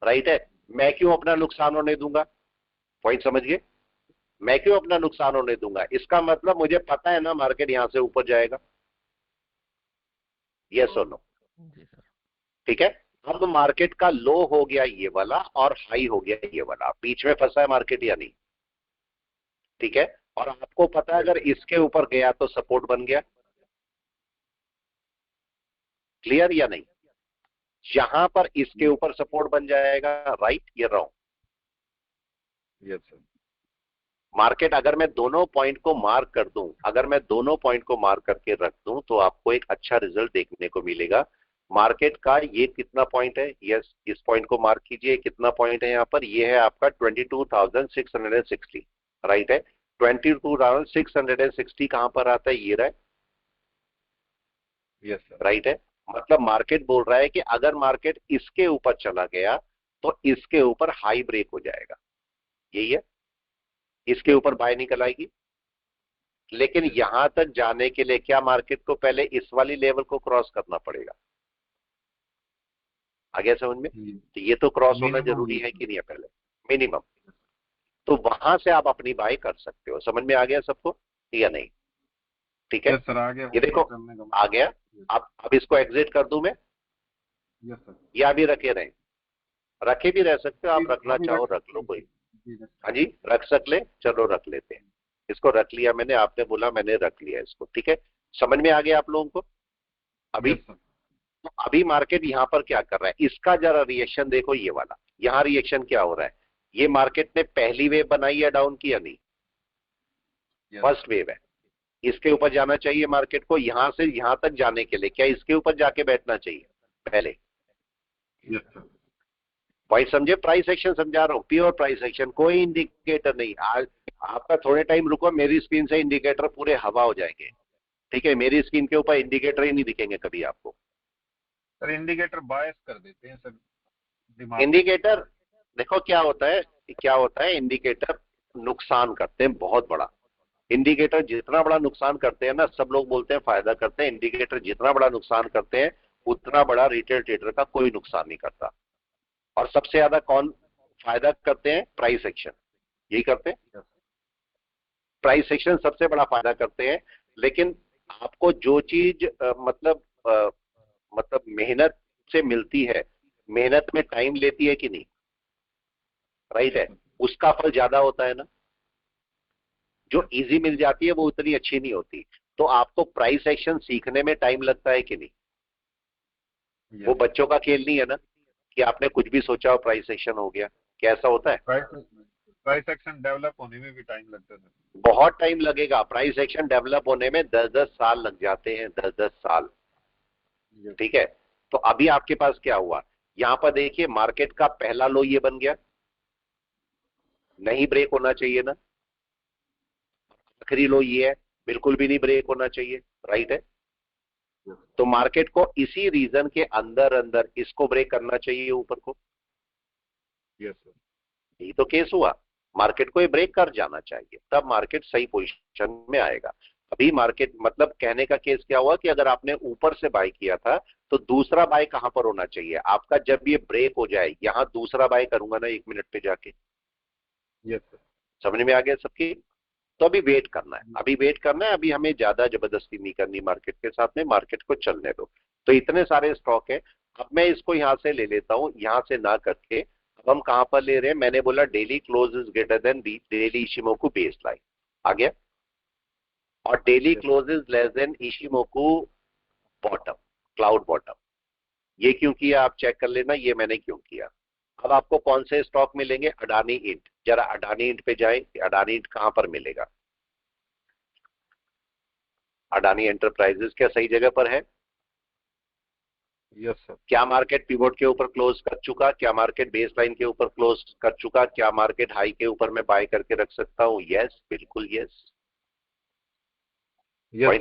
[SPEAKER 1] राइट है, मैं क्यों अपना नुकसान होने दूंगा? पॉइंट समझ गए? मैं क्यों अपना नुकसान होने दूंगा? इसका मतलब मुझे पता है ना मार्केट यहां से ऊपर जाएगा। यस और नो?
[SPEAKER 7] जी सर।
[SPEAKER 1] ठीक है। अब मार्केट का लो हो गया ये वाला और हाई हो गया ये वाला, बीच में फंसा है मार्केट या नहीं? ठीक है। और आपको पता है अगर इसके ऊपर गया तो सपोर्ट बन गया। क्लियर या नहीं? यहां पर इसके ऊपर सपोर्ट बन जाएगा, राइट या रॉन्ग?
[SPEAKER 5] Yes sir.
[SPEAKER 1] मार्केट अगर मैं दोनों पॉइंट को मार्क कर दूं, अगर मैं दोनों पॉइंट को मार्क करके रख दूं तो आपको एक अच्छा रिजल्ट देखने को मिलेगा। मार्केट का ये कितना पॉइंट है? यस, इस पॉइंट को मार्क कीजिए। कितना पॉइंट है यहाँ पर? ये है आपका 22,660। राइट है, 22,660 कहां पर आता है? ये रहा है।
[SPEAKER 5] Yes sir.
[SPEAKER 1] राइट है, मतलब मार्केट बोल रहा है कि अगर मार्केट इसके ऊपर चला गया तो इसके ऊपर हाई ब्रेक हो जाएगा। यही है, इसके ऊपर बाय निकल आएगी। लेकिन यहां तक जाने के लिए क्या मार्केट को पहले इस वाली लेवल को क्रॉस करना पड़ेगा? आगे समझ में? तो ये तो क्रॉस होना जरूरी है कि नहीं है पहले, मिनिमम। तो वहां से आप अपनी बाय कर सकते हो। समझ में आ गया सबको या नहीं? ठीक है।
[SPEAKER 5] सर आ गया।
[SPEAKER 1] ये देखो आ गया। अब इसको एग्जिट कर दूं मैं?
[SPEAKER 5] Yes sir.
[SPEAKER 1] या अभी रखे रहें? रखे भी रह सकते हो आप, रखना चाहो रख लो कोई। हाँ जी, रख सकले, चलो रख लेते हैं। इसको रख लिया मैंने, आपने बोला मैंने रख लिया इसको, ठीक है। समझ में आ गया आप लोगों को अभी? तो अभी मार्केट यहां पर क्या कर रहा है, इसका जरा रिएक्शन देखो, ये वाला यहां रिएक्शन क्या हो रहा है। ये मार्केट ने पहली वेव बनाई है डाउन की या नहीं, फर्स्ट वेव है। इसके ऊपर जाना चाहिए मार्केट को, यहां से यहां तक जाने के लिए क्या इसके ऊपर जाके बैठना चाहिए पहले। पॉइंट समझे, प्राइस एक्शन समझा रहा हूं, प्योर प्राइस एक्शन, कोई इंडिकेटर नहीं। आज आपका थोड़े टाइम रुको, मेरी स्क्रीन से इंडिकेटर पूरे हवा हो जाएंगे, ठीक है। मेरी स्क्रीन के ऊपर इंडिकेटर ही नहीं दिखेंगे कभी आपको।
[SPEAKER 5] सर इंडिकेटर बायस कर देते हैं सर दिमाग।
[SPEAKER 1] इंडिकेटर देखो क्या होता है, इंडिकेटर नुकसान करते हैं बहुत बड़ा। इंडिकेटर जितना बड़ा नुकसान करते हैं ना, सब लोग बोलते हैं फायदा करते हैं, इंडिकेटर जितना बड़ा नुकसान करते हैं उतना बड़ा रिटेल ट्रेडर का कोई नुकसान नहीं करता। और सबसे ज्यादा कौन फायदा करते हैं, प्राइस एक्शन, यही करते हैं। प्राइस एक्शन सबसे बड़ा फायदा करते हैं। लेकिन आपको जो चीज मतलब मेहनत से मिलती है, मेहनत में टाइम लेती है कि नहीं, राइट है, उसका फल ज्यादा होता है ना। जो इजी मिल जाती है वो उतनी अच्छी नहीं होती। तो आपको प्राइस एक्शन सीखने में टाइम लगता है कि नहीं। वो बच्चों का खेल नहीं है ना कि आपने कुछ भी सोचा और प्राइस एक्शन हो गया, कैसा होता है।
[SPEAKER 5] प्राइस एक्शन डेवलप होने में भी टाइम लगता है,
[SPEAKER 1] बहुत टाइम लगेगा। प्राइस एक्शन डेवलप होने में 10-10 साल लग जाते हैं, 10-10 साल, ठीक है। तो अभी आपके पास क्या हुआ, यहां पर देखिए मार्केट का पहला लो ये बन गया, नहीं ब्रेक होना चाहिए ना। आखिरी लो ये है, बिल्कुल भी नहीं ब्रेक होना चाहिए, राइट है। तो मार्केट को इसी रीजन के अंदर अंदर इसको ब्रेक करना चाहिए ऊपर को।
[SPEAKER 5] यस सर,
[SPEAKER 1] यही तो केस हुआ, मार्केट को ये ब्रेक कर जाना चाहिए, तब मार्केट सही पोजीशन में आएगा। अभी मार्केट मतलब कहने का केस क्या हुआ कि अगर आपने ऊपर से बाय किया था तो दूसरा बाय कहां पर होना चाहिए आपका, जब ये ब्रेक हो जाए यहां दूसरा बाय करूंगा ना 1 मिनट पे जाके।
[SPEAKER 5] यस सर,
[SPEAKER 1] समझ में आ गया सबकी। तो अभी वेट करना है, अभी वेट करना है, अभी हमें ज्यादा जबरदस्ती नहीं करनी मार्केट के साथ में, मार्केट को चलने दो। तो इतने सारे स्टॉक है, अब मैं इसको यहां से ले लेता हूं, यहां से ना करके अब हम कहां पर ले रहे हैं। मैंने बोला daily close is greater than daily Ichimoku base line, आ गया। और daily close is less than Ichimoku bottom, cloud bottom. ये क्यों किया आप चेक कर लेना, ये मैंने क्यों किया। अब आपको कौन से स्टॉक मिलेंगे, अडानी इंट, जरा अडानी इंट पे जाए, अडानी इंट कहां पर मिलेगा। अडानी एंटरप्राइजेस क्या सही जगह पर है।
[SPEAKER 5] यस सर,
[SPEAKER 1] क्या मार्केट पिवोट के ऊपर क्लोज कर चुका, क्या मार्केट बेस लाइन के ऊपर क्लोज कर चुका, क्या मार्केट हाई के ऊपर मैं बाय करके रख सकता हूं, यस बिल्कुल यस।
[SPEAKER 5] दूर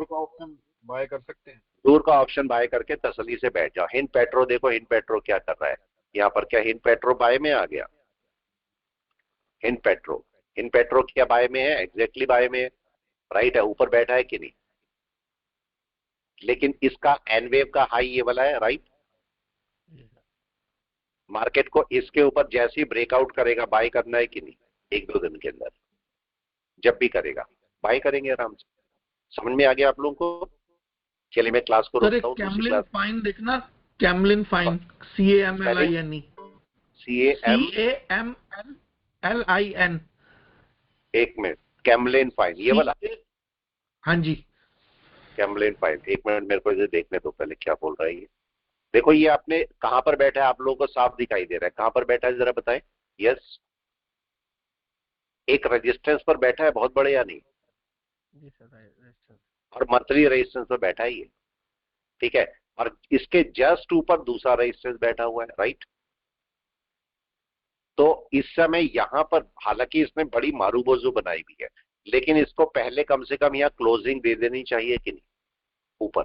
[SPEAKER 5] का ऑप्शन बाय कर सकते हैं,
[SPEAKER 1] दूर का ऑप्शन बाय करके तसल्ली से बैठ जाओ। हिंद पेट्रो देखो, हिंद पेट्रो क्या कर रहा है यहाँ पर, क्या हिंद पेट्रो बाय में आ गया। हिंद पेट्रो क्या बाय में है, एग्जैक्टली बाय में है, राइट है, ऊपर बैठा है कि नहीं। लेकिन इसका एन वेव का हाई ये वाला है, राइट। मार्केट को इसके ऊपर जैसे ही ब्रेकआउट करेगा बाय करना है कि नहीं, 1-2 दिन के अंदर जब भी करेगा बाय करेंगे आराम से। समझ में आ गया आप लोगों को। चलिए मैं क्लास को रोकता हूँ।
[SPEAKER 9] कैमलिन फाइन देखना, कैमलिन फाइन, CAMLIN, CAMLIN।
[SPEAKER 1] एक मिनट, कैमलिन फाइन ये वाला,
[SPEAKER 9] हाँ जी
[SPEAKER 1] कैमलिन फाइन, एक मिनट मेरे को इसे देखने दो पहले क्या बोल रहा है ये। देखो ये आपने कहां पर बैठा है, आप लोगों को साफ दिखाई दे रहा है, कहां पर बैठा है जरा बताएं। यस, एक रेजिस्टेंस पर बैठा है बहुत बड़े या नहीं,
[SPEAKER 7] जी सर, रेजिस्टेंस
[SPEAKER 1] और मंथली रेजिस्टेंस पर बैठा है ये, ठीक है। और इसके जस्ट ऊपर दूसरा रेजिस्टेंस बैठा हुआ है, राइट। तो इस समय यहां पर हालांकि इसने बड़ी मारूबोजू बनाई हुई है, लेकिन इसको पहले कम से कम यहाँ क्लोजिंग दे देनी चाहिए कि नहीं ऊपर,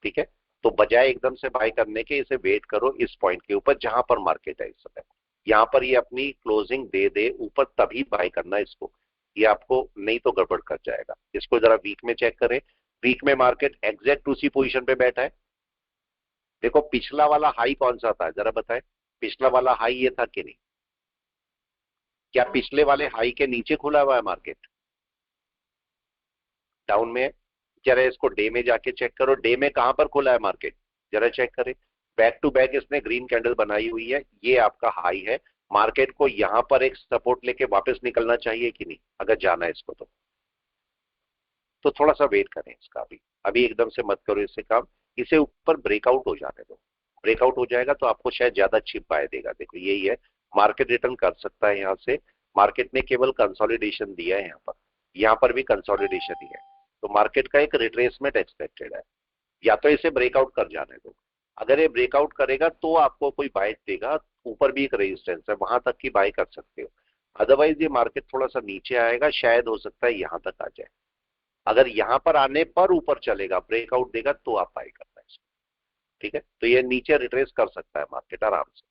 [SPEAKER 1] ठीक है। तो बजाय एकदम से बाय करने के इसे वेट करो इस पॉइंट के ऊपर जहां पर मार्केट है इस समय, यहां पर ये अपनी क्लोजिंग दे दे ऊपर तभी बाय करना इसको, ये आपको नहीं तो गड़बड़ कर जाएगा। इसको जरा वीक में चेक करें, वीक में मार्केट एग्जैक्ट उसी पोजीशन पे बैठा है। देखो पिछला वाला हाई कौन सा था जरा बताएं, पिछला वाला हाई ये था कि नहीं, क्या पिछले वाले हाई के नीचे खुला हुआ है मार्केट, डाउन में है। जरा इसको डे में जाके चेक करो, डे में कहां पर खुला है मार्केट, जरा चेक करें। बैक टू बैक इसने ग्रीन कैंडल बनाई हुई है, ये आपका हाई है। मार्केट को यहां पर एक सपोर्ट लेके वापस निकलना चाहिए कि नहीं, अगर जाना है इसको तो थोड़ा सा वेट करें इसका। अभी एकदम से मत करो इससे काम, इसे ऊपर ब्रेकआउट हो जाने दो, ब्रेकआउट हो जाएगा तो आपको शायद ज्यादा अच्छी बाय देगा। देखो यही है, मार्केट रिटर्न कर सकता है यहाँ से। मार्केट ने केवल कंसोलिडेशन दिया है, यहाँ पर भी कंसोलिडेशन ही है, तो मार्केट का एक रिट्रेसमेंट एक्सपेक्टेड है। या तो इसे ब्रेकआउट कर जाने दो, अगर ये ब्रेकआउट करेगा तो आपको कोई बाय देगा, ऊपर भी एक रेजिस्टेंस है वहां तक की बाय कर सकते हो। अदरवाइज ये मार्केट थोड़ा सा नीचे आएगा, शायद हो सकता है यहाँ तक आ जाए। अगर यहाँ पर आने पर ऊपर चलेगा, ब्रेकआउट देगा तो आप बाय करना है इसको। ठीक है, तो ये नीचे रिट्रेस कर सकता है मार्केट आराम से।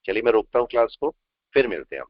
[SPEAKER 1] चलिए मैं रोकता हूँ क्लास को, फिर मिलते हैं हम।